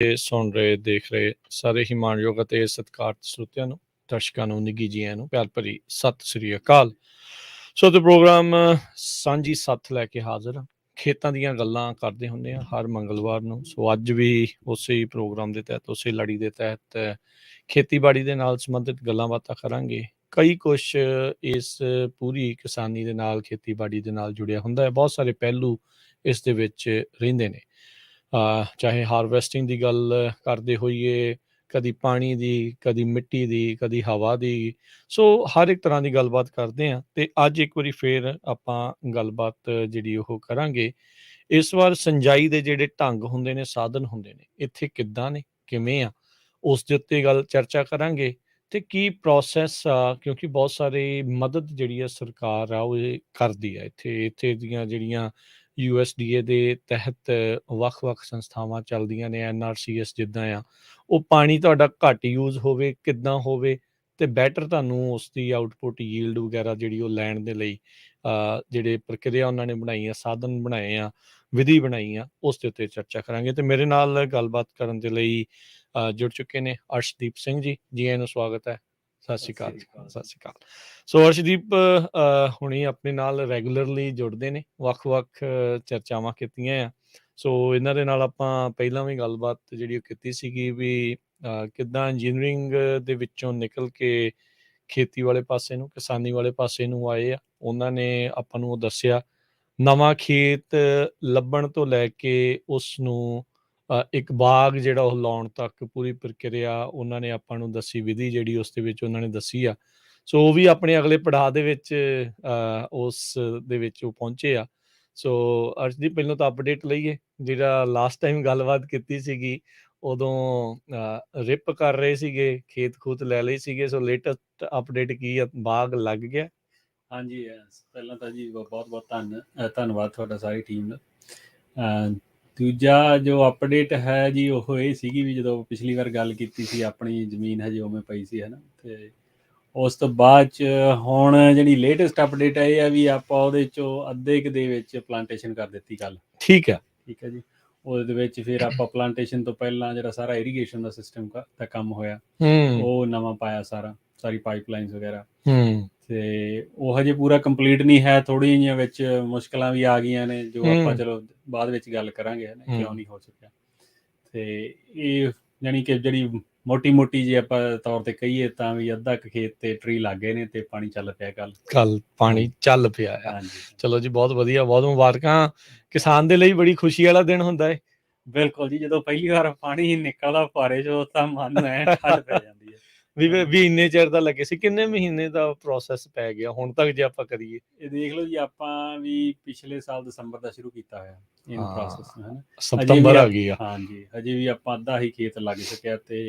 ਸੁਣ ਰਹੇ ਦੇਖ ਰਹੇ ਸਾਰੇ ਹੀ ਮਾਣਯੋਗ ਅਤੇ ਸਤਿਕਾਰਤ ਸਰੋਤਿਆਂ ਨੂੰ ਦਰਸ਼ਕਾਂ ਨੂੰ ਨਿੱਘੀ ਜੀਆਂ ਨੂੰ ਪਿਆਰ ਭਰੀ ਸਤਿ ਸ੍ਰੀ ਅਕਾਲ। ਸੋ ਤੇ ਪ੍ਰੋਗਰਾਮ ਸਾਂਝੀ ਸੱਥ ਲੈ ਕੇ ਹਾਜ਼ਰ ਹਾਂ। ਖੇਤਾਂ ਦੀਆਂ ਗੱਲਾਂ ਕਰਦੇ ਹੁੰਦੇ ਆ ਹਰ ਮੰਗਲਵਾਰ ਨੂੰ। ਸੋ ਅੱਜ ਵੀ ਉਸੇ ਹੀ ਪ੍ਰੋਗਰਾਮ ਦੇ ਤਹਿਤ ਉਸੇ ਲੜੀ ਦੇ ਤਹਿਤ ਖੇਤੀਬਾੜੀ ਦੇ ਨਾਲ ਸੰਬੰਧਿਤ ਗੱਲਾਂ ਬਾਤਾਂ ਕਰਾਂਗੇ। ਕਈ ਕੁਛ ਇਸ ਪੂਰੀ ਕਿਸਾਨੀ ਦੇ ਨਾਲ ਖੇਤੀਬਾੜੀ ਦੇ ਨਾਲ ਜੁੜਿਆ ਹੁੰਦਾ ਹੈ। ਬਹੁਤ ਸਾਰੇ ਪਹਿਲੂ ਇਸ ਦੇ ਵਿੱਚ ਰਹਿੰਦੇ ਨੇ। ਚਾਹੇ ਹਾਰਵੈਸਟਿੰਗ ਦੀ ਗੱਲ ਕਰਦੇ ਹੋਈਏ, ਕਦੀ ਪਾਣੀ ਦੀ, ਕਦੀ ਮਿੱਟੀ ਦੀ, ਕਦੀ ਹਵਾ ਦੀ। ਸੋ ਹਰ ਇੱਕ ਤਰ੍ਹਾਂ ਦੀ ਗੱਲਬਾਤ ਕਰਦੇ ਹਾਂ। ਅਤੇ ਅੱਜ ਇੱਕ ਵਾਰੀ ਫਿਰ ਆਪਾਂ ਗੱਲਬਾਤ ਜਿਹੜੀ ਉਹ ਕਰਾਂਗੇ। ਇਸ ਵਾਰ ਸਿੰਜਾਈ ਦੇ ਜਿਹੜੇ ਢੰਗ ਹੁੰਦੇ ਨੇ, ਸਾਧਨ ਹੁੰਦੇ ਨੇ, ਇੱਥੇ ਕਿੱਦਾਂ ਨੇ, ਕਿਵੇਂ ਆ, ਉਸ ਦੇ ਉੱਤੇ ਗੱਲ ਚਰਚਾ ਕਰਾਂਗੇ। ਅਤੇ ਕੀ ਪ੍ਰੋਸੈਸ ਆ, ਕਿਉਂਕਿ ਬਹੁਤ ਸਾਰੇ ਮਦਦ ਜਿਹੜੀ ਆ ਸਰਕਾਰ ਆ ਉਹ ਇਹ ਕਰਦੀ ਆ। ਇੱਥੇ ਦੀਆਂ ਜਿਹੜੀਆਂ USDA ਦੇ ਤਹਿਤ ਵੱਖ-ਵੱਖ ਸੰਸਥਾਵਾਂ ਚੱਲਦੀਆਂ ਨੇ, NRCS ਜਿੱਦਾਂ ਆ, ਉਹ ਪਾਣੀ ਤੁਹਾਡਾ ਘੱਟ ਯੂਜ਼ ਹੋਵੇ, ਕਿੱਦਾਂ ਹੋਵੇ ਅਤੇ ਬੈਟਰ ਤੁਹਾਨੂੰ ਉਸ ਦੀ ਆਊਟਪੁੱਟ ਯੀਲਡ ਵਗੈਰਾ ਜਿਹੜੀ ਉਹ ਲੈਣ ਦੇ ਲਈ ਜਿਹੜੇ ਪ੍ਰਕਿਰਿਆ ਉਹਨਾਂ ਨੇ ਬਣਾਈ ਆ, ਸਾਧਨ ਬਣਾਏ ਆ, ਵਿਧੀ ਬਣਾਈ ਆ, ਉਸ ਦੇ ਉੱਤੇ ਚਰਚਾ ਕਰਾਂਗੇ। ਅਤੇ ਮੇਰੇ ਨਾਲ ਗੱਲਬਾਤ ਕਰਨ ਦੇ ਲਈ ਜੁੜ ਚੁੱਕੇ ਨੇ ਅਰਸ਼ਦੀਪ ਸਿੰਘ ਜੀ। ਜੀ ਆਇਆਂ ਨੂੰ ਸਵਾਗਤ ਹੈ। ਸਤਿ ਸ਼੍ਰੀ ਅਕਾਲ। ਸਤਿ ਸ਼੍ਰੀ ਅਕਾਲ। ਸੋ ਅਰਸ਼ਦੀਪ ਹੁਣੀ ਆਪਣੇ ਨਾਲ ਰੈਗੂਲਰਲੀ ਜੁੜਦੇ ਨੇ, ਵੱਖ-ਵੱਖ ਚਰਚਾਵਾਂ ਕੀਤੀਆਂ ਆ। ਸੋ ਇਹਨਾਂ ਦੇ ਨਾਲ ਆਪਾਂ ਪਹਿਲਾਂ ਵੀ ਗੱਲਬਾਤ ਜਿਹੜੀ ਉਹ ਕੀਤੀ ਸੀਗੀ ਵੀ ਕਿੱਦਾਂ ਇੰਜੀਨੀਅਰਿੰਗ ਦੇ ਵਿੱਚੋਂ ਨਿਕਲ ਕੇ ਖੇਤੀ ਵਾਲੇ ਪਾਸੇ ਨੂੰ, ਕਿਸਾਨੀ ਵਾਲੇ ਪਾਸੇ ਨੂੰ ਆਏ ਆ। ਉਹਨਾਂ ਨੇ ਆਪਾਂ ਨੂੰ ਉਹ ਦੱਸਿਆ ਨਵਾਂ ਖੇਤ ਲੱਭਣ ਤੋਂ ਲੈ ਕੇ ਉਸ ਨੂੰ ਇੱਕ ਬਾਗ ਜਿਹੜਾ ਉਹ ਲਾਉਣ ਤੱਕ ਪੂਰੀ ਪ੍ਰਕਿਰਿਆ ਉਹਨਾਂ ਨੇ ਆਪਾਂ ਨੂੰ ਦੱਸੀ, ਵਿਧੀ ਜਿਹੜੀ ਉਸ ਦੇ ਵਿੱਚ ਉਹਨਾਂ ਨੇ ਦੱਸੀ ਆ। ਸੋ ਉਹ ਵੀ ਆਪਣੇ ਅਗਲੇ ਪੜਾਅ ਦੇ ਵਿੱਚ ਉਸ ਦੇ ਵਿੱਚ ਉਹ ਪਹੁੰਚੇ ਆ। ਸੋ ਅਰਸ਼ਦੀਪ ਪਹਿਲਾਂ ਤਾਂ ਅਪਡੇਟ ਲਈਏ। ਜਿਹੜਾ ਲਾਸਟ ਟਾਈਮ ਗੱਲਬਾਤ ਕੀਤੀ ਸੀਗੀ ਉਦੋਂ ਰਿਪ ਕਰ ਰਹੇ ਸੀਗੇ, ਖੇਤ ਖੂਤ ਲੈ ਲਏ ਸੀਗੇ। ਸੋ ਲੇਟੈਸਟ ਅਪਡੇਟ ਕੀ ਆ, ਬਾਗ ਲੱਗ ਗਿਆ? ਹਾਂਜੀ, ਪਹਿਲਾਂ ਤਾਂ ਜੀ ਬਹੁਤ ਧੰਨਵਾਦ ਤੁਹਾਡਾ ਸਾਰੀ ਟੀਮ ਦਾ। ਦੂਜਾ ਜੋ ਅਪਡੇਟ ਹੈ ਜੀ ਉਹ ਇਹ ਸੀਗੀ ਵੀ ਜਦੋਂ ਪਿਛਲੀ ਵਾਰ ਗੱਲ ਕੀਤੀ ਸੀ ਆਪਣੀ ਜ਼ਮੀਨ ਹਜੇ ਉਵੇਂ ਪਈ ਸੀ, ਹੈ ਨਾ। ਅਤੇ ਉਸ ਤੋਂ ਬਾਅਦ 'ਚ ਹੁਣ ਜਿਹੜੀ ਲੇਟੈਸਟ ਅਪਡੇਟ ਇਹ ਆ ਵੀ ਆਪਾਂ ਉਹਦੇ 'ਚੋਂ ਅੱਧੇ ਕੁ ਦੇ ਵਿੱਚ ਪਲਾਂਟੇਸ਼ਨ ਕਰ ਦਿੱਤੀ ਗੱਲ। ਠੀਕ ਹੈ ਜੀ। ਉਹਦੇ ਵਿੱਚ ਫਿਰ ਆਪਾਂ ਪਲਾਂਟੇਸ਼ਨ ਤੋਂ ਪਹਿਲਾਂ ਜਿਹੜਾ ਸਾਰਾ ਇਰੀਗੇਸ਼ਨ ਦਾ ਸਿਸਟਮ ਦਾ ਕੰਮ ਹੋਇਆ ਉਹ ਨਵਾਂ ਪਾਇਆ, ਸਾਰੀ ਪਾਈਪਲਾਈਨਸ ਵਗੈਰਾ। ਅਤੇ ਉਹ ਹਜੇ ਪੂਰਾ ਕੰਪਲੀਟ ਨਹੀਂ ਹੈ, ਥੋੜ੍ਹੀਆਂ ਜਿਹੀਆਂ ਵਿੱਚ ਮੁਸ਼ਕਿਲਾਂ ਵੀ ਆ ਗਈਆਂ ਨੇ ਜੋ ਆਪਾਂ ਚਲੋ ਬਾਅਦ ਵਿੱਚ ਗੱਲ ਕਰਾਂਗੇ, ਹੈ ਨਾ, ਕਿਉਂ ਨਹੀਂ ਹੋ ਸਕਿਆ। ਅਤੇ ਇਹ ਜਾਣੀ ਕਿ ਜਿਹੜੀ ਮੋਟੀ ਜੇ ਆਪਾਂ ਤੌਰ 'ਤੇ ਕਹੀਏ ਤਾਂ ਵੀ ਅੱਧਾ ਕੁ ਖੇਤ 'ਤੇ ਟਰੀ ਲੱਗ ਗਏ ਨੇ ਅਤੇ ਪਾਣੀ ਚੱਲ ਪਿਆ। ਕੱਲ ਪਾਣੀ ਚੱਲ ਪਿਆ ਆ। ਹਾਂਜੀ, ਚਲੋ ਜੀ, ਬਹੁਤ ਵਧੀਆ, ਬਹੁਤ ਮੁਬਾਰਕਾਂ। ਕਿਸਾਨ ਦੇ ਲਈ ਬੜੀ ਖੁਸ਼ੀ ਵਾਲਾ ਦਿਨ ਹੁੰਦਾ ਹੈ। ਬਿਲਕੁਲ ਜੀ, ਜਦੋਂ ਪਹਿਲੀ ਵਾਰ ਪਾਣੀ ਨਿਕਲਦਾ ਫੁਹਾਰੇ 'ਚੋਂ ਤਾਂ ਮਨ ਨੂੰ ਐਂ ਠੰਡ ਪੈ ਜਾਂਦੀ ਹੈ ਵੀ ਇੰਨੇ ਚਿਰ ਦਾ ਲੱਗੇ ਸੀ। ਕਿੰਨੇ ਮਹੀਨੇ ਦਾ ਪ੍ਰੋਸੈਸ ਪੈ ਗਿਆ ਹੁਣ ਤੱਕ ਜੇ ਆਪਾਂ ਕਰੀਏ? ਇਹ ਦੇਖ ਲਓ ਜੀ, ਆਪਾਂ ਵੀ ਪਿਛਲੇ ਸਾਲ ਦਸੰਬਰ ਦਾ ਸ਼ੁਰੂ ਕੀਤਾ ਹੋਇਆ ਇਹਨੂੰ ਪ੍ਰੋਸੈਸ, ਹੈ ਨਾ। ਸਤੰਬਰ ਆ ਗਈ ਆ। ਹਾਂਜੀ, ਹਜੇ ਵੀ ਆਪਾਂ ਅੱਧਾ ਹੀ ਖੇਤ ਲੱਗ ਸਕਿਆ ਅਤੇ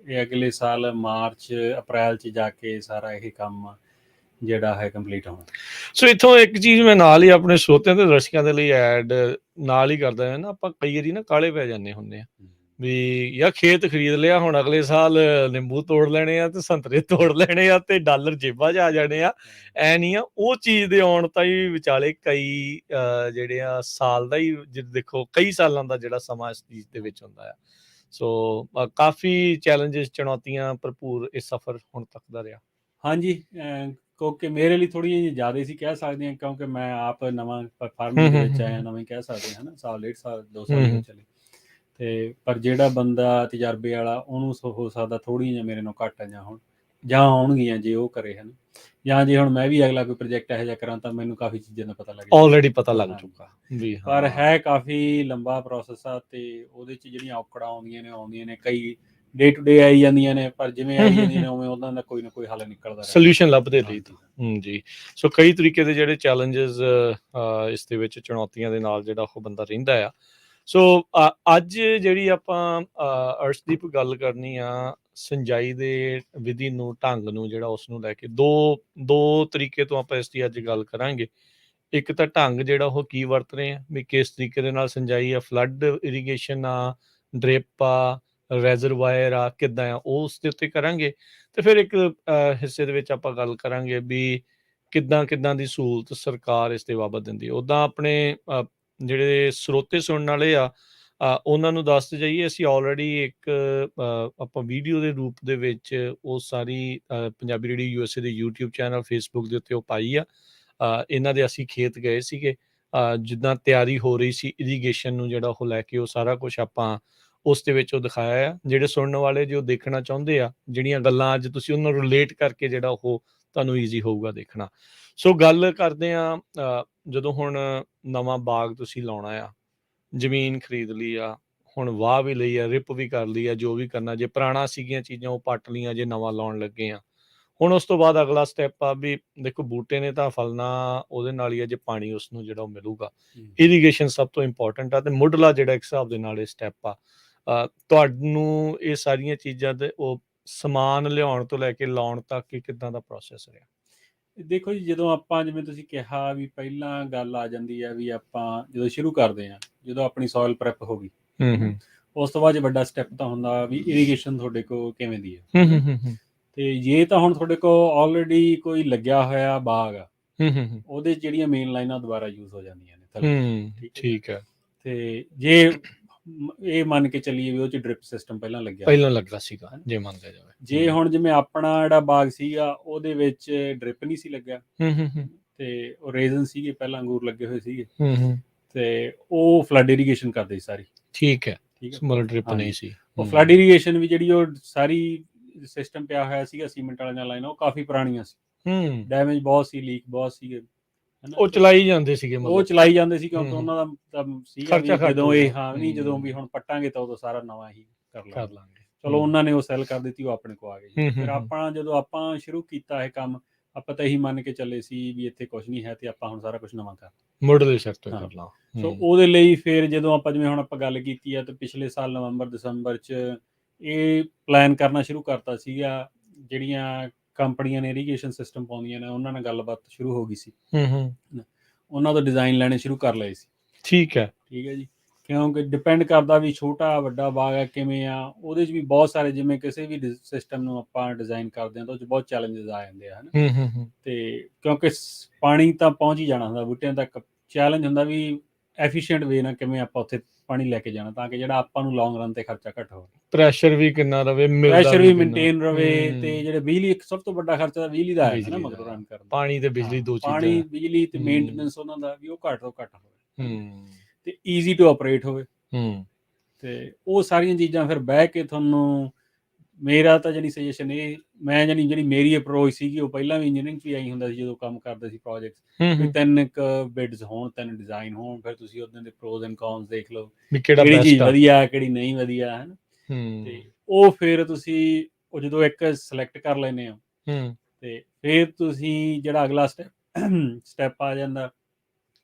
ਇਹ ਅਗਲੇ ਸਾਲ ਮਾਰਚ ਅਪ੍ਰੈਲ 'ਚ ਜਾ ਕੇ ਸਾਰਾ ਇਹ ਕੰਮ ਜਿਹੜਾ ਹੈ ਕੰਪਲੀਟ ਹੋਣਾ। ਸੋ ਇੱਥੋਂ ਇੱਕ ਚੀਜ਼ ਮੈਂ ਨਾਲ ਹੀ ਆਪਣੇ ਸਰੋਤਿਆਂ ਤੇ ਦਰਸ਼ਕਾਂ ਦੇ ਲਈ ਐਡ ਨਾਲ ਹੀ ਕਰਦਾ ਨਾ, ਆਪਾਂ ਕਈ ਵਾਰੀ ਨਾ ਕਾਹਲੇ ਪੈ ਜਾਂਦੇ ਹੁੰਦੇ ਆ ਵੀ ਯਾਰ ਖੇਤ ਖਰੀਦ ਲਿਆ, ਹੁਣ ਅਗਲੇ ਸਾਲ ਨਿੰਬੂ ਤੋੜ ਲੈਣੇ ਆ ਤੇ ਸੰਤਰੇ ਤੋੜ ਲੈਣੇ ਆ ਤੇ ਡਾਲਰ ਜੇਬਾਂ 'ਚ ਆ ਜਾਣੇ ਆ। ਐ ਨਹੀਂ ਆ, ਉਹ ਚੀਜ਼ ਦੇ ਆਉਣ ਤਾਈਂ ਵਿਚਾਲੇ ਕਈ ਜਿਹੜੇ ਆ ਸਾਲ ਦਾ ਹੀ ਦੇਖੋ, ਕਈ ਸਾਲਾਂ ਦਾ ਜਿਹੜਾ ਸਮਾਂ ਇਸ ਚੀਜ਼ ਦੇ ਵਿੱਚ ਹੁੰਦਾ ਆ। ਸੋ ਕਾਫੀ ਚੈਲੰਜਿਸ, ਚੁਣੌਤੀਆਂ ਭਰਪੂਰ ਇਹ ਸਫ਼ਰ ਹੁਣ ਤੱਕ ਦਾ ਰਿਹਾ। ਹਾਂਜੀ, ਕਿਉਂਕਿ ਮੇਰੇ ਲਈ ਥੋੜ੍ਹੀਆਂ ਜਿਹੀਆਂ ਜ਼ਿਆਦਾ ਸੀ ਕਹਿ ਸਕਦੇ ਹਾਂ, ਕਿਉਂਕਿ ਮੈਂ ਆਪ ਨਵਾਂ ਫਾਰਮਿੰਗ ਦੇ ਵਿੱਚ ਆਇਆ, ਨਵੇਂ ਕਹਿ ਸਕਦੇ ਹਾਂ, ਹੈ ਨਾ। ਸਾਲ, 1.5 ਸਾਲ, 2 ਸਾਲ ਦੇ ਚੱਲੇ। ਅਤੇ ਪਰ ਜਿਹੜਾ ਬੰਦਾ ਤਜਰਬੇ ਵਾਲਾ ਉਹਨੂੰ ਹੋ ਸਕਦਾ ਥੋੜ੍ਹੀਆਂ ਜਿਹੀਆਂ ਮੇਰੇ ਨਾਲੋਂ ਘੱਟ ਆ ਜਾਂ ਆਉਣਗੀਆਂ ਜੇ ਉਹ ਕਰੇ, ਹੈ ਨਾ। ਜਾਂ ਜੇ ਹੁਣ ਮੈਂ ਵੀ ਅਗਲਾ ਕੋਈ ਪ੍ਰੋਜੈਕਟ ਇਹੋ ਜਿਹਾ ਕਰਾਂ ਤਾਂ ਮੈਨੂੰ ਕਾਫੀ ਚੀਜ਼ਾਂ ਦਾ ਪਤਾ ਲੱਗ ਆਲਰੇਡੀ ਪਤਾ ਲੱਗ ਚੁੱਕਾ ਵੀ। ਪਰ ਹੈ ਕਾਫੀ ਲੰਬਾ ਪ੍ਰੋਸੈਸ ਆ ਅਤੇ ਉਹਦੇ 'ਚ ਜਿਹੜੀਆਂ ਔਕੜਾਂ ਆਉਂਦੀਆਂ ਨੇ ਕਈ ਡੇ ਟੂ ਡੇ ਆਈ ਜਾਂਦੀਆਂ ਨੇ, ਪਰ ਜਿਵੇਂ ਆਈ ਜਾਂਦੀਆਂ ਨੇ ਉਵੇਂ ਉਹਨਾਂ ਦਾ ਕੋਈ ਨਾ ਕੋਈ ਹੱਲ ਨਿਕਲਦਾ, ਸੋਲਿਊਸ਼ਨ ਲੱਭਦੇ ਲਈ ਤਾਂ। ਜੀ, ਸੋ ਕਈ ਤਰੀਕੇ ਦੇ ਜਿਹੜੇ ਚੈਲੰਜਸ ਇਸ ਦੇ ਵਿੱਚ ਚੁਣੌਤੀਆਂ ਦੇ ਨਾਲ ਜਿਹੜਾ ਉਹ ਬੰਦਾ ਰਹਿੰਦਾ ਆ। ਸੋ ਅੱਜ ਜਿਹੜੀ ਆਪਾਂ ਅਰਸ਼ਦੀਪ ਗੱਲ ਕਰਨੀ ਆ ਸਿੰਜਾਈ ਦੇ ਵਿਧੀ ਨੂੰ, ਢੰਗ ਨੂੰ, ਜਿਹੜਾ ਉਸ ਨੂੰ ਲੈ ਕੇ ਦੋ ਤਰੀਕੇ ਤੋਂ ਆਪਾਂ ਇਸ ਦੀ ਅੱਜ ਗੱਲ ਕਰਾਂਗੇ। ਇੱਕ ਤਾਂ ਢੰਗ ਜਿਹੜਾ ਉਹ ਕੀ ਵਰਤ ਰਹੇ ਆ, ਵੀ ਕਿਸ ਤਰੀਕੇ ਦੇ ਨਾਲ ਸਿੰਜਾਈ ਆ, ਫਲੱਡ ਇਰੀਗੇਸ਼ਨ ਆ, ਡ੍ਰਿਪ ਆ, ਰੈਜ਼ਰਵਾਇਰ ਆ, ਕਿੱਦਾਂ ਆ, ਉਸ ਦੇ ਉੱਤੇ ਕਰਾਂਗੇ। ਅਤੇ ਫਿਰ ਇੱਕ ਹਿੱਸੇ ਦੇ ਵਿੱਚ ਆਪਾਂ ਗੱਲ ਕਰਾਂਗੇ ਵੀ ਕਿੱਦਾਂ ਦੀ ਸਹੂਲਤ ਸਰਕਾਰ ਇਸ 'ਤੇ ਬਾਬਤ ਦਿੰਦੀ ਹੈ। ਉੱਦਾਂ ਆਪਣੇ ਜਿਹੜੇ ਸਰੋਤੇ ਸੁਣਨ ਵਾਲੇ ਆ, ਉਹਨਾਂ ਨੂੰ ਦੱਸਦੇ ਜਾਈਏ। ਅਸੀਂ ਆਲਰੇਡੀ ਇੱਕ ਆਪਾਂ ਵੀਡੀਓ ਦੇ ਰੂਪ ਦੇ ਵਿੱਚ ਉਹ ਸਾਰੀ ਪੰਜਾਬੀ ਰੇਡੀਓ USA ਦੇ YouTube ਚੈਨਲ, Facebook ਦੇ ਉੱਤੇ ਉਹ ਪਾਈ ਆ। ਇਹਨਾਂ ਦੇ ਅਸੀਂ ਖੇਤ ਗਏ ਸੀਗੇ, ਜਿੱਦਾਂ ਤਿਆਰੀ ਹੋ ਰਹੀ ਸੀ ਇਰੀਗੇਸ਼ਨ ਨੂੰ ਜਿਹੜਾ ਉਹ ਲੈ ਕੇ, ਉਹ ਸਾਰਾ ਕੁਛ ਆਪਾਂ ਉਸ ਦੇ ਵਿੱਚ ਉਹ ਦਿਖਾਇਆ ਆ। ਜਿਹੜੇ ਸੁਣਨ ਵਾਲੇ ਜੋ ਦੇਖਣਾ ਚਾਹੁੰਦੇ ਆ, ਜਿਹੜੀਆਂ ਗੱਲਾਂ ਅੱਜ ਤੁਸੀਂ ਉਹਨਾਂ ਨੂੰ ਰਿਲੇਟ ਕਰਕੇ ਜਿਹੜਾ ਉਹ ਤੁਹਾਨੂੰ ਈਜ਼ੀ ਹੋਊਗਾ ਦੇਖਣਾ। ਸੋ ਗੱਲ ਕਰਦੇ ਆ, ਜਦੋਂ ਹੁਣ ਨਵਾਂ ਬਾਗ ਤੁਸੀਂ ਲਾਉਣਾ ਆ, ਜ਼ਮੀਨ ਖਰੀਦ ਲਈ ਆ, ਹੁਣ ਵਾਹ ਵੀ ਲਈ ਆ, ਰਿਪ ਵੀ ਕਰ ਲਈ ਆ, ਜੋ ਵੀ ਕਰਨਾ, ਜੇ ਪੁਰਾਣਾ ਸੀਗੀਆਂ ਚੀਜ਼ਾਂ ਉਹ ਪੱਟ ਲਈਆਂ, ਜੇ ਨਵਾਂ ਲਾਉਣ ਲੱਗੇ ਆ। ਹੁਣ ਉਸ ਤੋਂ ਬਾਅਦ ਅਗਲਾ ਸਟੈਪ ਆ ਵੀ ਦੇਖੋ ਬੂਟੇ ਨੇ ਤਾਂ ਫਲਣਾ ਉਹਦੇ ਨਾਲ ਹੀ ਆ, ਜੇ ਪਾਣੀ ਉਸ ਨੂੰ ਜਿਹੜਾ ਉਹ ਮਿਲੂਗਾ। ਇਰੀਗੇਸ਼ਨ ਸਭ ਤੋਂ ਇੰਪੋਰਟੈਂਟ ਆ, ਤੇ ਮੁੱਢਲਾ ਜਿਹੜਾ ਇੱਕ ਹਿਸਾਬ ਦੇ ਨਾਲ ਇਹ ਸਟੈਪ ਆ। ਤੁਹਾਨੂੰ ਇਹ ਸਾਰੀਆਂ ਚੀਜ਼ਾਂ ਦੇ ਉਹ ਸਮਾਨ ਲਿਆਉਣ ਤੋਂ ਲੈ ਕੇ ਲਾਉਣ ਤੱਕ ਕਿੱਦਾਂ ਦਾ ਪ੍ਰੋਸੈਸ ਰਿਹਾ? ਦੇਖੋ ਜੀ, ਜਦੋਂ ਆਪਾਂ ਜਿਵੇਂ ਤੁਸੀਂ ਕਿਹਾ ਵੀ ਪਹਿਲਾਂ ਗੱਲ ਆ ਜਾਂਦੀ ਹੈ ਵੀ ਆਪਾਂ ਜਦੋਂ ਸ਼ੁਰੂ ਕਰਦੇ ਹਾਂ, ਜਦੋਂ ਆਪਣੀ ਸੋਇਲ ਪ੍ਰੈਪ ਹੋ ਗਈ, ਉਸ ਤੋਂ ਬਾਅਦ ਵੱਡਾ ਸਟੈਪ ਤਾਂ ਹੁੰਦਾ ਵੀ ਇਰੀਗੇਸ਼ਨ ਤੁਹਾਡੇ ਕੋਲ ਕਿਵੇਂ ਦੀ ਹੈ। ਤੇ ਜੇ ਤਾਂ ਹੁਣ ਤੁਹਾਡੇ ਕੋਲ ਆਲਰੇਡੀ ਕੋਈ ਲੱਗਿਆ ਹੋਇਆ ਬਾਗ ਆ, ਉਹਦੇ ਜਿਹੜੀਆਂ ਮੇਨ ਲਾਈਨਾਂ ਦੁਬਾਰਾ ਯੂਜ਼ ਹੋ ਜਾਂਦੀਆਂ ਨੇ ਥੱਲੇ। ਠੀਕ ਹੈ। ਤੇ ਜੇ ਇਹ ਮੰਨ ਕੇ ਚੱਲੀਏ ਵੀ ਉਹ ਚ ਡ੍ਰਿਪ ਸਿਸਟਮ ਪਹਿਲਾਂ ਲੱਗਾ ਸੀਗਾ, ਜੇ ਮੰਨਿਆ ਜਾਵੇ। ਜੇ ਹੁਣ ਜਿਵੇਂ ਆਪਣਾ ਜਿਹੜਾ ਬਾਗ ਸੀਗਾ ਉਹਦੇ ਵਿੱਚ ਡ੍ਰਿਪ ਨਹੀਂ ਸੀ ਲੱਗਿਆ, ਤੇ ਉਹ ਰੇਜ਼ਨ ਸੀਗੇ, ਪਹਿਲਾਂ ਅੰਗੂਰ ਲੱਗੇ ਹੋਏ ਸੀਗੇ, ਤੇ ਉਹ ਫਲੱਡ ਇਰੀਗੇਸ਼ਨ ਕਰਦੇ ਸੀ ਸਾਰੀ। ਠੀਕ ਹੈ, ਮਤਲਬ ਡ੍ਰਿਪ ਨਹੀਂ ਸੀ। ਉਹ ਫਲੱਡ ਇਰੀਗੇਸ਼ਨ ਵੀ ਜਿਹੜੀ ਉਹ ਸਾਰੀ ਸਿਸਟਮ ਪਿਆ ਹੋਇਆ ਸੀਗਾ ਸੀਮੈਂਟ ਵਾਲੀਆਂ ਲਾਈਨਾਂ, ਉਹ ਕਾਫੀ ਪੁਰਾਣੀਆਂ ਸੀ, ਡੈਮੇਜ ਬਹੁਤ ਸੀ, ਲੀਕ ਬਹੁਤ ਸੀਗੇ, ਉਹ ਚਲਾਈ ਜਾਂਦੇ ਸੀਗੇ, ਉਹ ਚਲਾਈ ਜਾਂਦੇ ਸੀ ਕਿਉਂਕਿ ਉਹਨਾਂ ਦਾ ਸੀਗਾ ਜਦੋਂ ਇਹ ਨਹੀਂ ਜਦੋਂ ਵੀ ਹੁਣ ਪੱਟਾਂਗੇ ਤਾਂ ਉਦੋਂ ਸਾਰਾ ਨਵਾਂ ਹੀ ਕਰ ਲਾਂਗੇ। ਚਲੋ ਉਹਨਾਂ ਨੇ ਉਹ ਸੈਲ ਕਰ ਦਿੱਤੀ, ਉਹ ਆਪਣੇ ਕੋ ਆ ਗਏ। ਫਿਰ ਆਪਾਂ ਜਦੋਂ ਆਪਾਂ ਸ਼ੁਰੂ ਕੀਤਾ ਇਹ ਕੰਮ, ਆਪਾਂ ਤਾਂ ਇਹੀ ਮੰਨ ਕੇ ਚੱਲੇ ਸੀ ਵੀ ਇੱਥੇ ਕੁਝ ਨਹੀਂ ਹੈ ਤੇ ਆਪਾਂ ਹੁਣ ਸਾਰਾ ਕੁਝ ਨਵਾਂ ਕਰ ਮੁੱਢਲੇ ਸਿਰ ਤੋਂ ਕਰਨਾ। ਸੋ ਉਹਦੇ ਲਈ ਫਿਰ ਜਦੋਂ ਆਪਾਂ ਜਿਵੇਂ ਹੁਣ ਆਪਾਂ ਗੱਲ ਕੀਤੀ ਆ, ਤੇ ਪਿਛਲੇ ਸਾਲ ਨਵੰਬਰ ਦਸੰਬਰ 'ਚ ਇਹ ਪਲਾਨ ਕਰਨਾ ਸ਼ੁਰੂ ਕਰਤਾ ਸੀਗਾ। ਜਿਹੜੀਆਂ ਕੰਪਨੀਆਂ ਨੇ ਇਰੀਗੇਸ਼ਨ ਸਿਸਟਮ ਪਾਉਂਦੀਆਂ ਨੇ ਉਹਨਾਂ ਨਾਲ ਗੱਲਬਾਤ ਸ਼ੁਰੂ ਹੋ ਗਈ ਸੀ, ਉਹਨਾਂ ਤੋਂ ਡਿਜ਼ਾਈਨ ਲੈਣੇ ਸ਼ੁਰੂ ਕਰ ਲਏ ਸੀ। ਠੀਕ ਹੈ ਜੀ, ਕਿਉਂਕਿ ਡਿਪੈਂਡ ਕਰਦਾ ਵੀ ਛੋਟਾ ਵੱਡਾ ਬਾਗ ਹੈ ਕਿਵੇਂ ਆ, ਉਹਦੇ 'ਚ ਵੀ ਬਹੁਤ ਸਾਰੇ, ਜਿਵੇਂ ਕਿਸੇ ਵੀ ਸਿਸਟਮ ਨੂੰ ਆਪਾਂ ਡਿਜ਼ਾਈਨ ਕਰਦੇ ਹਾਂ ਤਾਂ ਉਹ 'ਚ ਬਹੁਤ ਚੈਲੰਜਸ ਆ ਜਾਂਦੇ ਆ, ਹਨਾ। ਤੇ ਕਿਉਂਕਿ ਪਾਣੀ ਤਾਂ ਪਹੁੰਚ ਹੀ ਜਾਣਾ ਹੁੰਦਾ ਬੂਟਿਆਂ ਤੱਕ, ਚੈਲੰਜ ਹੁੰਦਾ ਵੀ ਐਫੀਸ਼ੀਐਂਟ ਵੇ ਨਾਲ ਕਿਵੇਂ ਆਪਾਂ ਉੱਥੇ ਪਾਣੀ ਲੈ ਕੇ ਜਾਣਾ ਤਾਂ ਕਿ ਜਿਹੜਾ ਆਪਾਂ ਨੂੰ ਲੌਂਗ ਰਨ ਤੇ ਖਰਚਾ ਘੱਟ ਹੋਵੇ, ਪ੍ਰੈਸ਼ਰ ਵੀ ਕਿੰਨਾ ਰਵੇ, ਪ੍ਰੈਸ਼ਰ ਵੀ ਮੇਨਟੇਨ ਰਵੇ, ਤੇ ਜਿਹੜੇ ਬਿਜਲੀ, ਇੱਕ ਸਭ ਤੋਂ ਵੱਡਾ ਖਰਚਾ ਤਾਂ ਬਿਜਲੀ ਦਾ ਹੈ ਨਾ, ਮਗਰੋਂ ਰਨ ਕਰਨ, ਪਾਣੀ ਤੇ ਬਿਜਲੀ, ਦੋ ਚੀਜ਼ਾਂ, ਪਾਣੀ ਬਿਜਲੀ ਤੇ ਮੇਨਟੇਨੈਂਸ ਉਹਨਾਂ ਦਾ ਵੀ ਉਹ ਘੱਟ ਤੋਂ ਘੱਟ ਹੋਵੇ, ਤੇ ਈਜ਼ੀ ਟੂ ਆਪਰੇਟ ਹੋਵੇ। ਤੇ ਉਹ ਸਾਰੀਆਂ ਚੀਜ਼ਾਂ ਫਿਰ ਬਹਿ ਕੇ ਤੁਹਾਨੂੰ, ਮੇਰਾ ਤਾਂ ਜਿਹੜੀ ਸਜੈਸ਼ਨ ਇਹ, ਮੈਂ ਜਿਹੜੀ ਮੇਰੀ ਅਪਰੋਚ ਸੀਗੀ, ਉਹ ਪਹਿਲਾਂ ਵੀ ਇੰਜੀਨੀਅਰਿੰਗ 'ਚ ਵੀ ਆਈ ਹੁੰਦਾ ਸੀ ਜਦੋਂ ਕੰਮ ਕਰਦੇ ਸੀ ਪ੍ਰੋਜੈਕਟਸ, ਵੀ 3 ਬਿਡਸ ਹੋਣ, 3 ਡਿਜ਼ਾਈਨ ਹੋਣ, ਫਿਰ ਤੁਸੀਂ ਉਹਦੇ ਦੇ ਪ੍ਰੋਜ਼ ਐਂਡ ਕੌਨਸ ਦੇਖ ਲਓ, ਕਿਹੜੀ ਚੀਜ਼ ਵਧੀਆ, ਕਿਹੜੀ ਨਹੀਂ ਵਧੀਆ, ਹੈ ਨਾ। ਤੇ ਉਹ ਫਿਰ ਤੁਸੀਂ ਉਹ ਜਦੋਂ ਇੱਕ ਸਿਲੈਕਟ ਕਰ ਲੈਂਦੇ ਹੋ, ਤੇ ਫਿਰ ਤੁਸੀਂ ਜਿਹੜਾ ਅਗਲਾ ਸਟੈਪ ਆ ਜਾਂਦਾ,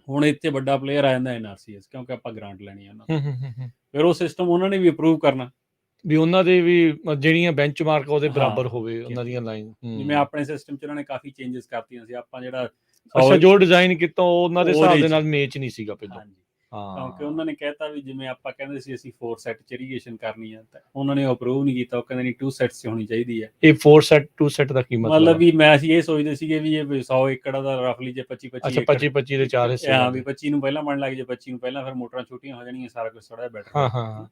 ਹੁਣ ਇੱਥੇ ਵੱਡਾ ਪਲੇਅਰ ਆ ਜਾਂਦਾ NRCS, ਕਿਉਂਕਿ ਆਪਾਂ ਗ੍ਰਾਂਟ ਲੈਣੀ ਆ ਉਹਨਾਂ ਤੋਂ, ਫਿਰ ਉਹ ਸਿਸਟਮ ਉਹਨਾਂ ਨੇ ਵੀ ਅਪਰੂਵ ਕਰਨਾ ਵੀ ਉਹਨਾਂ ਦੇ ਵੀ ਜਿਹੜੀਆਂ ਬੈਂਚਮਾਰਕ ਉਹਦੇ ਬਰਾਬਰ ਹੋਵੇ, ਉਹਨਾਂ ਦੀਆਂ ਲਾਈਨ। ਜਿਵੇਂ ਆਪਣੇ ਸਿਸਟਮ 'ਚ ਉਹਨਾਂ ਨੇ ਕਾਫੀ ਚੇਂਜਸ ਕਰਤੀਆਂ ਸੀ, ਆਪਾਂ ਜਿਹੜਾ ਜੋ ਡਿਜ਼ਾਈਨ ਕੀਤਾ ਉਹਨਾਂ ਦੇ ਹਿਸਾਬ ਦੇ ਨਾਲ ਮੈਚ ਨਹੀਂ ਸੀਗਾ ਪਹਿਲਾਂ, ਕਿਉਂਕਿ ਉਹਨਾਂ ਨੇ ਕਹਿਤਾ ਵੀ ਜਿਵੇਂ ਆਪਾਂ ਕਹਿੰਦੇ ਸੀ ਅਸੀਂ 4 ਸੈਟ 'ਚ ਇਰੀਗੇਸ਼ਨ ਕਰਨੀ ਆ, ਤਾਂ ਉਹਨਾਂ ਨੇ ਅਪਰੂਵ ਨਹੀਂ ਕੀਤਾ, ਉਹ ਕਹਿੰਦੇ ਨਹੀਂ 2 ਸੈਟਸ 'ਚ ਹੋਣੀ ਚਾਹੀਦੀ ਹੈ। ਇਹ 4 ਸੈਟ 2 ਸੈਟ ਦਾ ਕੀ ਮਤਲਬ ਵੀ ਮੈਂ ਅਸੀਂ ਇਹ ਸੋਚਦੇ ਸੀਗੇ ਵੀ ਇਹ 100 ਏਕੜ ਦਾ ਰਫਲੀ ਜੇ 25 ਦੇ 4 ਹਿੱਸੇ, ਹਾਂ ਵੀ 25 ਨੂੰ ਪਹਿਲਾਂ ਬਣ ਲੱਗ ਜੇ, 25 ਨੂੰ ਪਹਿਲਾਂ, ਫਿਰ ਮੋਟਰਾਂ ਛੋਟੀਆਂ ਹੋ ਜਾਣਗੀਆਂ, ਸਾਰਾ ਕੁਝ ਥੋੜਾ ਬੈਟਰ।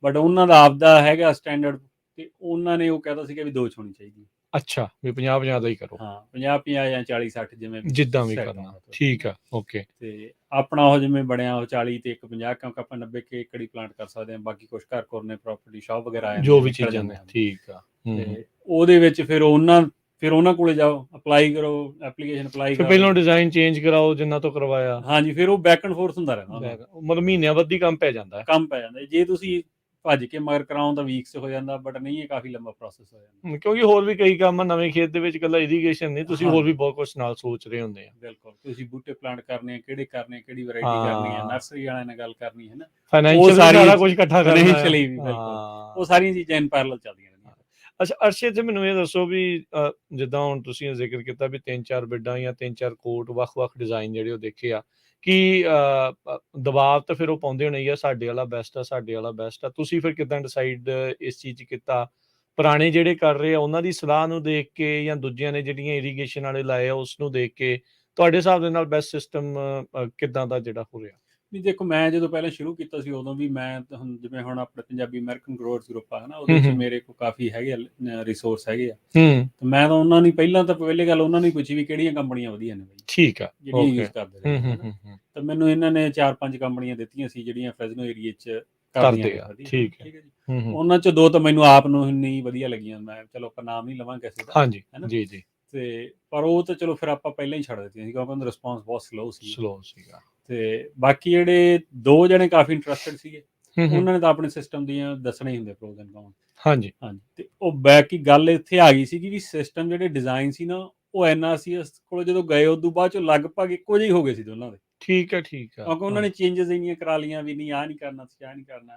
ਬਟ ਉਹਨਾਂ ਦਾ ਆਪਦਾ ਹੈਗਾ ਸਟੈਂਡਰਡ, ਤੇ ਉਹਨਾਂ ਨੇ ਉਹ ਕਹਿੰਦਾ ਸੀਗਾ ਵੀ 2 'ਚ ਹੋਣੀ ਚਾਹੀਦੀ। ਅੱਛਾ, ਵੀ 50-50 ਦਾ ਹੀ ਕਰੋ। ਹਾਂ, 50-50 ਜਾਂ 40-60 ਜਿਵੇਂ ਜਿੱਦਾਂ ਵੀ ਕਰਨਾ, ਠੀਕ ਆ, ਓਕੇ। ਤੇ ਆਪਣਾ ਉਹ ਜਿਵੇਂ ਬਣਿਆ ਉਹ 40 ਤੇ 50, ਕਿਉਂਕਿ ਆਪਾਂ 90 ਏਕੜ ਹੀ ਪਲਾਂਟ ਕਰ ਸਕਦੇ ਹਾਂ, ਬਾਕੀ ਕੁਝ ਘਰ ਕੋਰਨੇ ਪ੍ਰਾਪਰਟੀ ਸ਼ਾਪ ਵਗੈਰਾ ਜੋ ਵੀ ਚੀਜ਼ਾਂ ਨੇ, ਠੀਕ ਆ। ਤੇ ਉਹਦੇ ਵਿੱਚ ਫਿਰ ਉਹਨਾਂ ਕੋਲੇ ਜਾਓ, ਅਪਲਾਈ ਕਰੋ, ਐਪਲੀਕੇਸ਼ਨ ਅਪਲਾਈ ਕਰੋ, ਪਹਿਲਾਂ ਡਿਜ਼ਾਈਨ ਚੇਂਜ ਕਰਾਓ ਜਿੰਨਾ ਤੋਂ ਕਰਵਾਇਆ। ਹਾਂਜੀ, ਫਿਰ ਉਹ ਬੈਕ ਐਂਡ ਫੋਰਥ ਹੁੰਦਾ ਰਹਿੰਦਾ, ਮਤਲਬ ਮਹੀਨਿਆਂ ਬੱਧੀ ਕੰਮ ਪੈ ਜਾਂਦਾ। ਜੇ ਤੁਸੀਂ ਭੱਜ ਕੇ ਮਗਰ ਕਰਾਉਂ ਤਾਂ ਵੀਕਸ ਹੋ ਜਾਂਦਾ, ਬਟ ਨਹੀਂ, ਇਹ ਕਾਫੀ ਲੰਬਾ ਪ੍ਰੋਸੈਸ ਹੋ ਜਾਂਦਾ, ਕਿਉਂਕਿ ਹੋਰ ਵੀ ਕਈ ਕੰਮ ਨਵੇਂ ਖੇਤ ਦੇ ਵਿੱਚ ਇਕੱਲਾ ਇਰੀਗੇਸ਼ਨ ਨਹੀਂ, ਤੁਸੀਂ ਹੋਰ ਵੀ ਬਹੁਤ ਕੁਝ ਨਾਲ ਸੋਚ ਰਹੇ ਹੁੰਦੇ ਆ। ਬਿਲਕੁਲ, ਤੁਸੀਂ ਬੂਟੇ ਪਲਾਂਟ ਕਰਨੇ ਆ, ਕਿਹੜੇ ਕਰਨੇ ਆ, ਕਿਹੜੀ ਵੈਰਾਈਟੀ ਕਰਨੀ ਹੈ, ਨਰਸਰੀ ਵਾਲਿਆਂ ਨਾਲ ਗੱਲ ਕਰਨੀ ਹੈ ਨਾ, ਫਾਈਨੈਂਸ਼ੀਅਲ ਸਾਰਾ ਕੁਝ ਇਕੱਠਾ ਕਰਨਾ, ਫਾਈਨੈਂਸ਼ੀਅਲੀ ਵੀ ਬਿਲਕੁਲ, ਉਹ ਸਾਰੀਆਂ ਚੀਜ਼ਾਂ ਇਨ ਪੈਰਲਲ ਚੱਲਦੀਆਂ ਰਹਿੰਦੀਆਂ। ਅੱਛਾ ਅਰਸ਼ਦ ਜੀ, ਮੈਨੂੰ ਇਹ ਦੱਸੋ ਵੀ ਜਿੱਦਾਂ ਹੁਣ ਤੁਸੀਂ ਜ਼ਿਕਰ ਕੀਤਾ ਵੀ 3-4 ਬਿੱਡਾਂ ਜਾਂ 3-4 ਕੋਟ, ਵੱਖ-ਵੱਖ ਡਿਜ਼ਾਈਨ ਜਿਹੜੇ ਉਹ ਦੇਖੇ ਆ, ਕਿ ਦਬਾਅ ਤਾਂ ਫਿਰ ਉਹ ਪਾਉਂਦੇ ਹੋਣੇ ਆ, ਸਾਡੇ ਵਾਲਾ ਬੈਸਟ ਆ, ਸਾਡੇ ਵਾਲਾ ਬੈਸਟ ਆ, ਤੁਸੀਂ ਫਿਰ ਕਿੱਦਾਂ ਡਿਸਾਈਡ ਇਸ ਚੀਜ਼ 'ਚ ਕੀਤਾ? ਪੁਰਾਣੇ ਜਿਹੜੇ ਕਰ ਰਹੇ ਆ ਉਹਨਾਂ ਦੀ ਸਲਾਹ ਨੂੰ ਦੇਖ ਕੇ, ਜਾਂ ਦੂਜਿਆਂ ਨੇ ਜਿਹੜੀਆਂ ਇਰੀਗੇਸ਼ਨ ਵਾਲੇ ਲਾਏ ਆ ਉਸ ਨੂੰ ਦੇਖ ਕੇ, ਤੁਹਾਡੇ ਹਿਸਾਬ ਦੇ ਨਾਲ ਬੈਸਟ ਸਿਸਟਮ ਕਿੱਦਾਂ ਦਾ ਜਿਹੜਾ ਹੋ ਰਿਹਾ? ਵੀ ਦੇਖੋ ਮੈਂ ਜਦੋਂ ਪਹਿਲਾਂ ਸ਼ੁਰੂ ਕੀਤਾ ਸੀ ਉਦੋਂ ਵੀ ਮੈਂ ਹੁਣ ਜਿਵੇਂ ਹੁਣ ਆਪਣੇ ਪੰਜਾਬੀ ਅਮਰੀਕਨ ਗਰੋਵਰਸ ਗਰੁੱਪ ਆ ਹਨਾ, ਉਹਦੇ 'ਚ ਮੇਰੇ ਕੋਲ ਕਾਫੀ ਹੈਗੇ ਰਿਸੋਰਸ ਹੈਗੇ ਆ, ਤੇ ਮੈਂ ਤਾਂ ਉਹਨਾਂ ਨੂੰ ਪਹਿਲਾਂ ਤਾਂ ਪਹਿਲੀ ਗੱਲ ਉਹਨਾਂ ਨੂੰ ਪੁੱਛੀ ਵੀ ਕਿਹੜੀਆਂ ਕੰਪਨੀਆਂ ਵਧੀਆ ਨੇ ਬਈ, ਠੀਕ ਆ, ਜਿਹੜੀਆਂ ਯੂਜ਼ ਕਰਦੇ ਨੇ, ਤਾਂ ਮੈਨੂੰ ਇਹਨਾਂ ਨੇ 4-5 ਕੰਪਨੀਆਂ ਦਿੱਤੀਆਂ ਸੀ ਜਿਹੜੀਆਂ ਫ੍ਰੈਜ਼ਨੋ ਏਰੀਏ 'ਚ ਕਰਦੀਆਂ ਨੇ ਵਧੀਆ, ਠੀਕ ਹੈ ਜੀ। ਉਹਨਾਂ 'ਚ 2 ਤਾਂ ਮੈਨੂੰ ਆਪ ਨੂੰ ਨਹੀਂ ਵਧੀਆ ਲੱਗੀਆਂ, ਮੈਂ ਚਲੋ ਆਪਾਂ ਨਾਮ ਨਹੀਂ ਲਵਾਂ ਕਿਸੇ ਦਾ, ਹਾਂਜੀ ਹੈ ਨਾ ਜੀ ਜੀ, ਤੇ ਪਰ ਉਹ ਤਾਂ ਚਲੋ ਫਿਰ ਆਪਾਂ ਪਹਿਲਾਂ ਹੀ ਛੱਡ ਦਿੱਤੀਆਂ ਸੀ ਕਿਉਂਕਿ ਉਹਦਾ ਰਿਸਪੌਂਸ ਬਹੁਤ ਸਲੋ ਸੀਗਾ। ਤੇ ਬਾਕੀ ਜਿਹੜੇ 2 ਜਣੇ ਕਾਫੀ ਇੰਟਰਸਟਿਡ ਸੀਗੇ, ਉਹਨਾਂ ਨੇ ਤਾਂ ਆਪਣੇ ਸਿਸਟਮ ਦੀਆਂ ਦੱਸਣੇ ਹੀ ਹੁੰਦੇ ਪ੍ਰੋਜ਼ ਐਂਡ ਕੌਨਸ। ਹਾਂਜੀ ਤੇ ਉਹ ਬਾਕੀ ਗੱਲ ਇੱਥੇ ਆ ਗਈ ਸੀਗੀ ਵੀ ਸਿਸਟਮ ਜਿਹੜੇ ਡਿਜ਼ਾਈਨ ਸੀ ਨਾ, ਉਹ NRCS ਕੋਲ ਜਦੋਂ ਗਏ ਉਦੋਂ ਬਾਅਦ ਚੋਂ ਲਗਭਗ ਇੱਕੋ ਜਿਹੇ ਹੋ ਗਏ ਸੀ ਦੋਨਾਂ ਦੇ, ਠੀਕ ਆ ਕਿਉਂਕਿ ਉਹਨਾਂ ਨੇ ਚੇਂਜਸ ਇੰਨੀਆਂ ਕਰਾ ਲਈਆਂ ਵੀ ਨਹੀਂ ਆਹ ਨਹੀਂ ਕਰਨਾ, ਤੁਸੀਂ ਆਹ ਨਹੀਂ ਕਰਨਾ,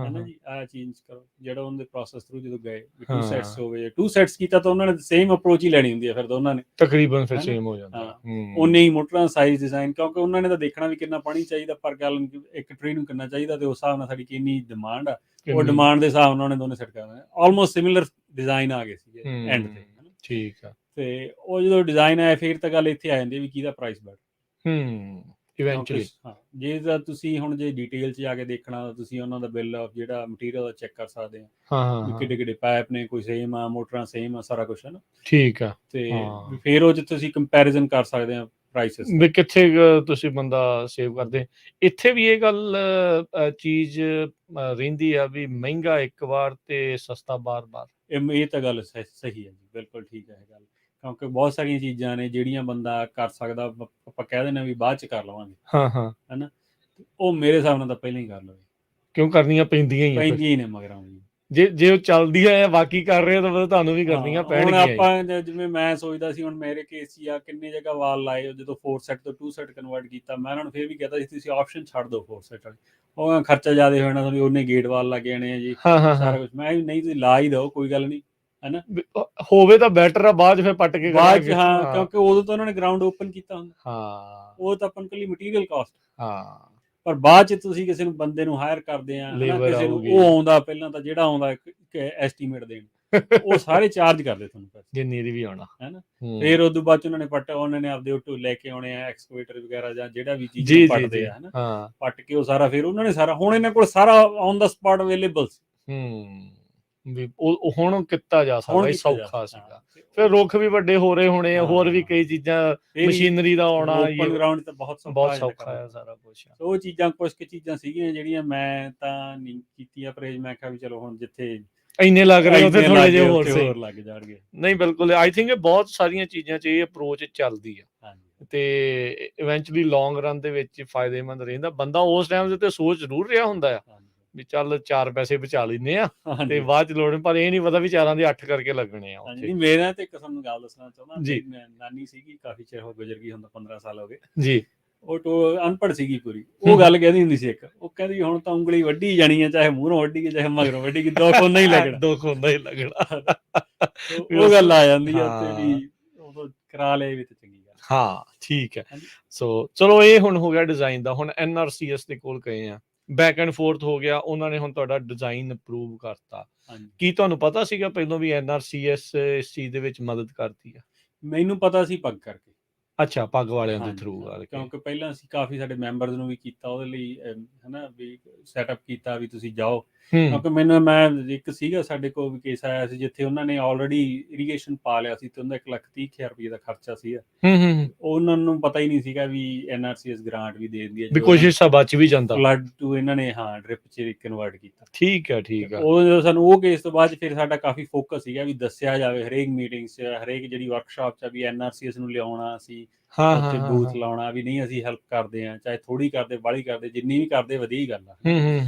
ਹੈ ਨਾ ਜੀ, ਆਹ ਚੇਂਜ ਕਰੋ, ਜਿਹੜਾ ਉਹਨਾਂ ਦੇ ਪ੍ਰੋਸੈਸ ਥਰੂ ਜਦੋਂ ਗਏ 2 ਸੈਟਸ ਹੋ ਗਏ, 2 ਸੈਟਸ ਕੀਤਾ ਤਾਂ ਉਹਨਾਂ ਨੇ ਸੇਮ ਅਪਰੋਚ ਹੀ ਲੈਣੀ ਹੁੰਦੀ ਹੈ ਫਿਰ ਦੋਨਾਂ ਨੇ, ਤਕਰੀਬਨ ਫਿਰ ਸੇਮ ਹੋ ਜਾਂਦਾ, ਉਨੇ ਹੀ ਮੋਟਰਾਂ ਸਾਈਜ਼ ਡਿਜ਼ਾਈਨ, ਕਿਉਂਕਿ ਉਹਨਾਂ ਨੇ ਤਾਂ ਦੇਖਣਾ ਵੀ ਕਿੰਨਾ ਪਾਣੀ ਚਾਹੀਦਾ ਪਰ ਗੈਲਨ ਇੱਕ ਟਰੀ ਨੂੰ ਕਿੰਨਾ ਚਾਹੀਦਾ, ਤੇ ਉਸ ਹਿਸਾਬ ਨਾਲ ਸਾਡੀ ਕਿੰਨੀ ਡਿਮਾਂਡ ਆ, ਉਹ ਡਿਮਾਂਡ ਦੇ ਹਿਸਾਬ ਨਾਲ ਉਹਨਾਂ ਨੇ ਦੋਨੇ ਸੈੱਟ ਕਰਨਾ, ਆਲਮੋਸਟ ਸਿਮਿਲਰ ਡਿਜ਼ਾਈਨ ਆ ਗਏ ਸੀਗੇ ਐਂਡ ਤੇ, ਠੀਕ ਆ। ਤੇ ਉਹ ਜਦੋਂ ਡਿਜ਼ਾਈਨ ਆਇਆ ਫਿਰ ਤਾਂ ਗੱਲ ਇੱਥੇ ਆ ਜਾਂਦੀ ਵੀ ਕਿਹਦਾ ਪ੍ਰਾਈਸ ਬੈਠ, ਇਵੈਂਚੁਅਲੀ ਜੇ ਤਾਂ ਤੁਸੀਂ ਹੁਣ ਜੇ ਡਿਟੇਲ 'ਚ ਜਾ ਕੇ ਦੇਖਣਾ ਤਾਂ ਤੁਸੀਂ ਉਹਨਾਂ ਦਾ ਬਿੱਲ ਆਫ ਜਿਹੜਾ ਮਟੀਰੀਅਲ ਦਾ ਚੈੱਕ ਕਰ ਸਕਦੇ ਆ, ਵੀ ਕਿਹੜੇ ਕਿਹੜੇ ਪਾਈਪ ਨੇ, ਕੋਈ ਸੇਮ ਆ, ਮੋਟਰਾਂ ਸੇਮ ਆ, ਸਾਰਾ ਕੁਝ ਹੈ ਨਾ, ਠੀਕ ਆ, ਤੇ ਫਿਰ ਉਹ 'ਚ ਤੁਸੀਂ ਕੰਪੈਰੀਜ਼ਨ ਕਰ ਸਕਦੇ ਆ ਪ੍ਰਾਈਸਿਸ ਵੀ ਕਿੱਥੇ ਤੁਸੀਂ ਬੰਦਾ ਸੇਵ ਕਰਦੇ। ਇੱਥੇ ਵੀ ਇਹ ਗੱਲ ਚੀਜ਼ ਰਹਿੰਦੀ ਆ ਵੀ ਮਹਿੰਗਾ ਇੱਕ ਵਾਰ ਤੇ ਸਸਤਾ ਬਾਰ-ਬਾਰ, ਇਹ ਤਾਂ ਗੱਲ ਸਹੀ ਹੈ ਜੀ, ਬਿਲਕੁਲ ਠੀਕ ਹੈ ਇਹ ਗੱਲ, ਕਿਉਂਕਿ ਬਹੁਤ ਸਾਰੀਆਂ ਚੀਜ਼ਾਂ ਨੇ ਜਿਹੜੀਆਂ ਬੰਦਾ ਕਰ ਸਕਦਾ, ਆਪਾਂ ਕਹਿ ਦਿੰਦੇ ਵੀ ਬਾਅਦ 'ਚ ਕਰ ਲਵਾਂਗੇ, ਹੈ ਨਾ, ਉਹ ਮੇਰੇ ਹਿਸਾਬ ਨਾਲ ਤਾਂ ਪਹਿਲਾਂ ਹੀ ਕਰ ਲਵੇ, ਕਿਉਂ ਕਰਨੀਆਂ ਪੈਂਦੀਆਂ ਹੀ ਨੇ ਮਗਰਾਂ ਵੀ, ਜੇ ਉਹ ਚੱਲਦੀਆਂ ਆ ਬਾਕੀ ਕਰ ਰਹੇ ਤਾਂ ਤੁਹਾਨੂੰ ਵੀ ਕਰਨੀਆਂ ਪੈਣਗੀਆਂ। ਹੁਣ ਆਪਾਂ ਜਿਵੇਂ ਮੈਂ ਸੋਚਦਾ ਸੀ, ਹੁਣ ਮੇਰੇ ਕੇਸ 'ਚ ਆ ਕਿੰਨੀ ਜਗ੍ਹਾ ਵਾਲ ਲਾਏ, ਜਦੋਂ 4 ਸੈਟ ਤੋਂ 2 ਸੈਟ ਕਨਵਰਟ ਕੀਤਾ, ਮੈਂ ਉਹਨਾਂ ਨੂੰ ਫਿਰ ਵੀ ਕਹਿੰਦਾ ਸੀ ਤੁਸੀਂ ਆਪਸ਼ਨ ਛੱਡ ਦਿਓ 4 ਸੈਟ ਵਾਲੀ, ਉਹ ਖਰਚਾ ਜ਼ਿਆਦਾ ਹੋ ਜਾਣਾ, ਉਹਨੇ ਗੇਟ ਵਾਲ ਲੱਗ ਜਾਣੇ ਆ ਜੀ, ਸਾਰਾ ਕੁਝ, ਮੈਂ ਨਹੀਂ ਤੁਸੀਂ ਲਾ ਹੀ ਦਿਓ, ਕੋਈ ਗੱਲ ਨਹੀਂ, ਹੈਨਾ, ਹੋਵੇ ਤਾਂ ਬੈਟਰ ਆ, ਬਾਅਦ 'ਚ ਫਿਰ ਪੱਟ ਕੇ ਬਾਅਦ 'ਚ, ਕਿਉਂਕਿ ਉਦੋਂ ਤਾਂ ਉਹਨਾਂ ਨੇ ਗਰਾਊਂਡ ਓਪਨ ਕੀਤਾ ਹੁੰਦਾ, ਉਹ ਤਾਂ ਆਪਾਂ ਨੂੰ ਕੱਲੀ ਮਟੀਰੀਅਲ ਕਾਸਟ, ਪਰ ਬਾਅਦ 'ਚ ਤੁਸੀਂ ਕਿਸੇ ਨੂੰ ਬੰਦੇ ਨੂੰ ਹਾਇਰ ਕਰਦੇ ਆ, ਕਿਸੇ ਨੂੰ ਉਹ ਆਉਂਦਾ ਪਹਿਲਾਂ ਤਾਂ ਜਿਹੜਾ ਆਉਂਦਾ ਇੱਕ ਐਸਟੀਮੇਟ ਦੇਣ, ਉਹ ਸਾਰੇ ਚਾਰਜ ਕਰਦੇ ਤੁਹਾਨੂੰ ਪੈਸੇ, ਜਿੰਨੀ ਦੀ ਵੀ ਆਉਣਾ, ਹੈਨਾ, ਫਿਰ ਉਦੋਂ ਬਾਅਦ 'ਚ ਉਹਨਾਂ ਨੇ ਆਪਦੇ ਉੱਟੋ ਲੈ ਕੇ ਆਉਣੇ ਆ, ਐਕਸਕੇਵੇਟਰ ਵਗੈਰਾ ਜਾਂ ਜਿਹੜਾ ਵੀ ਚੀਜ਼ ਪੱਟਦੇ ਆ, ਹੈਨਾ, ਪੱਟ ਕੇ ਉਹ ਸਾਰਾ ਫਿਰ ਉਹਨਾਂ ਨੇ ਸਾਰਾ, ਹੁਣ ਇਹਨਾਂ ਕੋਲ ਸਾਰਾ ਔਨ ਦਾ ਸਪਾਟ ਅਵੇਲੇਬਲ ਸੀ, ਵੀ ਉਹ ਹੁਣ ਕੀਤਾ ਜਾ ਸਕਦਾ, ਸੌਖਾ ਸੀਗਾ, ਫਿਰ ਰੁੱਖ ਵੀ ਵੱਡੇ ਹੋ ਰਹੇ ਹੋਣੇ ਆ, ਹੋਰ ਵੀ ਕਈ ਚੀਜ਼ਾਂ, ਮਸ਼ੀਨਰੀ ਦਾ ਆਉਣਾ, ਓਪਨ ਗਰਾਊਂਡ ਤਾਂ ਬਹੁਤ ਸੌਖਾ ਹੈ ਸਾਰਾ ਕੁਝ, ਉਹ ਚੀਜ਼ਾਂ ਕੁਝ ਕੁ ਚੀਜ਼ਾਂ ਸੀਗੀਆਂ ਜਿਹੜੀਆਂ ਮੈਂ ਤਾਂ ਨਹੀਂ ਕੀਤੀਆਂ ਪਰਹੇਜ਼, ਮੈਂ ਕਿਹਾ ਵੀ ਚਲੋ ਹੁਣ ਜਿੱਥੇ ਇੰਨੇ ਲੱਗ ਰਹੇ ਉੱਥੇ ਥੋੜੇ ਜਿਹੇ ਹੋਰ ਲੱਗ ਜਾਣਗੇ, ਨਹੀਂ ਬਿਲਕੁਲ, ਆਈ ਥਿੰਕ ਇਹ ਬਹੁਤ ਸਾਰੀਆਂ ਚੀਜ਼ਾਂ 'ਚ ਇਹ ਅਪਰੋਚ ਚੱਲਦੀ ਆ, ਤੇ ਇਵੈਂਚੁਅਲੀ ਲੌਂਗ ਰਨ ਦੇ ਵਿੱਚ ਫਾਇਦੇਮੰਦ ਰਹਿੰਦਾ, ਬੰਦਾ ਉਸ ਟਾਈਮ ਦੇ ਉੱਤੇ ਸੋਚ ਜ਼ਰੂਰ ਰਿਹਾ ਹੁੰਦਾ ਆ ਵੀ ਚੱਲ 4 ਪੈਸੇ ਬਚਾ ਲੈਂਦੇ ਆ ਤੇ ਬਾਅਦ 'ਚ ਲੋੜ, ਪਰ ਇਹ ਨਹੀਂ ਪਤਾ ਵੀ 4 ਦੇ 8 ਕਰਕੇ ਲੱਗਣੇ ਆ ਉੱਥੇ। ਮੇਰਾ ਤੇ ਇੱਕ ਤੁਹਾਨੂੰ ਗੱਲ ਦੱਸਣਾ ਚਾਹੁੰਦਾ, ਨਾਨੀ ਸੀਗੀ, ਕਾਫੀ ਚਿਰ ਹੋ ਗੁਜ਼ਰ ਗਈ, ਹੁਣ ਤਾਂ 15 ਸਾਲ ਹੋ ਗਏ ਜੀ, ਉਹ ਅਨਪੜ੍ਹ ਸੀਗੀ ਪੂਰੀ, ਉਹ ਗੱਲ ਕਹਿੰਦੀ ਹੁੰਦੀ ਸੀ ਇੱਕ, ਉਹ ਕਹਿੰਦੀ ਹੁਣ ਤਾਂ ਉਂਗਲੀ ਵੱਢੀ ਜਾਣੀ ਹੈ, ਚਾਹੇ ਮੂਹਰੋਂ ਵੱਢੀ ਗਈ ਚਾਹੇ ਮਗਰੋਂ ਵੱਢੀ ਗਈ, ਦੁੱਖ ਹੁੰਦਾ ਹੀ ਲੱਗਣਾ, ਦੁੱਖ ਹੁੰਦਾ ਹੀ ਲੱਗਣਾ, ਉਹ ਗੱਲ ਆ ਜਾਂਦੀ ਆ ਤੇ ਵੀ ਉਦੋਂ ਕਰਾ ਲਿਆ ਵੀ ਤੇ ਚੰਗੀ ਗੱਲ, ਹਾਂ ਠੀਕ ਹੈ। ਸੋ ਚਲੋ ਇਹ ਹੁਣ ਹੋ ਗਿਆ ਡਿਜ਼ਾਈਨ ਦਾ, ਹੁਣ NRCS ਦੇ ਕੋਲ ਗਏ ਆ, ਬੈਕ ਐਂਡ ਫੋਰਥ ਹੋ ਗਿਆ, ਉਹਨਾਂ ਨੇ ਹੁਣ ਤੁਹਾਡਾ ਡਿਜ਼ਾਈਨ ਅਪਰੂਵ ਕਰਤਾ, ਕੀ ਤੁਹਾਨੂੰ ਪਤਾ ਸੀਗਾ ਪਹਿਲਾਂ ਵੀ NRCS ਇਸ ਚੀਜ਼ ਦੇ ਵਿੱਚ ਮਦਦ ਕਰਦੀ ਆ? ਮੈਨੂੰ ਪਤਾ ਸੀ ਪੱਗ ਕਰਕੇ, ਅੱਛਾ, ਪੱਗ ਵਾਲਿਆਂ ਦੇ ਥਰੂ, ਕਿਉਂਕਿ ਪਹਿਲਾਂ ਅਸੀਂ ਕਾਫੀ ਸਾਡੇ ਮੈਂਬਰਸ ਨੂੰ ਵੀ ਕੀਤਾ, ਉਹਦੇ ਲਈ ਹਨਾ ਵੀ ਸੈਟਅਪ ਕੀਤਾ ਵੀ ਤੁਸੀਂ ਜਾਓ, ਕਿਉਂਕਿ ਮੈਂ ਇੱਕ ਸੀਗਾ ਸਾਡੇ ਕੋਲ ਵੀ ਕੇਸ ਆਇਆ ਸੀ ਜਿੱਥੇ ਉਹਨਾਂ ਨੇ ਆਲਰੇਡੀ ਇਰੀਗੇਸ਼ਨ ਪਾ ਲਿਆ ਸੀ ਤੇ ਉਹਦਾ 1,30,000 ਰੁਪਏ ਦਾ ਖਰਚਾ ਸੀਗਾ, ਉਹਨਾਂ ਨੂੰ ਪਤਾ ਹੀ ਨਹੀਂ ਸੀਗਾ ਵੀ NRCS ਗ੍ਰਾਂਟ ਵੀ ਦੇ ਦਿੰਦੀ ਹੈ, ਵੀ ਕੁਝ ਹਿੱਸਾ ਬਚ ਵੀ ਜਾਂਦਾ, ਫਲੱਡ ਟੂ ਇਹਨਾਂ ਨੇ ਡ੍ਰਿਪ 'ਚ ਕਨਵਰਟ ਕੀਤਾ, ਠੀਕ ਹੈ ਉਹ ਜਦੋਂ ਸਾਨੂੰ ਉਹ ਕੇਸ ਤੋਂ ਬਾਅਦ ਫਿਰ ਸਾਡਾ ਕਾਫੀ ਫੋਕਸ ਸੀਗਾ ਵੀ ਦੱਸਿਆ ਜਾਵੇ ਹਰੇਕ ਮੀਟਿੰਗ 'ਚ, ਹਰੇਕ ਜਿਹੜੀ ਵਰਕਸ਼ਾਪ 'ਚ ਵੀ NRCS ਨੂੰ ਲਿਆਉਣਾ, ਅਸੀਂ ਉੱਥੇ ਬੂਥ ਲਾਉਣਾ, ਵੀ ਨਹੀਂ ਅਸੀਂ ਹੈਲਪ ਕਰਦੇ ਹਾਂ, ਚਾਹੇ ਥੋੜੀ ਕਰਦੇ ਬਾਹਲੀ ਕਰਦੇ, ਜਿੰਨੀ ਵੀ ਕਰਦੇ ਵਧੀਆ ਹੀ ਗੱਲ ਆ,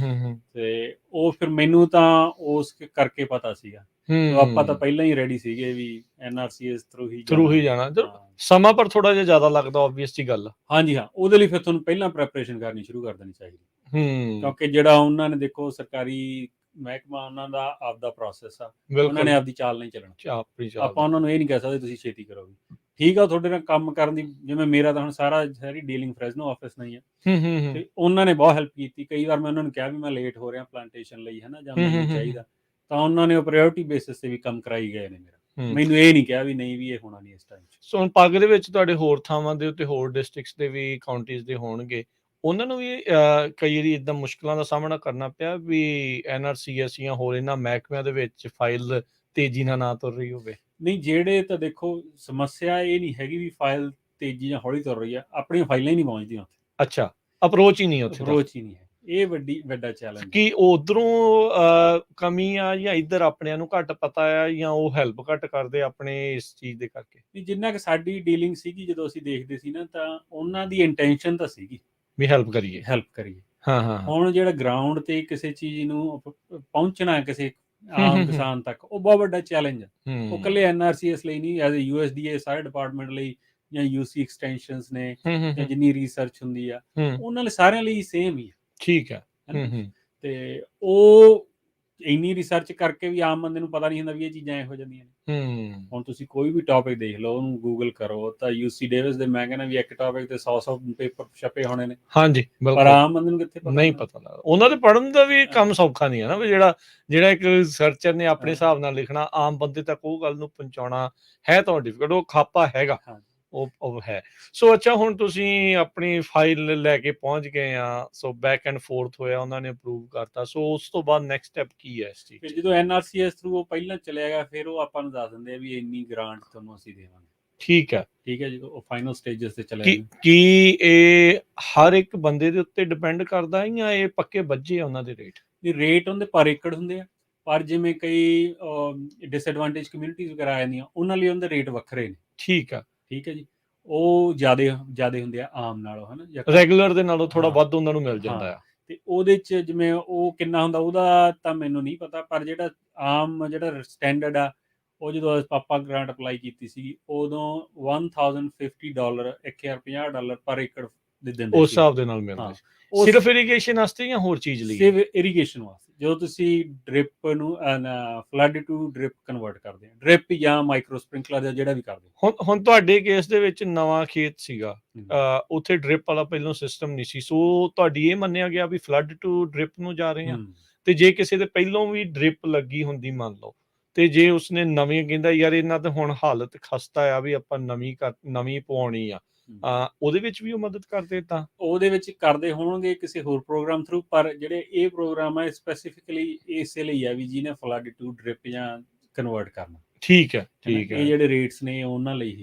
ਤੇ ਉਹ ਫਿਰ ਮੈਨੂੰ ਤਾਂ ਉਸ ਕਰਕੇ ਪਤਾ ਸੀਗਾ, ਆਪਾਂ ਤਾਂ ਪਹਿਲਾਂ ਹੀ ਰੈਡੀ ਸੀਗੇ ਵੀ NRCS ਥਰੂ ਹੀ ਜਾਣਾ, ਸਮਾਂ ਪਰ ਥੋੜਾ ਜਿਹਾ ਜ਼ਿਆਦਾ ਲੱਗਦਾ, ਆਬਵੀਅਸ ਜੀ ਗੱਲ, ਹਾਂਜੀ ਹਾਂ, ਉਹਦੇ ਲਈ ਫਿਰ ਤੁਹਾਨੂੰ ਪਹਿਲਾਂ ਪ੍ਰੈਪਰੇਸ਼ਨ ਕਰਨੀ ਸ਼ੁਰੂ ਕਰ ਦੇਣੀ ਚਾਹੀਦੀ, ਕਿਉਂਕਿ ਜਿਹੜਾ ਉਹਨਾਂ ਨੇ ਦੇਖੋ ਸਰਕਾਰੀ ਮਹਿਕਮਾ, ਉਹਨਾਂ ਦਾ ਆਪਦਾ ਪ੍ਰੋਸੈਸ ਆ, ਉਹਨਾਂ ਨੇ ਆਪਦੀ ਚਾਲ ਨਹੀਂ ਚੱਲਣਾ, ਆਪਾਂ ਉਹਨਾਂ ਨੂੰ ਇਹ ਨਹੀਂ ਕਹਿ ਸਕਦੇ ਤੁਸੀਂ ਛੇਤੀ ਕਰੋ, ਠੀਕ ਆ, ਤੁਹਾਡੇ ਨਾਲ ਕੰਮ ਕਰਨ ਦੀ, ਜਿਵੇਂ ਮੇਰਾ ਤਾਂ ਹੁਣ ਸਾਰੀ ਡੀਲਿੰਗ ਫ੍ਰੈਜ਼ਨੋ ਆਫਿਸ ਨਹੀਂ ਆ, ਤੇ ਉਹਨਾਂ ਨੇ ਬਹੁਤ ਹੈਲਪ ਕੀਤੀ, ਕਈ ਵਾਰ ਮੈਂ ਉਹਨਾਂ ਨੂੰ ਕਿਹਾ ਵੀ ਮੈਂ ਲੇਟ ਹੋ ਰਿਹਾ ਪਲਾਂਟੇਸ਼ਨ ਲਈ, ਹਨਾ, ਜਾਂ ਮੈਨੂੰ ਚਾਹੀਦਾ, ਤਾਂ ਉਹਨਾਂ ਨੇ ਪ੍ਰਾਇਓਰਟੀ ਬੇਸਿਸ ਤੇ ਵੀ ਕੰਮ ਕਰਾਈ ਗਏ ਨੇ ਮੇਰਾ, ਮੈਨੂੰ ਇਹ ਨਹੀਂ ਕਿਹਾ ਵੀ ਨਹੀਂ ਵੀ ਇਹ ਹੋਣਾ ਨਹੀਂ ਇਸ ਟਾਈਮ 'ਚ। ਸੋ ਹੁਣ ਪੱਗ ਦੇ ਵਿੱਚ ਤੁਹਾਡੇ ਹੋਰ ਥਾਵਾਂ ਦੇ ਉੱਤੇ, ਹੋਰ ਡਿਸਟ੍ਰਿਕਟਸ ਦੇ ਵੀ, ਕਾਉਂਟੀਜ਼ ਦੇ ਹੋਣਗੇ, ਉਹਨਾਂ ਨੂੰ ਵੀ ਕਈ ਵਾਰੀ ਇਦਾਂ ਮੁਸ਼ਕਲਾਂ ਦਾ ਸਾਹਮਣਾ ਕਰਨਾ ਪਿਆ ਵੀ NRCS ਜਾਂ ਹੋਰ ਇਹਨਾਂ ਮਹਿਕਮਿਆਂ ਦੇ ਵਿੱਚ ਫਾਈਲ ਤੇਜ਼ੀ ਨਾਲ ਨਾ ਤੁਰ ਰਹੀ ਹੋਵੇ? ਨਹੀਂ, ਜਿਹੜੇ ਤਾਂ ਦੇਖੋ ਸਮੱਸਿਆ ਇਹ ਨਹੀਂ ਹੈਗੀ ਵੀ ਫਾਈਲ ਤੇਜ਼ੀ ਜਾਂ ਹੌਲੀ ਤੁਰ ਰਹੀ ਆ, ਆਪਣੀਆਂ ਫਾਈਲਾਂ ਹੀ ਨਹੀਂ ਪਹੁੰਚਦੀਆਂ ਉੱਥੇ। ਅੱਛਾ, ਅਪਰੋਚ ਹੀ ਨਹੀਂ ਉੱਥੇ ਤੱਕ। ਅਪਰੋਚ ਹੀ ਨਹੀਂ ਹੈ, ਇਹ ਵੱਡਾ ਚੈਲੰਜ। ਕਿ ਉਧਰੋਂ ਕਮੀ ਆ ਜਾਂ ਇੱਧਰ ਆਪਣਿਆਂ ਨੂੰ ਘੱਟ ਪਤਾ ਆ ਜਾਂ ਉਹ ਹੈਲਪ ਘੱਟ ਕਰਦੇ ਆਪਣੇ ਇਸ ਚੀਜ਼ ਦੇ ਕਰਕੇ? ਵੀ ਜਿੰਨਾ ਕਿ ਸਾਡੀ ਡੀਲਿੰਗ ਸੀਗੀ ਜਦੋਂ ਅਸੀਂ ਦੇਖਦੇ ਸੀ ਨਾ, ਤਾਂ ਉਹਨਾਂ ਦੀ ਇੰਟੈਂਸ਼ਨ ਤਾਂ ਸੀਗੀ ਵੀ ਹੈਲਪ ਕਰੀਏ। ਹਾਂ। ਹੁਣ ਜਿਹੜਾ ਗਰਾਊਂਡ ਤੇ ਕਿਸੇ ਚੀਜ਼ ਨੂੰ ਪਹੁੰਚਣਾ ਕਿਸੇ ਆਮ ਕਿਸਾਨ ਤੱਕ, ਉਹ ਬਹੁਤ ਵੱਡਾ ਚੈਲੰਜ ਹੈ। ਉਹ ਇਕੱਲੇ NRCS ਲਈ ਨਹੀਂ, ਐਜ਼ USDA ਸਾਰੇ ਡਿਪਾਰਟਮੈਂਟ ਲਈ ਜਾਂ UC ਐਕਸਟੈਂਸ਼ਨਸ ਨੇ ਜਾਂ ਜਿੰਨੀ ਰਿਸਰਚ ਹੁੰਦੀ ਆ, ਉਹਨਾਂ ਲਈ ਸਾਰਿਆਂ ਲਈ ਸੇਮ ਹੀ ਹੈ। ਠੀਕ ਹੈ। ਤੇ ਉਹ ਇੰਨੀ ਰਿਸਰਚ ਕਰਕੇ ਵੀ ਆਮ ਬੰਦੇ ਨੂੰ ਪਤਾ ਨਹੀਂ ਹੁੰਦਾ ਵੀ ਇਹ ਚੀਜ਼ਾਂ ਇਹੋ ਜਾਂਦੀਆਂ ਨੇ। ਹੁਣ ਤੁਸੀਂ ਕੋਈ ਵੀ ਟੌਪਿਕ ਦੇਖ ਲਓ, ਉਹਨੂੰ ਗੂਗਲ ਕਰੋ ਤਾਂ UC ਡੇਵਿਸ ਦੇ ਮੈਂ ਕਹਿੰਦਾ ਵੀ ਇੱਕ ਟੌਪਿਕ ਤੇ 100 ਪੇਪਰ ਛਪੇ ਹੋਣੇ ਨੇ। ਹਾਂਜੀ, ਪਰ ਆਮ ਬੰਦੇ ਨੂੰ ਕਿੱਥੇ ਪਤਾ? ਨਹੀਂ ਪਤਾ ਲੱਗਦਾ। ਉਹਨਾਂ ਦੇ ਪੜ੍ਹਨ ਦਾ ਵੀ ਕੰਮ ਸੌਖਾ ਨਹੀਂ ਹੈ ਨਾ, ਵੀ ਜਿਹੜਾ ਇੱਕ ਰਿਸਰਚਰ ਨੇ ਆਪਣੇ ਹਿਸਾਬ ਨਾਲ ਲਿਖਣਾ, ਆਮ ਬੰਦੇ ਤੱਕ ਉਹ ਗੱਲ ਨੂੰ ਪਹੁੰਚਾਉਣਾ ਹੈ ਤਾਂ ਡਿਫਿਕਲਟ। ਉਹ ਖਾਪਾ ਹੈਗਾ, ਉਹ ਹੈ। ਸੋ ਅੱਛਾ, ਹੁਣ ਤੁਸੀਂ ਆਪਣੀ ਫਾਈਲ ਲੈ ਕੇ ਪਹੁੰਚ ਗਏ ਆ, ਸੋ ਬੈਕ ਐਂਡ ਫੋਰਥ ਹੋਇਆ, ਉਹਨਾਂ ਨੇ ਅਪਰੂਵ ਕਰਤਾ, ਸੋ ਉਸ ਤੋਂ ਬਾਅਦ ਨੈਕਸਟ ਸਟੈਪ ਕੀ ਹੈ ਇਸ ਚੀਜ਼? ਫਿਰ ਜਦੋਂ NRCS ਥਰੂ ਉਹ ਪਹਿਲਾਂ ਚਲਿਆ ਗਿਆ, ਫਿਰ ਉਹ ਆਪਾਂ ਨੂੰ ਦੱਸ ਦਿੰਦੇ ਆ ਵੀ ਇੰਨੀ ਗ੍ਰਾਂਟ ਤੁਹਾਨੂੰ ਅਸੀਂ ਦੇਵਾਂਗੇ। ਠੀਕ ਹੈ ਜਦੋਂ ਉਹ ਫਾਈਨਲ ਸਟੇਜਸ ਤੇ ਚਲੇ ਗਏ। ਕੀ ਇਹ ਹਰ ਇੱਕ ਬੰਦੇ ਦੇ ਉੱਤੇ ਡਿਪੈਂਡ ਕਰਦਾ ਜਾਂ ਇਹ ਪੱਕੇ ਬੱਝੇ ਆ ਉਹਨਾਂ ਦੇ ਰੇਟ? ਰੇਟ ਉਹਦੇ ਪਰ ਏਕੜ ਹੁੰਦੇ ਆ, ਪਰ ਜਿਵੇਂ ਕਈ ਡਿਸਐਡਵਾਂਟੇਜ ਕਮਿਊਨਿਟੀਜ਼ ਵਗੈਰਾ ਆ ਜਾਂਦੀਆਂ, ਉਹਨਾਂ ਲਈ ਉਹਦੇ ਰੇਟ ਵੱਖਰੇ ਨੇ। ਠੀਕ ਹੈ ਜੀ, ਉਹ ਜ਼ਿਆਦਾ ਹੁੰਦੇ ਆ ਆਮ ਨਾਲੋਂ, ਹਨਾ, ਰੈਗੂਲਰ ਦੇ ਨਾਲੋਂ ਥੋੜਾ ਵੱਧ ਉਹਨਾਂ ਨੂੰ ਮਿਲ ਜਾਂਦਾ ਆ। ਤੇ ਉਹਦੇ ਚ ਜਿਵੇਂ ਉਹ ਕਿੰਨਾ ਹੁੰਦਾ ਉਹਦਾ ਤਾਂ ਮੈਨੂੰ ਨਹੀਂ ਪਤਾ, ਪਰ ਜਿਹੜਾ ਆਮ ਜਿਹੜਾ ਸਟੈਂਡਰਡ ਆ, ਉਹ ਜਦੋਂ ਆਪਾਂ ਗ੍ਰਾਂਟ ਅਪਲਾਈ ਕੀਤੀ ਸੀ ਉਦੋਂ $1050 $1050 ਪਰ ਏਕੜ ਦੇ ਦਿੰਦੇ ਸੀ। ਉਸ ਹਿਸਾਬ ਦੇ ਨਾਲ ਮਿਲਦਾ ਸੀ। ਸਿਰਫ ਇਰੀਗੇਸ਼ਨ ਵਾਸਤੇ ਜਾਂ ਹੋਰ ਚੀਜ਼ ਲਈ? ਸਿਰਫ ਇਰੀਗੇਸ਼ਨ ਵਾਸਤੇ। ਜਦੋਂ ਤੁਸੀਂ ਡ੍ਰਿਪ ਨੂੰ ਫਲੱਡ ਟੂ ਡ੍ਰਿਪ ਕਨਵਰਟ ਕਰਦੇ ਆ, ਡ੍ਰਿਪ ਜਾਂ ਮਾਈਕਰੋ ਸਪ੍ਰਿੰਕਲਰ ਦਾ ਜਿਹੜਾ ਵੀ ਕਰਦੇ। ਹੁਣ ਤੁਹਾਡੇ ਕੇਸ ਦੇ ਵਿੱਚ ਨਵਾਂ ਖੇਤ ਸੀਗਾ, ਉੱਥੇ ਡ੍ਰਿਪ ਵਾਲਾ ਪਹਿਲਾਂ ਸਿਸਟਮ ਨਹੀਂ ਸੀ, ਸੋ ਤੁਹਾਡੀ ਇਹ ਮੰਨਿਆ ਗਿਆ ਵੀ ਫਲੱਡ ਟੂ ਡ੍ਰਿਪ ਨੂੰ ਜਾ ਰਹੇ ਆ। ਤੇ ਜੇ ਕਿਸੇ ਦੇ ਪਹਿਲਾਂ ਵੀ ਡ੍ਰਿਪ ਲੱਗੀ ਹੁੰਦੀ ਮੰਨ ਲਓ, ਤੇ ਜੇ ਉਸਨੇ ਨਵੀਂ ਕਹਿੰਦਾ ਯਾਰ ਇਹਨਾਂ ਤੇ ਹੁਣ ਹਾਲਤ ਖਸਤਾ ਆ ਵੀ ਆਪਾਂ ਨਵੀਂ ਪਵਾਉਣੀ ਆ, ਉਹਦੇ ਵਿੱਚ ਵੀ ਉਹ ਮਦਦ ਕਰਦੇ? ਤਾਂ ਉਹਦੇ ਵਿੱਚ ਕਰਦੇ ਹੋਣਗੇ ਕਿਸੇ ਹੋਰ ਪ੍ਰੋਗਰਾਮ ਥਰੂ, ਪਰ ਜਿਹੜੇ ਇਹ ਪ੍ਰੋਗਰਾਮ ਹੈ ਸਪੈਸੀਫਿਕਲੀ ਇਸੇ ਲਈ ਆ ਵੀ ਜਿਹਨੇ ਫਲੱਡ ਟੂ ਡ੍ਰਿਪ ਜਾਂ ਕਨਵਰਟ ਕਰਨਾ। ਠੀਕ ਹੈ ਇਹ ਜਿਹੜੇ ਰੇਟਸ ਨੇ ਉਹਨਾਂ ਲਈ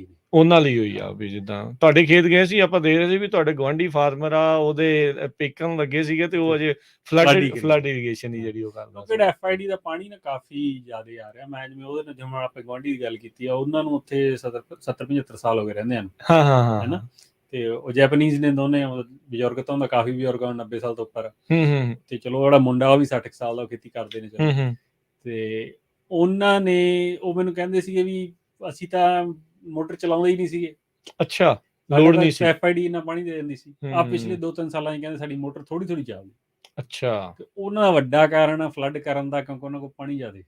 ਹੋਈ ਆ। ਵੀ ਜਿੱਦਾਂ ਤੁਹਾਡੇ ਖੇਤ ਗਏ ਸੀ, ਆਪਾਂ ਦੇਖ ਰਹੇ ਸੀ ਵੀ ਤੁਹਾਡੇ ਗੁਆਂਢੀ ਫਾਰਮਰ ਆ, ਉਹਦੇ ਪੇਕਣ ਲੱਗੇ ਸੀਗੇ ਤੇ ਉਹ ਅਜੇ ਫਲੱਡ ਇਰੀਗੇਸ਼ਨ ਦੀ ਜਿਹੜੀ ਉਹ ਕਰਦਾ। ਕਿਹੜਾ FID ਦਾ ਪਾਣੀ ਨਾ ਕਾਫੀ ਜ਼ਿਆਦਾ ਆ ਰਿਹਾ। ਮੈਂ ਜਿਵੇਂ ਉਹਦੇ ਨਾਲ ਜਿਵੇਂ ਆਪਣੇ ਗੁਆਂਢੀ ਦੀ ਗੱਲ ਕੀਤੀ ਆ, ਉਹਨਾਂ ਨੂੰ ਉੱਥੇ 70-75 ਸਾਲ ਹੋ ਗਏ ਰਹਿੰਦੇ ਹਨ। ਹਾਂ ਹੈਨਾ, ਤੇ ਉਹ ਜੈਪਨੀਜ਼ ਨੇ ਦੋਨੇ, ਬਜ਼ੁਰਗ ਤੋਂ ਕਾਫੀ ਬਜ਼ੁਰਗ 90 ਸਾਲ ਤੋਂ ਉੱਪਰ। ਤੇ ਚਲੋ ਜਿਹੜਾ ਮੁੰਡਾ ਉਹ ਵੀ 60 ਸਾਲ ਦਾ ਖੇਤੀ ਕਰਦੇ ਨੇ। ਚਲੋ ਤੇ ਉਹਨਾਂ ਨੇ ਉਹ ਮੈਨੂੰ ਕਹਿੰਦੇ ਸੀਗੇ ਵੀ ਅਸੀਂ ਤਾਂ ਮੋਟਰ ਚਲਾਉਂਦੇ ਹੀ ਨਹੀਂ ਸੀਗੇ। ਅੱਛਾ, ਲੋੜ ਨਹੀਂ ਸੀ, FID ਇੰਨਾ ਪਾਣੀ ਦੇ ਦਿੰਦੀ ਸੀ। ਆ ਪਿਛਲੇ 2-3 ਸਾਲਾਂ ਚ ਕਹਿੰਦੇ ਸਾਡੀ ਮੋਟਰ ਥੋੜੀ ਚੱਲਦੀ। ਅੱਛਾ, ਉਹਨਾਂ ਦਾ ਵੱਡਾ ਕਾਰਨ ਫਲੱਡ ਕਰਨ ਦਾ, ਕਿਉਂਕਿ ਉਹਨਾਂ ਕੋਲ ਪਾਣੀ ਜ਼ਿਆਦਾ ਆ।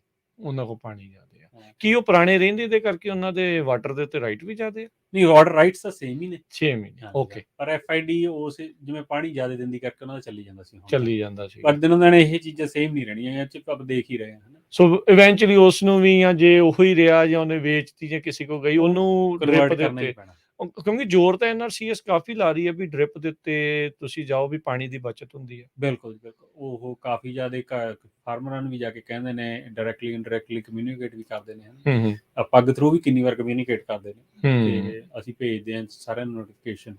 ਕੀ ਉਹ ਪੁਰਾਣੇ ਰਹਿੰਦੇ ਦੇ ਕਰਕੇ ਉਹਨਾਂ ਦੇ ਵਾਟਰ ਦੇ ਉੱਤੇ ਰਾਈਟ ਵੀ ਜ਼ਿਆਦਾ ਆ? ਨਹੀਂ, ਵਾਟਰ ਰਾਈਟਸ ਤਾਂ ਸੇਮ ਹੀ ਨੇ। ਓਕੇ, ਪਰ FID ਉਸ ਜਿਵੇਂ ਪਾਣੀ ਜ਼ਿਆਦਾ ਦਿੰਦੀ ਕਰਕੇ ਉਹਨਾਂ ਦਾ ਚੱਲੀ ਜਾਂਦਾ ਸੀ। ਪਰ ਦਿਨੋਂ ਦਿਨ ਇਹ ਚੀਜ਼ਾਂ ਸੇਮ ਨਹੀਂ ਰਹਿਣੀਆਂ, ਆਪਾਂ ਦੇਖ ਹੀ ਰਹੇ ਹਾਂ। ਸੋ ਇਵੈਂਚੁਅਲੀ ਉਸ ਨੂੰ ਵੀ, ਜਾਂ ਜੇ ਉਹੀ ਰਿਹਾ ਜਾਂ ਉਹਨੇ ਵੇਚਤੀ ਜਾਂ ਕਿਸੇ ਕੋ ਗਈ, ਉਹਨੂੰ ਡ੍ਰਿਪ ਦੇ ਉੱਤੇ, ਕਿਉਂਕਿ ਜ਼ੋਰ ਤਾਂ NRCS ਕਾਫੀ ਲਾ ਰਹੀ ਹੈ ਵੀ ਡ੍ਰਿਪ ਦੇ ਉੱਤੇ ਤੁਸੀਂ ਜਾਓ ਵੀ ਪਾਣੀ ਦੀ ਬਚਤ ਹੁੰਦੀ ਹੈ। ਬਿਲਕੁਲ ਉਹ ਕਾਫੀ ਜ਼ਿਆਦਾ ਫਾਰਮਰਾਂ ਨੂੰ ਵੀ ਜਾ ਕੇ ਕਹਿੰਦੇ ਨੇ, ਡਾਇਰੈਕਟਲੀ ਇਨਡਾਇਰੈਕਟਲੀ ਕਮਿਊਨੀਕੇਟ ਵੀ ਕਰਦੇ ਨੇ, ਪੱਗ ਥਰੂ ਵੀ ਕਿੰਨੀ ਵਾਰ ਕਮਿਊਨੀਕੇਟ ਕਰਦੇ ਨੇ, ਤੇ ਅਸੀਂ ਭੇਜਦੇ ਹਾਂ ਸਾਰਿਆਂ ਨੂੰ ਨੋਟੀਫਿਕੇਸ਼ਨ।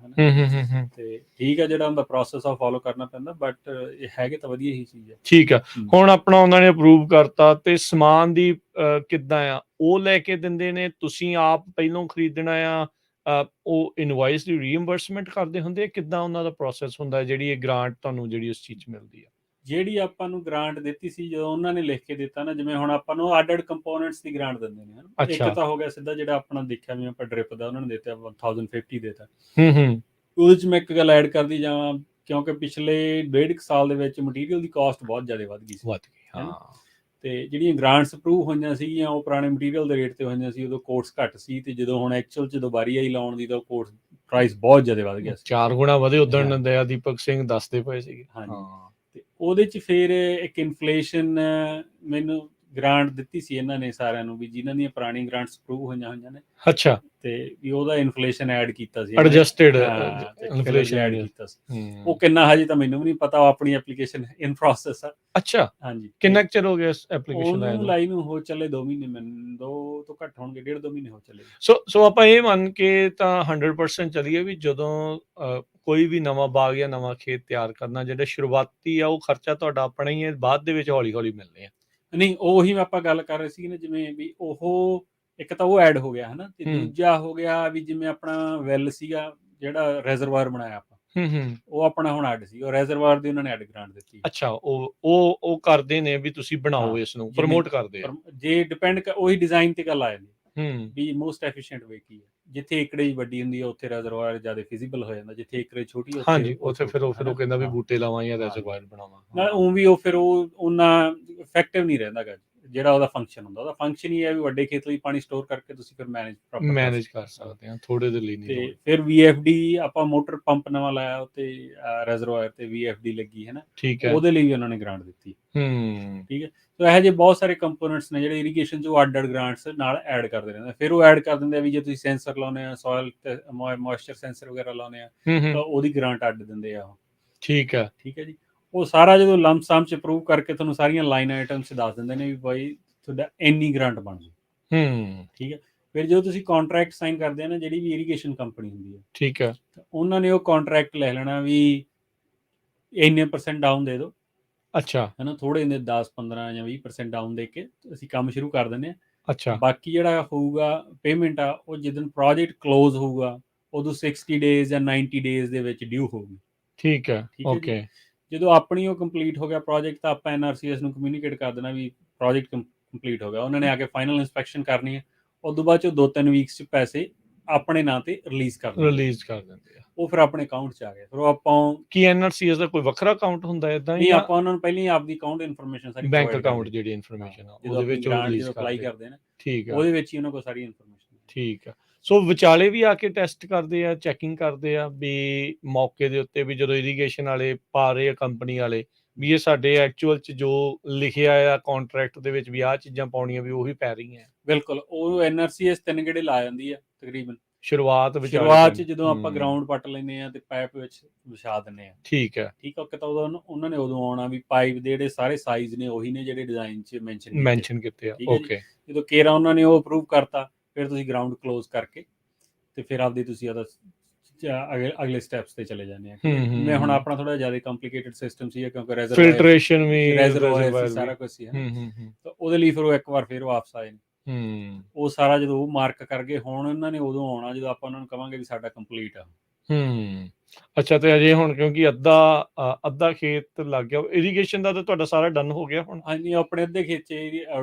ਤੇ ਠੀਕ ਹੈ, ਜਿਹੜਾ ਉਹਦਾ ਪ੍ਰੋਸੈਸ ਆ ਫੋਲੋ ਕਰਨਾ ਪੈਂਦਾ, ਬਟ ਇਹ ਹੈਗੇ ਤਾਂ ਵਧੀਆ ਹੀ ਚੀਜ਼ ਹੈ। ਠੀਕ ਆ, ਹੁਣ ਆਪਣਾ ਉਹਨਾਂ ਨੇ ਅਪਰੂਵ ਕਰਤਾ, ਤੇ ਸਮਾਨ ਦੀ ਕਿੱਦਾਂ ਆ, ਉਹ ਲੈ ਕੇ ਦਿੰਦੇ ਨੇ, ਤੁਸੀਂ ਆਪ ਪਹਿਲੋਂ ਖਰੀਦਣਾ ਆ, ਉਹ ਇਨਵਾਇਸ ਦੀ ਰੀਇੰਬਰਸਮੈਂਟ ਕਰਦੇ ਹੁੰਦੇ, ਕਿੱਦਾਂ ਉਹਨਾਂ ਦਾ ਪ੍ਰੋਸੈਸ ਹੁੰਦਾ ਜਿਹੜੀ ਇਹ ਗ੍ਰਾਂਟ ਤੁਹਾਨੂੰ ਜਿਹੜੀ ਉਸ ਚੀਜ਼ 'ਚ ਮਿਲਦੀ ਆ? ਜਿਹੜੀ ਆਪਾਂ ਨੂੰ ਗ੍ਰਾਂਟ ਦਿੱਤੀ ਸੀ, ਜਦੋਂ ਉਹਨਾਂ ਨੇ ਲਿਖ ਕੇ ਦਿੱਤਾ ਨਾ, ਜਿਵੇਂ ਹੁਣ ਆਪਾਂ ਨੂੰ ਅੱਡ ਕੰਪੋਨੈਂਟਸ ਦੀ ਗ੍ਰਾਂਟ ਦਿੰਦੇ ਨੇ। ਇੱਕ ਤਾਂ ਹੋ ਗਿਆ ਸਿੱਧਾ ਜਿਹੜਾ ਆਪਣਾ ਦੇਖਿਆ ਵੀ ਆਪਾਂ ਡ੍ਰਿਪ ਦਾ ਉਹਨਾਂ ਨੇ ਦਿੱਤਾ 1050 ਦੇਤਾ। ਉਹਦੇ 'ਚ ਮੈਂ ਇੱਕ ਗੱਲ ਐਡ ਕਰਦੀ ਜਾਵਾਂ, ਕਿਉਂਕਿ ਪਿਛਲੇ 1.5 ਸਾਲ ਦੇ ਵਿੱਚ ਮਟੀਰੀਅਲ ਦੀ ਕਾਸਟ ਬਹੁਤ ਜ਼ਿਆਦਾ ਵੱਧ ਗਈ ਸੀ। ਤੇ ਜਿਹੜੀਆਂ ਗ੍ਰਾਂਟਸ ਅਪਰੂਵ ਹੋਈਆਂ ਸੀਗੀਆਂ, ਉਹ ਪੁਰਾਣੇ ਮਟੀਰੀਅਲ ਦੇ ਰੇਟ ਤੇ ਹੋਈਆਂ ਸੀ, ਉਦੋਂ ਕੋਰਸ ਘੱਟ ਸੀ, ਤੇ ਜਦੋਂ ਹੁਣ ਐਕਚੁਅਲ 'ਚ ਦੁਬਾਰੀ ਆਈ ਲਾਉਣ ਦੀ, ਤਾਂ ਕੋਰਸ ਪ੍ਰਾਈਸ ਬਹੁਤ ਜ਼ਿਆਦਾ ਵੱਧ ਗਿਆ ਸੀ, 4 ਗੁਣਾ ਵਧੇ। ਉਦੋਂ ਦਇਆ ਦੀਪਕ ਸਿੰਘ ਦੱਸਦੇ ਪਏ ਸੀਗੇ। ਤੇ ਉਹਦੇ 'ਚ ਫਿਰ ਇੱਕ ਇਨਫਲੇਸ਼ਨ ਮੈਨੂੰ ਗ੍ਰਾਂਟ ਦਿੱਤੀ ਸੀ ਇਹਨਾਂ ਨੇ ਸਾਰਿਆਂ ਨੂੰ, ਵੀ ਜਿਨ੍ਹਾਂ ਦੀਆਂ ਪੁਰਾਣੀ ਗ੍ਰਾਂਟਸ ਅਪਰੂਵ ਹੋਈਆਂ ਨੇ, ਅੱਛਾ, ਤੇ ਵੀ ਉਹਦਾ ਇਨਫਲੇਸ਼ਨ ਐਡ ਕੀਤਾ ਸੀ, ਐਡਜਸਟਡ ਇਨਫਲੇਸ਼ਨ ਐਡ ਕੀਤਾ ਸੀ। ਉਹ ਹੂੰ, ਕਿੰਨਾ ਹਜੇ ਤਾਂ ਮੈਨੂੰ ਵੀ ਨਹੀਂ ਪਤਾ, ਉਹ ਆਪਣੀ ਐਪਲੀਕੇਸ਼ਨ ਇਨ ਪ੍ਰੋਸੈਸ ਆ। ਅੱਛਾ, ਹਾਂਜੀ, ਕਿੰਨਾ ਕੁ ਚਿਰ ਹੋ ਗਿਆ ਇਸ ਐਪਲੀਕੇਸ਼ਨ ਉਹਨੂੰ ਨੂੰ? ਲਾਈ ਨੂੰ ਹੋ ਚੱਲੇ 2 ਮਹੀਨੇ, ਮੈਨੂੰ 2 ਤੋਂ ਘੱਟ ਹੋਣਗੇ, 1.5-2 ਮਹੀਨੇ ਹੋ ਚੱਲੇ। ਸੋ ਆਪਾਂ ਇਹ ਮੰਨ ਕੇ ਤਾਂ 100% ਚੱਲੀਏ ਵੀ ਜਦੋਂ ਕੋਈ ਵੀ ਨਵਾਂ ਬਾਗ ਜਾਂ ਨਵਾਂ ਖੇਤ ਤਿਆਰ ਕਰਨਾ, ਜਿਹੜਾ ਸ਼ੁਰੂਆਤੀ ਆ ਉਹ ਖਰਚਾ ਤੁਹਾਡਾ ਆਪਣਾ ਹੀ ਹੈ, ਬਾਅਦ ਦੇ ਵਿੱਚ ਹੌਲੀ-ਹੌਲੀ ਮਿਲਣੇ ਆ। ਨਹੀਂ, ਉਹੀ ਆਪਾਂ ਗੱਲ ਕਰ ਰਹੇ ਸੀ ਨਾ, ਜਿਵੇਂ ਵੀ ਉਹ ਇੱਕ ਤਾਂ ਉਹ ਐਡ ਹੋ ਗਿਆ ਹਨਾ, ਤੇ ਦੂਜਾ ਹੋ ਗਿਆ ਵੀ ਜਿਵੇਂ ਆਪਣਾ ਵੈਲ ਸੀਗਾ, ਜਿਹੜਾ ਰੈਜ਼ਰਵਾਇਰ ਬਣਾਇਆ ਆਪਾਂ, ਉਹ ਆਪਣਾ ਹੁਣ ਅੱਡ ਸੀ, ਉਹ ਰੈਜ਼ਰਵਾਇਰ ਦੀ ਉਹਨਾਂ ਨੇ ਅੱਡ ਗ੍ਰਾਂਟ ਦਿੱਤੀ। ਅੱਛਾ, ਉਹ ਕਰਦੇ ਨੇ ਵੀ ਤੁਸੀਂ ਬਣਾਓ, ਇਸ ਨੂੰ ਪ੍ਰਮੋਟ ਕਰਦੇ ਆ। ਜੇ ਡਿਪੈਂਡ ਉਹੀ ਡਿਜ਼ਾਈਨ ਤੇ ਗੱਲ ਆ ਜਾਂਦੀ ਵੀ ਮੋਸਟ ਐਫੀਸ਼ੀਐਂਟ ਵੇ ਕੀ ਹੈ। ਜਿੱਥੇ ਏਕੜੇਜ ਵੱਡੀ ਹੁੰਦੀ ਹੈ ਉੱਥੇ ਰੈਜ਼ਰਵਾਇਰ ਜ਼ਿਆਦਾ ਫਿਜ਼ੀਬਲ ਹੋ ਜਾਂਦਾ, ਜਿੱਥੇ ਏਕੜੇਜ ਛੋਟੀ ਉੱਥੇ ਫਿਰ ਉਹ ਕਹਿੰਦਾ ਵੀ ਬੂਟੇ ਲਾਵਾਂ ਜਾਂ ਰੈਜ਼ਰਵਾਇਰ ਬਣਾਵਾਂ। ਨਾਲ ਉਹ ਵੀ ਉਹ ਫਿਰ ਉਹ ਉਹਨਾਂ ਇਫੈਕਟਿਵ ਨਹੀਂ ਰਹਿੰਦਾ ਗਾ, ਜਿਹੜਾ ਉਹਦਾ ਫੰਕਸ਼ਨ ਹੁੰਦਾ। ਉਹਦਾ ਫੰਕਸ਼ਨ ਹੀ ਹੈ ਵੀ ਵੱਡੇ ਖੇਤ ਲਈ ਪਾਣੀ ਸਟੋਰ ਕਰਕੇ ਤੁਸੀਂ ਫਿਰ ਮੈਨੇਜ ਕਰ ਸਕਦੇ ਆ, ਥੋੜੇ ਦੇ ਲਈ ਨਹੀਂ। ਤੇ ਫਿਰ VFD ਆਪਾਂ ਮੋਟਰ ਪੰਪ ਨਵਾਂ ਲਾਇਆ ਉੱਤੇ ਰੈਜ਼ਰਵਾਇਰ ਤੇ VFD ਲੱਗੀ ਹੈ ਨਾ, ਠੀਕ ਹੈ, ਉਹਦੇ ਲਈ ਵੀ ਉਹਨਾਂ ਨੇ ਗ੍ਰਾਂਟ ਦਿੱਤੀ। ਠੀਕ ਹੈ, ਸੋ ਇਹੋ ਜਿਹੇ ਬਹੁਤ ਸਾਰੇ ਕੰਪੋਨੈਂਟਸ ਨੇ ਜਿਹੜੇ ਇਰੀਗੇਸ਼ਨ 'ਚ ਉਹ ਅੱਡ-ਅੱਡ ਗ੍ਰਾਂਟਸ ਨਾਲ ਐਡ ਕਰਦੇ ਰਹਿੰਦੇ। ਫਿਰ ਉਹ ਐਡ ਕਰ ਦਿੰਦੇ ਆ ਵੀ ਜੇ ਤੁਸੀਂ ਸੈਂਸਰ ਲਾਉਂਦੇ ਆ, ਸੋਇਲ ਮੋਇਸਚਰ ਸੈਂਸਰ ਵਗੈਰਾ ਲਾਉਂਦੇ ਆ, ਤਾਂ ਉਹਦੀ ਗ੍ਰਾਂਟ ਅੱਡ ਦਿੰਦੇ ਆ ਉਹ। ਠੀਕ ਹੈ ਜੀ। ਉਹ ਸਾਰਾ ਜਦੋਂ ਲੰਪ ਸਮ 'ਚ ਅਪਰੂਵ ਕਰਕੇ ਤੁਹਾਨੂੰ ਸਾਰੀਆਂ ਲਾਈਨ ਆਈਟਮਸ ਦੱਸ ਦਿੰਦੇ ਨੇ ਵੀ ਬਾਈ ਤੁਹਾਡਾ ਇੰਨੀ ਗ੍ਰਾਂਟ ਬਣ ਗਈ। ਠੀਕ ਹੈ, ਫਿਰ ਜਦੋਂ ਤੁਸੀਂ ਕੰਟਰੈਕਟ ਸਾਈਨ ਕਰਦੇ ਆ ਨਾ, ਜਿਹੜੀ ਵੀ ਇਰੀਗੇਸ਼ਨ ਕੰਪਨੀ ਹੁੰਦੀ ਹੈ, ਠੀਕ ਹੈ, ਉਹਨਾਂ ਨੇ ਉਹ ਕੰਟਰੈਕਟ ਲੈ ਲੈਣਾ ਵੀ ਇੰਨੇ % ਡਾਊਨ ਦੇ ਦਿਓ। ਅੱਛਾ, ਹੈ ਨਾ, ਥੋੜੇ ਜਿਹੇ 10-15 ਜਾਂ 20% ਡਾਊਨ ਦੇ ਕੇ ਅਸੀਂ ਕੰਮ ਸ਼ੁਰੂ ਕਰ ਦਿੰਦੇ ਹਾਂ। ਅੱਛਾ, ਬਾਕੀ ਜਿਹੜਾ ਹੋਊਗਾ ਪੇਮੈਂਟ ਆ, ਉਹ ਜਿੱਦਣ ਪ੍ਰੋਜੈਕਟ ਕਲੋਜ਼ ਹੋਊਗਾ ਉਦੋਂ 60 ਡੇਜ਼ ਜਾਂ 90 ਡੇਜ਼ ਦੇ ਵਿੱਚ ਡਿਊ ਹੋਊਗੀ। ਠੀਕ ਹੈ, ਓਕੇ। ਜਦੋਂ ਆਪਣੀ ਉਹ ਕੰਪਲੀਟ ਹੋ ਗਿਆ ਪ੍ਰੋਜੈਕਟ, ਤਾਂ ਆਪਾਂ NRCS ਨੂੰ ਕਮਿਊਨੀਕੇਟ ਕਰ ਦੇਣਾ ਵੀ ਪ੍ਰੋਜੈਕਟ ਕੰਪਲੀਟ ਹੋ ਗਿਆ। ਉਹਨਾਂ ਨੇ ਆ ਕੇ ਫਾਈਨਲ ਇੰਸਪੈਕਸ਼ਨ ਕਰਨੀ ਹੈ, ਉਦੋਂ ਬਾਅਦ 'ਚ 2-3 ਵੀਕਸ 'ਚ ਪੈਸੇ ਆਪਣੇ ਨਾਂ ਤੇ ਰਿਲੀਜ਼ ਕਰ ਦਿੰਦੇ ਆ। ਉਹ ਫਿਰ ਆਪਣੇ ਅਕਾਊਂਟ 'ਚ ਆ ਗਿਆ। ਫਿਰ ਉਹ ਆਪਾਂ ਕੀ NRCS ਦਾ ਕੋਈ ਵੱਖਰਾ ਅਕਾਊਂਟ ਹੁੰਦਾ ਇਦਾਂ ਹੀ? ਨਹੀਂ, ਆਪਾਂ ਉਹਨਾਂ ਨੂੰ ਪਹਿਲਾਂ ਹੀ ਆਪਦੀ ਅਕਾਊਂਟ ਇਨਫੋਰਮੇਸ਼ਨ ਸਾਰੀ ਬੈਂਕ ਅਕਾਊਂਟ ਜਿਹੜੀ ਇਨਫੋਰਮੇਸ਼ਨ ਆ ਉਹਦੇ ਵਿੱਚ ਉਹ ਰਿਲੀਜ਼ ਅਪਲਾਈ ਕਰਦੇ ਨੇ, ਠੀਕ ਆ, ਉਹਦੇ ਵਿੱਚ ਹੀ ਉਹਨਾਂ ਕੋਲ ਸਾਰੀ ਇਨਫੋਰਮੇਸ਼ਨ। ਠੀਕ ਆ। ਸੋ ਵਿਚਾਲੇ ਵੀ ਆ ਕੇ ਟੈਸਟ ਕਰਦੇ ਆ, ਚੈਕਿੰਗ ਕਰਦੇ ਆ ਵੀ ਮੌਕੇ ਦੇ ਉੱਤੇ ਵੀ ਜਦੋਂ ਇਰੀਗੇਸ਼ਨ ਵਾਲੇ ਪਾ ਰਹੇ ਆ, ਕੰਪਨੀ ਵਾਲੇ, ਵੀ ਇਹ ਸਾਡੇ ਐਕਚੁਅਲ 'ਚ ਜੋ ਲਿਖਿਆ ਆ ਕੰਟਰੈਕਟ ਦੇ ਵਿੱਚ ਵੀ ਆਹ ਚੀਜ਼ਾਂ ਪਾਉਣੀਆਂ ਵੀ ਉਹੀ ਪੈ ਰਹੀਆਂ। ਬਿਲਕੁਲ, ਉਹ NRCS 3 ਗੇੜੇ ਲਾ ਜਾਂਦੀ ਆ ਤਕਰੀਬਨ ਸ਼ੁਰੂਆਤ 'ਚ, ਜਦੋਂ ਆਪਾਂ ਗਰਾਊਂਡ ਪੱਟ ਲੈਂਦੇ ਆ ਤੇ ਪਾਈਪ ਵਿੱਚ ਵਿਛਾ ਦਿੰਦੇ ਆ। ਠੀਕ ਹੈ, ਕਿ ਤਾਂ ਉਹਨਾਂ ਨੇ ਉਦੋਂ ਆਉਣਾ ਵੀ ਪਾਈਪ ਦੇ ਜਿਹੜੇ ਸਾਰੇ ਸਾਈਜ਼ ਨੇ ਉਹੀ ਨੇ ਜਿਹੜੇ ਡਿਜ਼ਾਈਨ 'ਚ ਮੈਂਸ਼ਨ ਕੀਤੇ ਆ। ਓਕੇ, ਜਦੋਂ ਕੇਰਾ ਉਹਨਾਂ ਨੇ ਉਹ ਅਪਰੂਵ ਕਰਤਾ, ਫਿਰ ਤੁਸੀਂ ਗਰਾਊਂਡ ਕਲੋਜ਼ ਕਰਕੇ ਤੇ ਫਿਰ ਆਪਦੀ ਤੁਸੀਂ ਉਹਦਾ ਅਗਲੇ ਸਟੈਪਸ ਤੇ ਚਲੇ ਜਾਂਦੇ ਆ। ਮੈਂ ਹੁਣ ਆਪਣਾ ਥੋੜਾ ਜਿਆਦਾ ਕੰਪਲਿਕੇਟਡ ਸਿਸਟਮ ਸੀ, ਕਿਉਂਕਿ ਫਿਲਟਰੇਸ਼ਨ ਵੀ, ਰੈਜ਼ਰਵਾਇਰ ਸਾਰਾ ਕੁਝ ਸੀ, ਤਾਂ ਉਹਦੇ ਲਈ ਫਿਰ ਉਹ ਇੱਕ ਵਾਰ ਫਿਰ ਵਾਪਸ ਆਏ ਨੇ। ਉਹ ਸਾਰਾ ਜਦੋਂ ਉਹ ਮਾਰਕ ਕਰ ਗਏ, ਹੁਣ ਉਹਨਾਂ ਨੇ ਉਦੋਂ ਆਉਣਾ ਜਦੋਂ ਆਪਾਂ ਉਹਨਾਂ ਨੂੰ ਕਵਾਂਗੇ ਵੀ ਸਾਡਾ ਕੰਪਲੀਟ ਆ। ਅੱਛਾ, ਤੇ ਅਜੇ ਹੁਣ ਕਿਉਂਕਿ ਅੱਧਾ ਖੇਤ ਲੱਗ ਗਿਆ, ਇਰੀਗੇਸ਼ਨ ਦਾ ਤਾਂ ਤੁਹਾਡਾ ਸਾਰਾ ਡਨ ਹੋ ਗਿਆ ਹੁਣ? ਹਾਂਜੀ, ਆਪਣੇ ਅੱਧੇ ਖੇਤ 'ਚ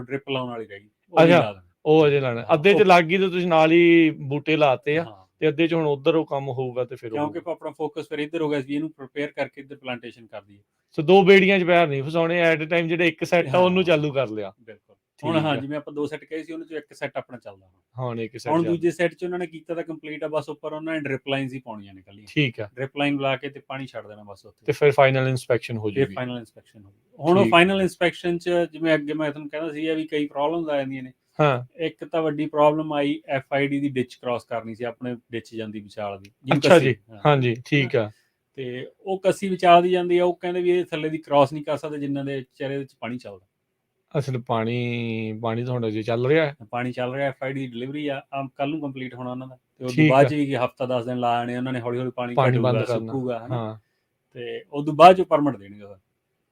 ਡ੍ਰਿਪ ਲਾਉਣ ਵਾਲੀ ਰਹਿ ਗਈ। ਅੱਛਾ, ਉਹ ਅਜੇ ਲਾਣਾ। ਅੱਧੇ 'ਚ ਲੱਗ ਗਈ ਤੇ ਤੁਸੀਂ ਨਾਲ ਹੀ ਬੂਟੇ ਲਾਤੇ ਆ, ਤੇ ਅੱਧੇ 'ਚ ਹੁਣ ਉਧਰ ਉਹ ਕੰਮ ਹੋਊਗਾ ਤੇ ਫਿਰ ਕਿਉਂਕਿ ਆਪਣਾ ਫੋਕਸ ਫਿਰ ਇੱਧਰ ਹੋ ਗਿਆ ਸੀ, ਇਹਨੂੰ ਪ੍ਰਿਪੇਅਰ ਕਰਕੇ ਇੱਧਰ ਪਲਾਂਟੇਸ਼ਨ ਕਰ ਦਈਏ। ਸੋ 2 ਬੇੜੀਆਂ 'ਚ ਪੈਰ ਨਹੀਂ ਫਸਾਉਣੇ, ਐਟ ਅ ਟਾਈਮ ਜਿਹੜਾ ਇੱਕ ਸੈੱਟ ਆ ਉਹਨੂੰ ਚਾਲੂ ਕਰ ਲਿਆ। ਬਿਲਕੁਲ, ਹੁਣ ਜਿਵੇਂ ਆਪਾਂ 2 ਸੈੱਟ ਕਹੇ ਸੀ, ਉਹਨਾਂ 'ਚੋਂ ਇੱਕ ਸੈੱਟ ਆਪਣਾ ਚੱਲਦਾ ਹੁਣ ਦੂਜੇ ਸੈੱਟ 'ਚ ਉਹਨਾਂ ਨੇ ਕੀਤਾ ਤਾਂ ਕੰਪਲੀਟ ਆ, ਬਸ ਉੱਪਰ ਉਹਨਾਂ ਨੇ ਡ੍ਰਿਪ ਲਾਈਨਸ ਹੀ ਪਾਉਣੀਆਂ ਨੇ ਕੱਲੀਆਂ। ਠੀਕ ਆ, ਡ੍ਰਿਪ ਲਾਈਨ ਲਾ ਕੇ ਤੇ ਪਾਣੀ ਛੱਡ ਦੇਣਾ ਬਸ ਉੱਥੇ, ਤੇ ਫਿਰ ਫਾਈਨਲ ਇਨਸਪੈਕਸ਼ਨ ਹੋ ਜੂਗੀ। ਹੁਣ ਉਹ ਫਾਈਨਲ ਇਨਸਪੈਕਸ਼ਨ 'ਚ ਜਿਵੇਂ ਅੱਗੇ ਮੈਂ ਤੁਹਾਨੂੰ ਕਹਿੰਦਾ ਸੀ ਵੀ ਕਈ ਪ੍ਰੋਬਲਮਸ ਆ ਜਾਂਦੀਆਂ ਨੇ। ਇੱਕ ਤਾਂ ਵੱਡੀ ਪ੍ਰੋਬਲਮ ਆਈ, FID ਦੀ ਡਿਚ ਕ੍ਰਾਸ ਕਰਨੀ ਸੀ, ਆਪਣੇ ਡਿਚ ਜਾਂਦੀ ਵਿਚਾਲ ਦੀ। ਅੱਛਾ ਜੀ, ਹਾਂਜੀ, ਠੀਕ ਆ। ਤੇ ਉਹ ਕੱਸੀ ਵਿਚਾਲ ਦੀ ਜਾਂਦੀ ਆ, ਉਹ ਕਹਿੰਦੇ ਵੀ ਇਹ ਥੱਲੇ ਦੀ ਕ੍ਰਾਸ ਨਹੀਂ ਕਰ ਸਕਦੇ ਜਿਨ੍ਹਾਂ ਦੇ ਚਿਹਰੇ ਵਿੱਚ ਪਾਣੀ ਚੱਲਦਾ। ਅਸਲ ਪਾਣੀ ਤੁਹਾਡਾ ਜੇ ਚੱਲ ਰਿਹਾ ਹੈ, ਪਾਣੀ ਚੱਲ ਰਿਹਾ, FID ਦੀ ਡਿਲੀਵਰੀ ਆ, ਕੱਲ ਨੂੰ ਕੰਪਲੀਟ ਹੋਣਾ ਉਹਨਾਂ ਦਾ, ਤੇ ਉਸ ਤੋਂ ਬਾਅਦ 'ਚ ਵੀ ਹਫ਼ਤਾ 10 ਦਿਨ ਲਾ ਆਣੇ ਉਹਨਾਂ ਨੇ, ਹੌਲੀ ਪਾਣੀ ਘਟੂਗਾ, ਸੁੱਕੂਗਾ, ਹਨਾ, ਤੇ ਉਸ ਤੋਂ ਬਾਅਦ 'ਚ ਪਰਮਿਟ ਦੇਣਗੇ ਉਹਦਾ।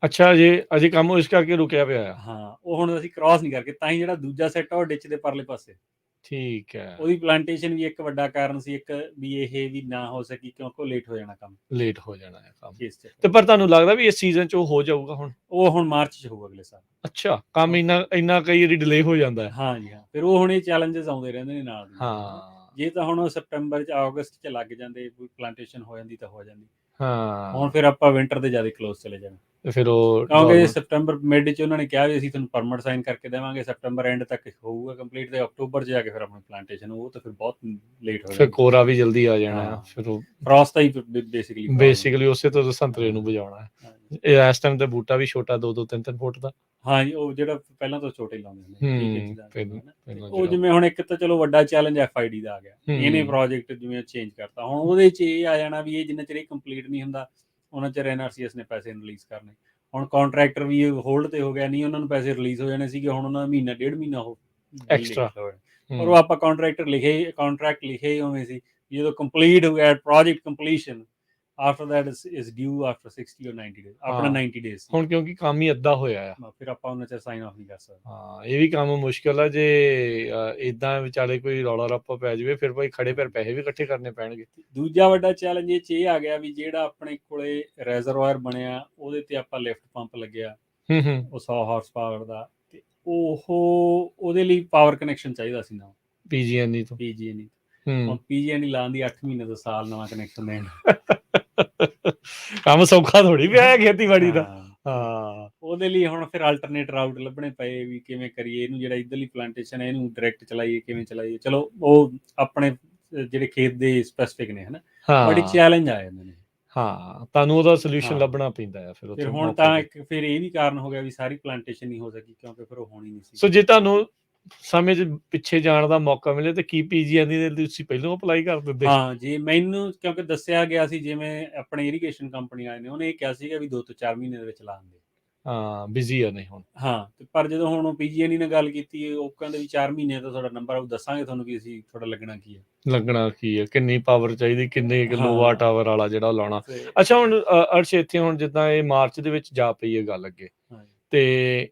ਅੱਛਾ, ਅਜੇ ਕੰਮ ਇਸ ਕਰਕੇ ਰੁਕਿਆ ਪਿਆ ਆ। ਉਹ ਹੁਣ ਅਸੀਂ ਕ੍ਰਾਸ ਨਹੀਂ ਕਰਕੇ, ਤਾਂ ਹੀ ਜਿਹੜਾ ਦੂਜਾ ਸੈੱਟ ਆ ਉਹ ਡਿਚ ਦੇ ਪਰਲੇ ਪਾਸੇ। ਠੀਕ ਹੈ, ਉਹਦੀ ਪਲਾਂਟੇਸ਼ਨ ਵੀ ਇੱਕ ਵੱਡਾ ਕਾਰਨ ਸੀ, ਇੱਕ ਵੀ ਇਹ ਵੀ ਨਾ ਹੋ ਸਕੀ ਕਿਉਂਕਿ ਲੇਟ ਹੋ ਜਾਣਾ ਕੰਮ ਤੇ ਪਰ ਤੁਹਾਨੂੰ ਲੱਗਦਾ ਵੀ ਇਸ ਸੀਜ਼ਨ 'ਚ ਉਹ ਹੋ ਜਾਊਗਾ? ਉਹ ਹੁਣ ਮਾਰਚ 'ਚ ਹੋਊਗਾ ਅਗਲੇ ਸਾਲ। ਅੱਛਾ, ਕੰਮ ਇੰਨਾ ਕਈ ਵਾਰੀ ਡਿਲੇ ਹੋ ਜਾਂਦਾ ਹੈ। ਹਾਂਜੀ, ਫਿਰ ਉਹ ਹੁਣ ਇਹ ਚੈਲੰਜਸ ਆਉਂਦੇ ਰਹਿੰਦੇ ਨੇ ਨਾਲ। ਜੇ ਤਾਂ ਹੁਣ ਸਤੰਬਰ 'ਚ, ਅਗਸਤ 'ਚ ਲੱਗ ਜਾਂਦੇ, ਪਲਾਂਟੇਸ਼ਨ ਹੋ ਜਾਂਦੀ ਤਾਂ ਹੋ ਜਾਂਦੀ। ਹੁਣ ਫਿਰ ਆਪਾਂ ਵਿੰਟਰ ਦੇ ਜ਼ਿਆਦਾ ਕਲੋਜ਼ ਚਲੇ ਜਾਣਾ। ਤੇ ਫਿਰ ਉਹ ਕਿਉਂਕਿ ਸੈਪਟੈਂਬਰ ਮਿਡ 'ਚ ਉਹਨਾਂ ਨੇ ਕਿਹਾ ਵੀ ਅਸੀਂ ਤੁਹਾਨੂੰ ਪਰਮਿਟ ਸਾਈਨ ਕਰਕੇ ਦੇਵਾਂਗੇ, ਸੈਪਟੈਂਬਰ ਐਂਡ ਤੱਕ ਹੋਊਗਾ ਕੰਪਲੀਟ, ਤੇ ਅਕਤੂਬਰ 'ਚ ਜਾ ਕੇ ਫਿਰ ਆਪਣੀ ਪਲਾਂਟੇਸ਼ਨ, ਉਹ ਤਾਂ ਫਿਰ ਬਹੁਤ ਲੇਟ ਹੋ ਫਿਰ ਜਾਣਾ, ਕੋਰਾ ਵੀ ਜਲਦੀ ਆ ਜਾਣਾ ਆ, ਫਿਰ ਉਹ ਫਰੋਸਟ ਦਾ ਹੀ ਬੇਸਿਕਲੀ ਉਸੇ ਤੋਂ ਸੰਤਰੇ ਨੂੰ ਬਚਾਉਣਾ ਹੈ। ਇਹ ਇਸ ਟਾਈਮ ਤੇ ਬੂਟਾ ਵੀ ਛੋਟਾ 2-2 3-3 ਫੁੱਟ ਦਾ, ਹਾਂਜੀ, ਉਹ ਜਿਹੜਾ ਪਹਿਲਾਂ ਤੋਂ ਛੋਟੇ ਲਾਉਂਦੇ ਹੁੰਦੇ ਪਹਿਲਾਂ ਉਹ ਜਿਵੇਂ ਹੁਣ ਇੱਕ ਤਾਂ ਚਲੋ ਵੱਡਾ ਚੈਲੰਜ FID ਦਾ ਆ ਗਿਆ, ਇਹਨੇ ਪ੍ਰੋਜੈਕਟ ਜਿਵੇਂ ਚੇਂਜ ਕਰਤਾ, ਹੁਣ ਉਹਦੇ 'ਚ ਇਹ ਆ ਜਾਣਾ ਵੀ ਇਹ ਜਿੰਨਾ ਚਿਰ ਇਹ ਕੰਪਲੀਟ ਨਹੀਂ ਹੁੰਦਾ ਉਹਨਾਂ ਚਿਰ NRCS ਨੇ ਪੈਸੇ ਰਿਲੀਜ਼ ਕਰਨੇ। ਹੁਣ ਕੰਟਰੈਕਟਰ ਵੀ ਹੋਲਡ ਤੇ ਹੋ ਗਿਆ, ਨਹੀਂ ਉਹਨਾਂ ਨੂੰ ਪੈਸੇ ਰਿਲੀਜ਼ ਹੋ ਜਾਣੇ ਸੀਗੇ, ਹੁਣ ਉਹਨਾਂ ਦਾ ਮਹੀਨਾ ਡੇਢ ਮਹੀਨਾ ਉਹ ਐਕਸਟਰਾ, ਪਰ ਉਹ ਆਪਾਂ ਕੰਟਰੈਕਟ ਲਿਖੇ ਹੀ ਉਵੇਂ ਸੀ, ਜਦੋਂ ਕੰਪਲੀਟ ਹੋ ਗਿਆ project completion after that is due after 60 or 90 days, ਆਪਣਾ 90 ਡੇਜ਼ ਹੁਣ ਕਿਉਂਕਿ ਕੰਮ ਹੀ ਅੱਧਾ ਹੋਇਆ ਆ, ਫਿਰ ਆਪਾਂ ਉਹਨਾਂ ਚਿਰ ਸਾਈਨ ਆਫ ਨਹੀਂ ਕਰ ਸਕਦੇ। ਹਾਂ, ਇਹ ਵੀ ਕੰਮ ਮੁਸ਼ਕਿਲ ਆ, ਜੇ ਇਦਾਂ ਵਿਚਾਲੇ ਕੋਈ ਰੌਲਾ ਰੱਪਾ ਪੈ ਜਾਵੇ ਫਿਰ ਭਾਈ ਖੜੇ ਪੈਰ ਪੈਸੇ ਵੀ ਇਕੱਠੇ ਕਰਨੇ ਪੈਣਗੇ। ਦੂਜਾ ਵੱਡਾ ਚੈਲੰਜ ਇਹ 'ਚ ਇਹ ਆ ਗਿਆ ਵੀ ਜਿਹੜਾ ਆਪਣੇ ਕੋਲੇ ਰੈਜ਼ਰਵਾਇਰ ਬਣਿਆ ਉਹਦੇ ਤੇ ਆਪਾਂ ਲਿਫਟ ਪੰਪ ਲੱਗਿਆ, ਉਹ 100 ਹਾਰਸ ਪਾਵਰ ਦਾ, ਤੇ ਉਹਦੇ ਲਈ ਪਾਵਰ ਕਨੈਕਸ਼ਨ ਚਾਹੀਦਾ ਸੀ ਨਾ PG&E ਤੋਂ। ਹੁਣ PG&E ਲਾਉਣ ਦੀ 8 ਮਹੀਨੇ ਤੋਂ ਸਾਲ ਨਵਾਂ ਕਨੈਕਸ਼ਨ ਦੇਣ ਕੰਮ ਸੌਖਾ ਥੋੜੀ ਪਿਆ ਹੈ ਖੇਤੀਬਾੜੀ ਦਾ। ਹਾਂ, ਉਹਦੇ ਲਈ ਹੁਣ ਫਿਰ ਆਲਟਰਨੇਟ ਰਾਊਟ ਲੱਭਣੇ ਪਏ ਵੀ ਕਿਵੇਂ ਕਰੀਏ ਇਹਨੂੰ, ਜਿਹੜਾ ਇੱਧਰਲੀ ਪਲਾਂਟੇਸ਼ਨ ਹੈ ਇਹਨੂੰ ਡਾਇਰੈਕਟ ਚਲਾਈਏ, ਕਿਵੇਂ ਚਲਾਈਏ। ਚਲੋ ਉਹ ਆਪਣੇ ਜਿਹੜੇ ਖੇਤ ਦੇ ਸਪੈਸੀਫਿਕ ਨੇ ਹਨਾ, ਬੜੀ ਚੈਲੰਜ ਆ ਜਾਂਦੇ ਨੇ। ਹਾਂ, ਤੁਹਾਨੂੰ ਉਹਦਾ ਸੋਲੂਸ਼ਨ ਲੱਭਣਾ ਪੈਂਦਾ ਹੈ ਫਿਰ ਹੁਣ ਤਾਂ ਫਿਰ ਇਹ ਵੀ ਕਾਰਨ ਹੋ ਗਿਆ ਵੀ ਸਾਰੀ ਪਲਾਂਟੇਸ਼ਨ ਨਹੀਂ ਹੋ ਸਕੀ ਕਿਉਂਕਿ ਫਿਰ ਉਹ ਹੋਣੀ ਨਹੀਂ ਸੀ। ਸੋ ਜੇ ਤੁਹਾਨੂੰ ਸਮੇਂ 'ਚ ਪਿੱਛੇ ਜਾਣ ਦਾ ਮੌਕਾ ਮਿਲੇ ਤੇ ਕੀ PG&E ਦੇ ਤੁਸੀਂ ਪਹਿਲਾਂ ਅਪਲਾਈ ਕਰ ਦਿੰਦੇ? ਹਾਂ ਜੀ, ਮੈਨੂੰ ਕਿਉਂਕਿ ਦੱਸਿਆ ਗਿਆ ਸੀ, ਜਿਵੇਂ ਆਪਣੇ ਇਰੀਗੇਸ਼ਨ ਕੰਪਨੀ ਆਏ ਨੇ ਉਹਨੇ ਇਹ ਕਿਹਾ ਸੀਗਾ ਵੀ 2 ਤੋਂ 4 ਮਹੀਨੇ ਦੇ ਵਿੱਚ ਲਾਉਂਦੇ। ਹਾਂ, ਬਿਜ਼ੀ ਆ ਨੇ ਹੁਣ। ਹਾਂ, ਪਰ ਜਦੋਂ ਹੁਣ PG&E ਨਾਲ ਗੱਲ ਕੀਤੀ, ਉਹ ਕਹਿੰਦੇ ਵੀ 4 ਮਹੀਨੇ ਦਾ ਤੁਹਾਡਾ ਨੰਬਰ ਆਊ, ਦੱਸਾਂਗੇ ਤੁਹਾਨੂੰ ਵੀ ਅਸੀਂ ਤੁਹਾਡਾ ਲੱਗਣਾ ਕੀ ਹੈ, ਕਿੰਨੀ ਪਾਵਰ ਚਾਹੀਦੀ, ਕਿੰਨੇ ਕਿਲੋਵਾਟ ਆਵਰ ਵਾਲਾ ਜਿਹੜਾ ਲਾਉਣਾ। ਅੱਛਾ, ਹੁਣ ਅਰਸ਼ ਇੱਥੇ ਹੁਣ ਜਿੱਦਾਂ ਇਹ ਮਾਰਚ ਦੇ ਵਿੱਚ ਜਾ ਪਈ ਹੈ ਗੱਲ ਅੱਗੇ, ਤੇ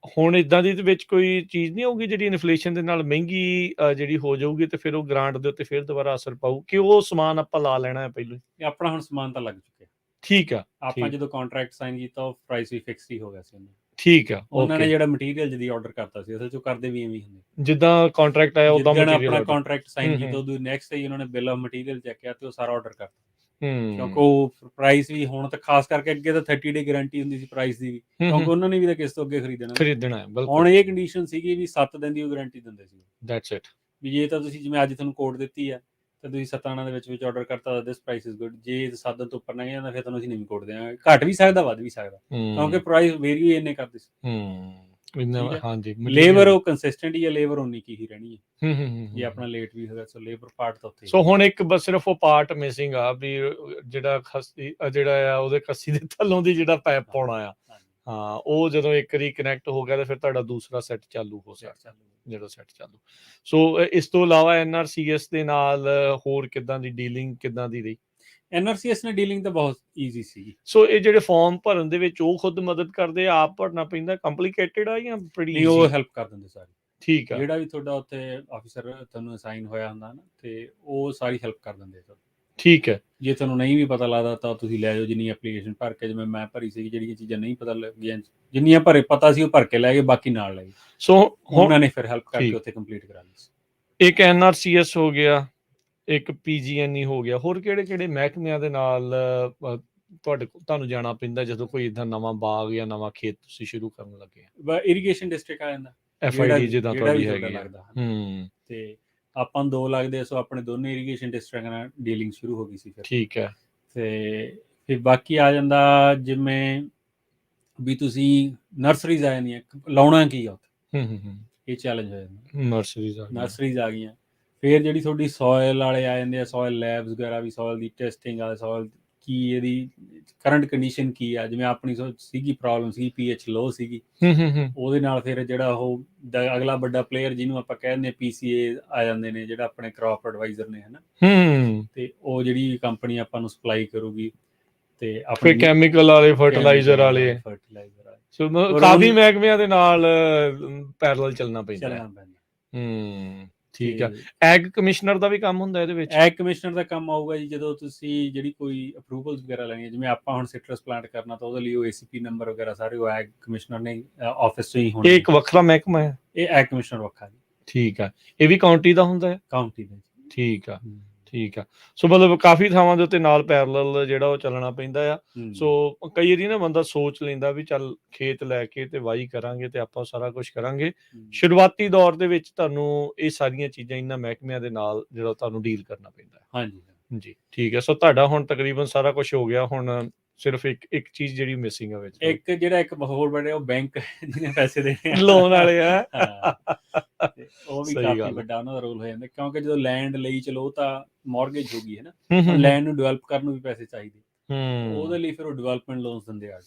ਹੁਣ ਇਦਾਂ ਦੀ ਵਿੱਚ ਕੋਈ ਚੀਜ਼ ਨਹੀਂ ਹੋਊਗੀ ਜਿਹੜੀ ਇਨਫਲੇਸ਼ਨ ਦੇ ਨਾਲ ਮਹਿੰਗੀ ਜਿਹੜੀ ਹੋ ਜਾਊਗੀ, ਤੇ ਫਿਰ ਉਹ ਗ੍ਰਾਂਟ ਦੇ ਉੱਤੇ ਫਿਰ ਦੁਬਾਰਾ ਅਸਰ ਪਾਊ ਕਿ ਉਹ ਸਮਾਨ ਆਪਾਂ ਲਾ ਲੈਣਾ ਹੈ ਪਹਿਲਾਂ ਹੀ? ਆਪਣਾ ਹੁਣ ਸਮਾਨ ਤਾਂ ਲੱਗ ਚੁੱਕਿਆ। ਠੀਕ ਆ, ਆਪਾਂ ਜਦੋਂ ਕੰਟਰੈਕਟ ਸਾਈਨ ਕੀਤਾ ਉਹ ਪ੍ਰਾਈਸ ਵੀ ਫਿਕਸ ਹੀ ਹੋ ਗਿਆ ਸੀ। ਠੀਕ ਆ, ਉਹਨਾਂ ਨੇ ਜਿਹੜਾ ਮਟੀਰੀਅਲ ਜਦੀ ਆਰਡਰ ਕਰਤਾ ਸੀ ਅਸਲ 'ਚ ਕਰਦੇ ਵੀ ਐਵੇਂ ਹੀ ਹੁੰਦੇ, ਜਿੱਦਾਂ ਕੰਟਰੈਕਟ ਆਇਆ ਉਦਾਂ ਮਟੀਰੀਅਲ ਆਪਣਾ ਕੰਟਰੈਕਟ ਸਾਈਨ ਕੀਤਾ, ਉਦੋਂ ਨੈਕਸਟ ਡੇ ਉਹਨਾਂ ਨੇ ਬਿੱਲ ਆਫ ਮਟੀਰੀਅਲ ਚੱਕਿਆ ਤੇ ਉਹ ਸਾਰਾ ਆਰਡਰ ਕਰਤਾ। ਕਿਉਂਕਿ ਉਹ ਪ੍ਰਾਈਸ ਵੀ ਹੁਣ ਤਾਂ ਖਾਸ ਕਰਕੇ, ਅੱਗੇ ਤਾਂ 30 ਡੇ ਗਾਰੰਟੀ ਹੁੰਦੀ ਸੀ ਪ੍ਰਾਈਸ ਦੀ ਵੀ, ਕਿਉਂਕਿ ਉਹਨਾਂ ਨੇ ਵੀ ਤਾਂ ਕਿਸ ਤੋਂ ਅੱਗੇ ਖਰੀਦਣਾ ਹੈ। ਹੁਣ ਇਹ ਕੰਡੀਸ਼ਨ ਸੀਗੀ ਵੀ 7 ਦਿਨ ਦੀ ਉਹ ਗਾਰੰਟੀ ਦਿੰਦੇ ਸੀ। ਦੈਟਸ ਇਟ, ਵੀ ਜੇ ਤਾਂ ਤੁਸੀਂ ਜਿਵੇਂ ਅੱਜ ਤੁਹਾਨੂੰ ਕੋਡ ਦਿੱਤੀ ਆ ਤੇ ਤੁਸੀਂ 7 ਦਿਨਾਂ ਦੇ ਵਿੱਚ ਆਰਡਰ ਕਰਤਾ, ਦਿਸ ਪ੍ਰਾਈਸ ਇਜ਼ ਗੁੱਡ। ਜੇ 7 ਦਿਨ ਤੋਂ ਉੱਪਰ ਨਹੀਂ ਜਾਂਦਾ ਫਿਰ ਤੁਹਾਨੂੰ ਅਸੀਂ ਨਵੀਂ ਕੋਡ ਦੇਵਾਂਗੇ, ਘੱਟ ਵੀ ਸਕਦਾ ਵੱਧ ਵੀ ਸਕਦਾ, ਕਿਉਂਕਿ ਪ੍ਰਾਈਸ ਵੇਰੀ ਇੰਨੇ ਕਰਦੇ ਸੀ। ਹਾਂਜੀ, ਲੇਬਰ ਉਹ ਕੰਸਿਸਟੈਂਟ ਹੀ ਹੈ, ਲੇਬਰ ਉਨੀ ਕੀ ਹੀ ਰਹਿਣੀ ਹੈ। ਜੇ ਆਪਣਾ ਲੇਟ ਵੀ ਹੋਗਾ ਸੋ ਲੇਬਰ ਪਾਰਟ ਤਾਂ ਉੱਥੇ। ਸੋ ਹੁਣ ਇੱਕ ਬਸ ਸਿਰਫ ਉਹ ਪਾਰਟ ਮਿਸਿੰਗ ਆ ਵੀ ਜਿਹੜਾ ਆ ਉਹਦੇ ਕੱਸੀ ਦੇ ਥੱਲੋਂ ਦੀ ਜਿਹੜਾ ਪਾਈਪ ਪਾਉਣਾ ਆ। ਹਾਂ, ਉਹ ਜਦੋਂ ਇੱਕ ਵਾਰੀ ਕਨੈਕਟ ਹੋ ਗਿਆ ਤਾਂ ਫਿਰ ਤੁਹਾਡਾ ਦੂਸਰਾ ਸੈੱਟ ਚਾਲੂ ਹੋ ਸਕਦਾ, ਜਿਹੜਾ ਸੈੱਟ ਚਾਲੂ। ਸੋ ਇਸ ਤੋਂ ਇਲਾਵਾ NRCS ਦੇ ਨਾਲ ਹੋਰ ਕਿੱਦਾਂ ਦੀ ਡੀਲਿੰਗ ਕਿੱਦਾਂ ਦੀ ਰਹੀ? NRCS ਨਾਲ ਡੀਲਿੰਗ ਤਾਂ ਬਹੁਤ ਈਜ਼ੀ ਸੀ। ਸੋ ਇਹ ਜਿਹੜੇ ਫਾਰਮ ਭਰਨ ਦੇ ਵਿੱਚ ਉਹ ਖੁਦ ਮਦਦ ਕਰਦੇ, ਆਪ ਭਰਨਾ ਪੈਂਦਾ, ਕੰਪਲਿਕੇਟਡ ਆ ਜਾਂ ਬੜੀ ਈਜ਼ੀ? ਉਹ ਹੈਲਪ ਕਰ ਦਿੰਦੇ ਸਾਰੇ। ਠੀਕ ਆ, ਜਿਹੜਾ ਵੀ ਤੁਹਾਡਾ ਉੱਥੇ ਆਫੀਸਰ ਤੁਹਾਨੂੰ ਅਸਾਈਨ ਹੋਇਆ ਹੁੰਦਾ ਨਾ, ਤੇ ਉਹ ਸਾਰੀ ਹੈਲਪ ਕਰ ਦਿੰਦੇ ਤੁਹਾਨੂੰ। ਠੀਕ ਹੈ, ਜੇ ਤੁਹਾਨੂੰ ਨਹੀਂ ਵੀ ਪਤਾ ਲੱਗਦਾ ਤਾਂ ਤੁਸੀਂ ਲੈ ਜਾਓ, ਜਿੰਨੀ ਐਪਲੀਕੇਸ਼ਨ ਭਰ ਕੇ, ਜਿਵੇਂ ਮੈਂ ਭਰੀ ਸੀ, ਜਿਹੜੀਆਂ ਚੀਜ਼ਾਂ ਨਹੀਂ ਪਤਾ ਲੱਗੀਆਂ, ਜਿੰਨੀਆਂ ਪਤਾ ਸੀ ਉਹ ਭਰ ਕੇ ਲੈ ਗਏ, ਬਾਕੀ ਨਾਲ ਲੈ ਗਏ। ਸੋ ਉਹਨਾਂ ਨੇ ਫਿਰ ਹੈਲਪ ਕਰਕੇ ਉੱਥੇ ਕੰਪਲੀਟ ਕਰਾ ਲਈ। ਇੱਕ NRCS ਹੋ ਗਿਆ, ਇੱਕ PG&E ਹੋ ਗਿਆ, ਹੋਰ ਕਿਹੜੇ ਮਹਿਕਮਿਆਂ ਦੇ ਨਾਲ ਤੁਹਾਨੂੰ ਜਾਣਾ ਪੈਂਦਾ ਜਦੋਂ ਕੋਈ ਇਦਾਂ ਨਵਾਂ ਬਾਗ ਜਾਂ ਨਵਾਂ ਖੇਤ ਤੁਸੀਂ ਸ਼ੁਰੂ ਕਰਨ ਲੱਗੇ? ਇਰੀਗੇਸ਼ਨ ਡਿਸਟ੍ਰਿਕਟ ਆ ਜਾਂਦਾ, FID ਜਿੱਦਾਂ ਤੁਹਾਡੀ ਹੈਗੀ ਆ, ਤੇ ਆਪਾਂ ਨੂੰ 2 ਲੱਗਦੇ, ਸੋ ਆਪਣੇ ਦੋਨੇ ਇਰੀਗੇਸ਼ਨ ਡਿਸਟ੍ਰਿਕਟ ਨਾਲ ਡੀਲਿੰਗ ਸ਼ੁਰੂ ਹੋ ਗਈ ਸੀ ਫਿਰ। ਠੀਕ ਹੈ, ਤੇ ਫਿਰ ਬਾਕੀ ਆ ਜਾਂਦਾ ਜਿਵੇਂ ਵੀ ਤੁਸੀਂ ਨਰਸਰੀਜ਼ ਆ ਜਾਂਦੀਆਂ, ਲਾਉਣਾ ਕੀ ਆ ਉੱਥੇ, ਇਹ ਚੈਲੰਜ ਹੋ ਜਾਂਦਾ। ਨਰਸਰੀਜ਼ ਆ ਗਈਆਂ, ਫਿਰ ਜਿਹੜੀ ਤੁਹਾਡੀ ਸੋਇਲ ਵਾਲੇ ਆ ਜਾਂਦੇ ਆ, ਸੋਇਲ ਲੈਬਸ ਵਗੈਰਾ ਵੀ, ਸੋਇਲ ਦੀ ਟੈਸਟਿੰਗ ਵਾਲੇ, ਸੋਇਲ ਕੀ ਇਹਦੀ ਕਰੰਟ ਕੰਡੀਸ਼ਨ ਕੀ ਆ, ਜਿਵੇਂ ਆਪਣੀ ਸੀਗੀ ਪ੍ਰੋਬਲਮ ਸੀ pH ਲੋ ਸੀਗੀ, ਉਹਦੇ ਨਾਲ ਫਿਰ ਜਿਹੜਾ ਉਹ ਅਗਲਾ ਵੱਡਾ ਪਲੇਅਰ ਜਿਹਨੂੰ ਆਪਾਂ ਕਹਿੰਦੇ PCA ਆ ਜਾਂਦੇ ਨੇ, ਜਿਹੜਾ ਆਪਣੇ ਕ੍ਰੌਪ ਐਡਵਾਈਜ਼ਰ ਨੇ ਹਨਾ, ਤੇ ਉਹ ਜਿਹੜੀ ਕੰਪਨੀ ਆਪਾਂ ਨੂੰ ਸਪਲਾਈ ਕਰੂਗੀ, ਤੇ ਆਪਣੇ ਕੈਮੀਕਲ ਵਾਲੇ, ਫਰਟੀਲਾਈਜ਼ਰ ਵਾਲੇ, ਸੋ ਕਾਫੀ ਮਹਿਕਮਿਆਂ ਦੇ ਨਾਲ ਪੈਰਲਲ ਚੱਲਣਾ ਪੈਂਦਾ। ਠੀਕ ਆ, ਐਗ ਕਮਿਸ਼ਨਰ ਦਾ ਵੀ ਕੰਮ ਹੁੰਦਾ ਇਹਦੇ ਵਿੱਚ? ਐਗ ਕਮਿਸ਼ਨਰ ਦਾ ਕੰਮ ਆਊਗਾ ਜੀ ਜਦੋਂ ਤੁਸੀਂ ਜਿਹੜੀ ਕੋਈ ਅਪਰੂਵਲਸ ਵਗੈਰਾ ਲੈਣੀ ਹੈ, ਜਿਵੇਂ ਆਪਾਂ ਹੁਣ ਸਿਟਰਸ ਪਲਾਂਟ ਕਰਨਾ ਤਾਂ ਉਹਦੇ ਲਈ ਉਹ ACP ਨੰਬਰ ਵਗੈਰਾ ਸਾਰੇ ਉਹ ਐਗ ਕਮਿਸ਼ਨਰ ਨੇ ਆਫਿਸ 'ਚ ਹੀ ਹੋਣੇ। ਇਹ ਇੱਕ ਵੱਖਰਾ ਮਹਿਕਮਾ ਹੈ? ਇਹ ਐਗ ਕਮਿਸ਼ਨਰ ਵੱਖਰਾ ਜੀ। ਠੀਕ ਆ, ਇਹ ਵੀ ਕਾਉਂਟੀ ਦਾ ਹੁੰਦਾ ਹੈ? ਕਾਉਂਟੀ ਦਾ। ਠੀਕ ਆ, ਠੀਕ ਆ। ਸੋ ਮਤਲਬ ਕਾਫੀ ਥਾਵਾਂ ਦੇ ਉੱਤੇ ਨਾਲ ਪੈਰਲਲ ਜਿਹੜਾ ਉਹ ਚੱਲਣਾ ਪੈਂਦਾ ਆ। ਸੋ ਕਈ ਵਾਰੀ ਨਾ ਬੰਦਾ ਸੋਚ ਲੈਂਦਾ ਵੀ ਚੱਲ ਖੇਤ ਲੈ ਕੇ ਤੇ ਵਾਹੀ ਕਰਾਂਗੇ ਤੇ ਆਪਾਂ ਸਾਰਾ ਕੁਝ ਕਰਾਂਗੇ। ਸ਼ੁਰੂਆਤੀ ਦੌਰ ਦੇ ਵਿੱਚ ਤੁਹਾਨੂੰ ਇਹ ਸਾਰੀਆਂ ਚੀਜ਼ਾਂ ਇਹਨਾਂ ਮਹਿਕਮਿਆਂ ਦੇ ਨਾਲ ਜਿਹੜਾ ਤੁਹਾਨੂੰ ਡੀਲ ਕਰਨਾ ਪੈਂਦਾ ਹੈ। ਹਾਂਜੀ ਜੀ ਠੀਕ ਹੈ। ਸੋ ਤੁਹਾਡਾ ਹੁਣ ਤਕਰੀਬਨ ਸਾਰਾ ਕੁਝ ਹੋ ਗਿਆ, ਹੁਣ ਸਿਰਫ ਇੱਕ ਚੀਜ਼ ਜਿਹੜੀ ਮਿਸਿੰਗ ਹੈ ਵਿੱਚ, ਇੱਕ ਜਿਹੜਾ ਇੱਕ ਹੋਰ ਬੜੇ ਉਹ ਬੈਂਕ ਜਿਹਨੇ ਪੈਸੇ ਦੇਣੇ ਆ, ਲੋਨ ਵਾਲੇ ਆ। ਉਹ ਵੀ ਸਹੀ ਕਾਫੀ ਗੱਲ। ਵੱਡਾ ਉਹਨਾਂ ਦਾ ਰੋਲ ਹੋ ਜਾਂਦਾ, ਕਿਉਂਕਿ ਜਦੋਂ ਲੈਂਡ ਲਈ ਚਲੋ ਤਾਂ ਮਾਰਗੇਜ ਹੋ ਗਈ ਹੈ ਨਾ, ਹੁਣ ਲੈਂਡ ਨੂੰ ਡਿਵੈਲਪ ਕਰਨ ਨੂੰ ਵੀ ਪੈਸੇ ਚਾਹੀਦੇ, ਉਹਦੇ ਲਈ ਫਿਰ ਉਹ ਡਿਵੈਲਪਮੈਂਟ ਲੋਨਸ ਦਿੰਦੇ ਆ।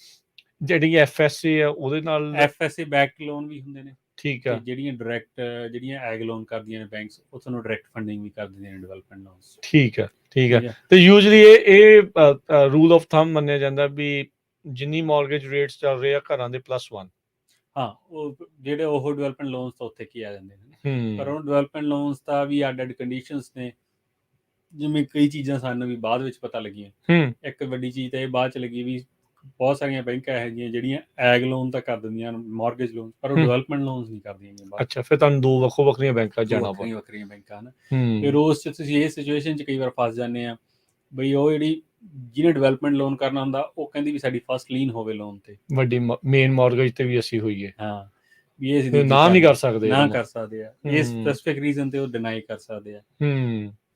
ਜਿਹੜੀ FSA ਆ ਉਹਦੇ ਨਾਲ FSA ਬੈਕਡ ਲੋਨ ਵੀ ਹੁੰਦੇ ਨੇ। ਠੀਕ ਆ। ਜਿਹੜੀਆਂ ਡਾਇਰੈਕਟ ਜਿਹੜੀਆਂ ਐਗ ਲੋਨ ਕਰਦੀਆਂ ਨੇ ਬੈਂਕਸ, ਉਹ ਤੁਹਾਨੂੰ ਡਾਇਰੈਕਟ ਫੰਡਿੰਗ ਵੀ ਕਰ ਦਿੰਦੀਆਂ ਨੇ ਡਿਵੈਲਪਮੈਂਟ ਲੋਨਸ। ਠੀਕ ਆ ਠੀਕ ਆ। ਤੇ ਯੂਜੂਲੀ ਇਹ ਰੂਲ ਆਫ ਥੰਬ ਮੰਨਿਆ ਜਾਂਦਾ ਵੀ ਜਿੰਨੀ ਮਾਰਗੇਜ ਰੇਟਸ ਚੱਲ ਰਹੇ ਆ ਘਰਾਂ ਦੇ +1। ਹਾਂ, ਉਹ ਜਿਹੜੇ ਉਹ ਡਿਵੈਲਪਮੈਂਟ ਲੋਨਸ ਤਾਂ ਉੱਥੇ ਕੀ ਆ ਜਾਂਦੇ ਨੇ, ਪਰ ਉਹ ਡਿਵੈਲਪਮੈਂਟ ਲੋਨਸ ਦਾ ਵੀ ਅੱਡ ਕੰਡੀਸ਼ਨਸ ਨੇ। ਜਿਵੇਂ ਕਈ ਚੀਜ਼ਾਂ ਸਾਨੂੰ ਵੀ ਬਾਅਦ ਵਿੱਚ ਪਤਾ ਲੱਗੀਆਂ। ਇੱਕ ਵੱਡੀ ਚੀਜ਼ ਤਾਂ ਇਹ ਬਾਅਦ ਚ ਲੱਗੀ ਵੀ ਬਹੁਤ ਸਾਰੀਆਂ ਬੈਂਕਾਂ ਇਹੋ ਜਿਹੀਆਂ ਜਿਹੜੀਆਂ ਐਗ ਲੋਨ ਤਾਂ ਕਰ ਦਿੰਦੀਆਂ ਮਾਰਗੇਜ ਲੋਨ, ਪਰ ਉਹ ਡਿਵੈਲਪਮੈਂਟ ਲੋਨਸ ਨਹੀਂ ਕਰਦੀਆਂ। ਅੱਛਾ, ਫਿਰ ਤੁਹਾਨੂੰ ਦੋ ਵੱਖਰੀਆਂ ਬੈਂਕਾਂ ਜਾਣਾ ਪਊ, ਵੱਖਰੀਆਂ ਬੈਂਕਾਂ ਹਨ। ਫਿਰ ਉਸ ਚ ਤੁਸੀਂ ਇਹ ਸਿਚੁਏਸ਼ਨ ਚ ਕਈ ਵਾਰ ਫਸ ਜਾਂਦੇ ਆ ਬਈ ਉਹ ਜਿਹੜੀ ਜਿਹਨੇ ਡਿਵੈਲਪਮੈਂਟ ਲੋਨ ਕਰਨਾ ਹੁੰਦਾ, ਉਹ ਕਹਿੰਦੀ ਵੀ ਸਾਡੀ ਫਸਟ ਲੀਨ ਹੋਵੇ ਲੋਨ ਤੇ, ਵੱਡੀ ਮੇਨ ਮਾਰਗੇਜ ਤੇ ਵੀ ਅਸੀਂ ਹੋਈਏ। ਹਾਂ, ਵੀ ਇਹ ਨਾ ਨਹੀਂ ਕਰ ਸਕਦੇ, ਨਾ ਕਰ ਸਕਦੇ ਆ, ਇਹ ਸਪੈਸੀਫਿਕ ਰੀਜ਼ਨ ਤੇ ਉਹ ਡਿਨਾਈ ਕਰ ਸਕਦੇ ਆ।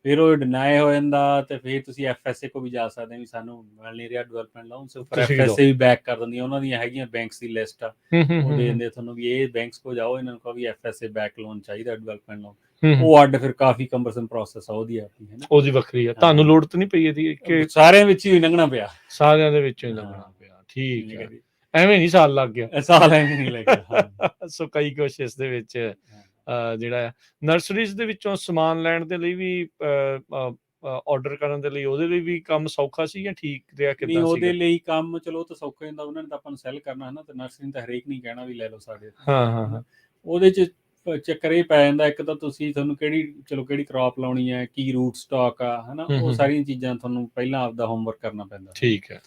ਫਿਰ ਉਹ ਡਿਨਾਈ ਹੋ ਜਾਂਦਾ ਤੇ ਫਿਰ ਤੁਸੀਂ FSA ਕੋ ਵੀ ਜਾ ਸਕਦੇ ਵੀ ਸਾਨੂੰ ਮਿਲ ਨਹੀਂ ਰਿਹਾ ਡਿਵੈਲਪਮੈਂਟ ਲੋਨ, ਸੋ ਫਿਰ FSA ਵੀ ਬੈਕ ਕਰ ਦਿੰਦੀ। ਉਹਨਾਂ ਦੀਆਂ ਹੈਗੀਆਂ ਬੈਂਕਸ ਦੀ ਲਿਸਟ ਆ, ਉਹ ਦੇ ਦਿੰਦੇ ਤੁਹਾਨੂੰ ਵੀ ਇਹ ਬੈਂਕਸ ਕੋ ਜਾਓ, ਇਹਨਾਂ ਨੂੰ ਕਹੋ ਵੀ FSA ਬੈਕ ਲੋਨ ਚਾਹੀਦਾ ਡਿਵੈਲਪਮੈਂਟ ਲੋਨ। ਉਹ ਅੱਡ ਫਿਰ ਕਾਫੀ ਕੰਬਰਸਮ ਪ੍ਰੋਸੈਸ ਆ ਉਹਦੀ ਆਪਣੀ, ਹੈ ਨਾ, ਉਹਦੀ ਵੱਖਰੀ ਆ। ਤੁਹਾਨੂੰ ਲੋੜ ਤਾਂ ਨਹੀਂ ਪਈ ਇਹਦੀ ਕਿ ਸਾਰਿਆਂ ਵਿੱਚ ਹੀ ਲੰਘਣਾ ਪਿਆ? ਸਾਰਿਆਂ ਦੇ ਵਿੱਚੋਂ ਹੀ ਲੰਘਣਾ ਪਿਆ। ਠੀਕ ਹੈ, ਐਵੇਂ ਨਹੀਂ ਸਾਲ ਲੱਗ ਗਿਆ, ਸਾਲ ਐਵੇਂ ਨਹੀਂ ਲੱਗਿਆ। ਸੋ ਕਈ ਕੁਛ ਇਸ ਦੇ ਵਿੱਚ ਜਿਹੜਾ ਆ ਨਰਸਰੀਜ਼ ਦੇ ਵਿੱਚੋਂ ਸਮਾਨ ਲੈਣ ਦੇ ਲਈ ਵੀ ਆਰਡਰ ਕਰਨ ਦੇ ਲਈ ਉਹਦੇ ਲਈ ਵੀ ਕੰਮ ਸੌਖਾ ਸੀ ਜਾਂ ਠੀਕ ਰਿਹਾ? ਕਿੱਦਾਂ ਸੀ ਉਹਦੇ ਲਈ ਕੰਮ? ਚਲੋ ਤਾਂ ਸੌਖਾ ਹੁੰਦਾ, ਉਹਨਾਂ ਨੇ ਤਾਂ ਆਪਾਂ ਨੂੰ ਸੈਲ ਕਰਨਾ ਹੈ ਨਾ, ਤੇ ਨਰਸਰੀ ਨੇ ਤਾਂ ਹਰੇਕ ਨਹੀਂ ਕਹਿਣਾ ਵੀ ਲੈ ਲਓ ਸਾਡੇ। ਹਾਂ, ਉਹਦੇ ਚ ਚੱਕਰ ਇਹ ਪੈ ਜਾਂਦਾ, ਇੱਕ ਤਾਂ ਤੁਸੀਂ ਤੁਹਾਨੂੰ ਕਿਹੜੀ ਕ੍ਰੌਪ ਲਾਉਣੀ ਹੈ, ਕੀ ਰੂਟ ਸਟਾਕ ਆ, ਹਨਾ, ਉਹ ਸਾਰੀਆਂ ਚੀਜ਼ਾਂ ਤੁਹਾਨੂੰ ਪਹਿਲਾਂ ਆਪਦਾ ਹੋਮਵਰਕ ਕਰਨਾ ਪੈਂਦਾ। ਠੀਕ ਹੈ।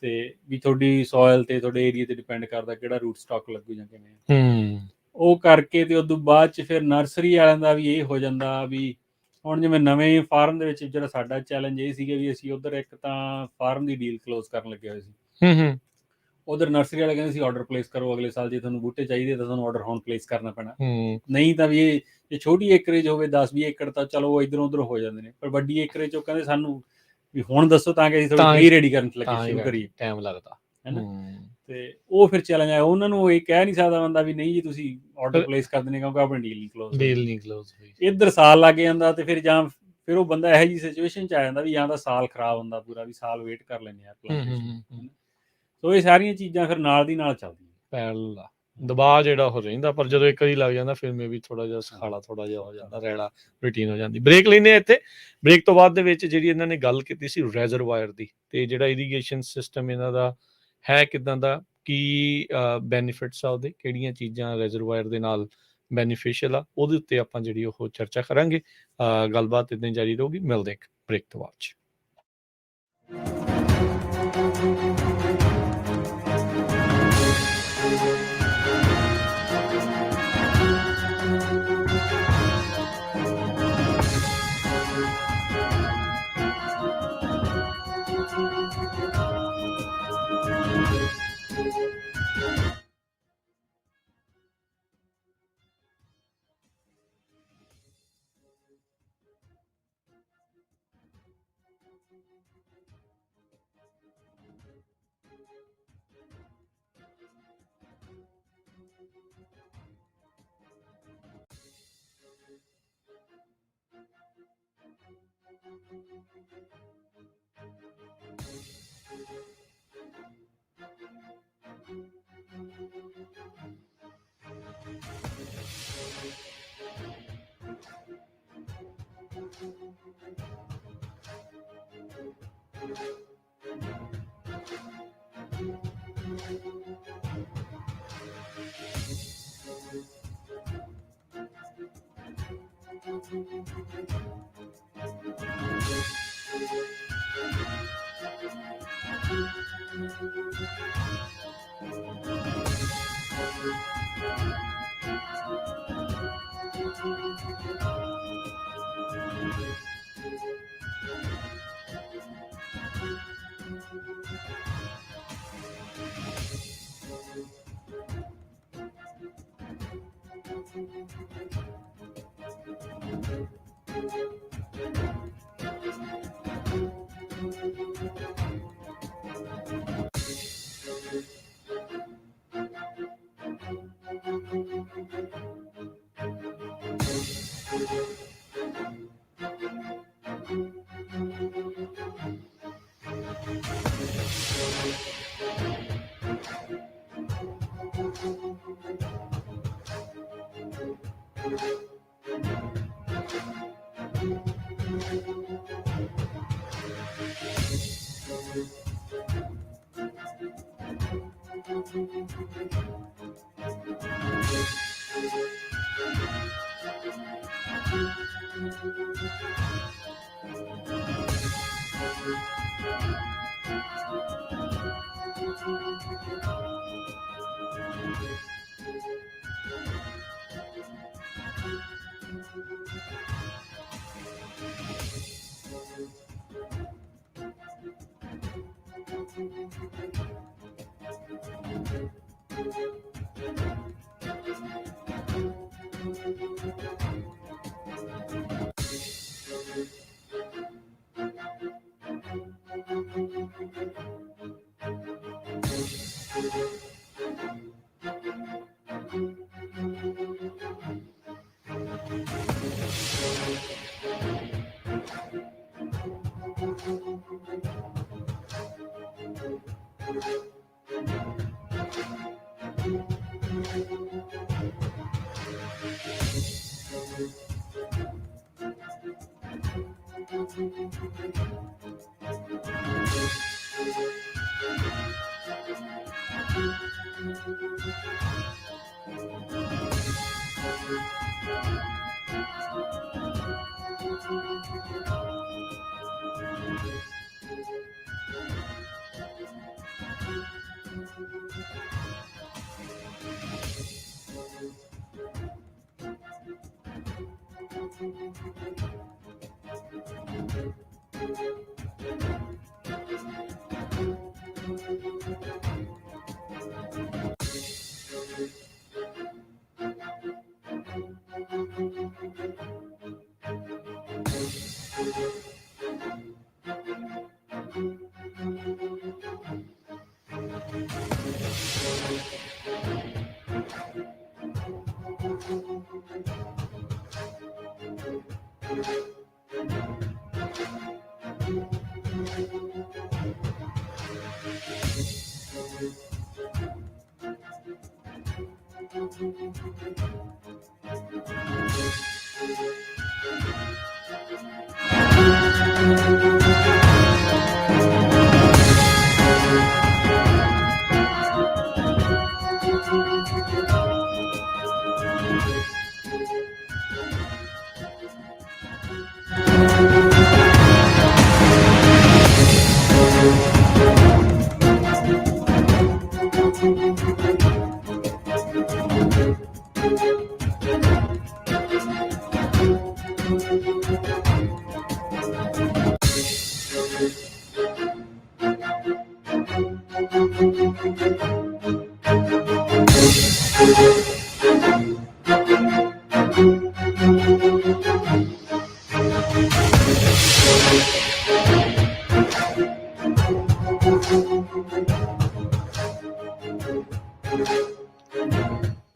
ਤੇ ਵੀ ਤੁਹਾਡੀ ਸੋਇਲ ਤੇ ਤੁਹਾਡੇ ਏਰੀਆ ਤੇ ਡਿਪੈਂਡ ਕਰਦਾ ਕਿਹੜਾ ਰੂਟ ਸਟਾਕ ਲੱਗੂ ਜਾਂ ਕਿਵੇਂ। ਉਹ ਕਰਕੇ ਤੇ ਉਦੋਂ ਬਾਅਦ ਚ ਫਿਰ ਨਰਸਰੀ ਵਾਲਿਆਂ ਦਾ ਵੀ ਇਹ ਹੋ ਜਾਂਦਾ ਵੀ ਹੁਣ ਜਿਵੇਂ ਨਵੇਂ ਫਾਰਮ ਦੇ ਵਿੱਚ ਜਿਹੜਾ ਸਾਡਾ ਚੈਲੰਜ ਇਹ ਸੀਗਾ ਵੀ ਅਸੀਂ ਉਧਰ ਇੱਕ ਤਾਂ ਫਾਰਮ ਦੀ ਡੀਲ ਕਲੋਜ਼ ਕਰਨ ਲੱਗੇ ਹੋਏ ਸੀ। ਉਧਰ ਨਰਸਰੀ ਵਾਲੇ ਕਹਿੰਦੇ ਸੀ ਆਰਡਰ ਪਲੇਸ ਕਰੋ ਅਗਲੇ ਸਾਲ, ਜੇ ਤੁਹਾਨੂੰ ਬੂਟੇ ਚਾਹੀਦੇ ਤਾਂ ਤੁਹਾਨੂੰ ਆਰਡਰ ਹੁਣ ਪਲੇਸ ਕਰਨਾ ਪੈਣਾ, ਨਹੀਂ ਤਾਂ ਵੀ ਇਹ ਛੋਟੀ ਏਕਰੇਜ ਹੋਵੇ 10-20 ਏਕੜ ਤਾਂ ਚਲੋ ਇਧਰੋਂ ਉਧਰ ਹੋ ਜਾਂਦੇ ਨੇ, ਪਰ ਵੱਡੀ ਏਕਰੇਜ ਉਹ ਕਹਿੰਦੇ ਸਾਨੂੰ ਵੀ ਹੁਣ ਦੱਸੋ ਤਾਂ ਕਿ ਅਸੀਂ ਥੋੜੀ ਟਰੀ ਰੈਡੀ ਕਰਨ ਚ ਲੱਗੇ, ਸ਼ੁਰੂ ਕਰੀਏ, ਟਾਈਮ ਲੱਗਦਾ ਹੈ ਨਾ। ਤੇ ਉਹ ਫਿਰ ਚੈਲੰਜ ਆਇਆ, ਉਹਨਾਂ ਨੂੰ ਇਹ ਕਹਿ ਨਹੀਂ ਸਕਦਾ ਬੰਦਾ ਵੀ ਨਹੀਂ ਜੀ ਤੁਸੀਂ ਆਰਡਰ ਪਲੇਸ ਕਰ ਦਿੰਦੇ ਕਿਉਂਕਿ ਆਪਣੀ ਡੀਲ ਨਹੀਂ ਕਲੋਜ਼ ਹੋਈ। ਇੱਧਰ ਸਾਲ ਲੱਗ ਜਾਂਦਾ ਤੇ ਫਿਰ ਜਾਂ ਫਿਰ ਉਹ ਬੰਦਾ ਇਹੋ ਜਿਹੀ ਸਿਚੁਏਸ਼ਨ ਚ ਆ ਜਾਂਦਾ ਵੀ ਜਾਂ ਤਾਂ ਸਾਲ ਖਰਾਬ ਹੁੰਦਾ ਪੂਰਾ, ਵੀ ਸਾਲ ਵੇਟ ਕਰ ਲੈਂਦੇ ਆ ਪਲਾਂਟੇਸ਼ਨ। ਸੋ ਇਹ ਸਾਰੀਆਂ ਚੀਜ਼ਾਂ ਫਿਰ ਨਾਲ ਦੀ ਨਾਲ ਚੱਲਦੀਆਂ, ਪੈਰਲਲ ਆ, ਦਬਾਅ ਜਿਹੜਾ ਹੋ ਰਹਿੰਦਾ। ਪਰ ਜਦੋਂ ਇੱਕ ਵਾਰੀ ਲੱਗ ਜਾਂਦਾ ਫਿਰ ਮੈਂ ਵੀ ਥੋੜਾ ਜਿਹਾ ਸਖਾਲਾ ਥੋੜਾ ਜਿਹਾ ਹੋ ਜਾਂਦਾ, ਰੈਲਾ ਰੂਟੀਨ ਹੋ ਜਾਂਦੀ। ਬ੍ਰੇਕ ਲੈਂਦੇ ਇੱਥੇ, ਬ੍ਰੇਕ ਤੋਂ ਬਾਅਦ ਦੇ ਵਿੱਚ ਜਿਹੜੀ ਇਹਨਾਂ ਨੇ ਗੱਲ ਕੀਤੀ ਸੀ ਰੈਜ਼ਰਵਾਇਰ ਦੀ, ਤੇ ਜਿਹੜਾ ਇਰੀਗੇਸ਼ਨ ਸਿਸਟਮ ਇਹਨਾਂ ਦਾ ਹੈ ਕਿੱਦਾਂ ਦਾ, ਕੀ ਬੈਨੀਫਿਟਸ ਆ ਉਹਦੇ, ਕਿਹੜੀਆਂ ਚੀਜ਼ਾਂ ਰੈਜ਼ਰਵਾਇਰ ਦੇ ਨਾਲ ਬੈਨੀਫੀਸ਼ੀਅਲ ਆ, ਉਹਦੇ ਉੱਤੇ ਆਪਾਂ ਜਿਹੜੀ ਉਹ ਚਰਚਾ ਕਰਾਂਗੇ। ਗੱਲਬਾਤ ਇੱਦਾਂ ਹੀ ਜਾਰੀ ਰਹੂਗੀ। ਮਿਲਦੇ ਇੱਕ ਬ੍ਰੇਕ ਤੋਂ ਬਾਅਦ 'ਚ।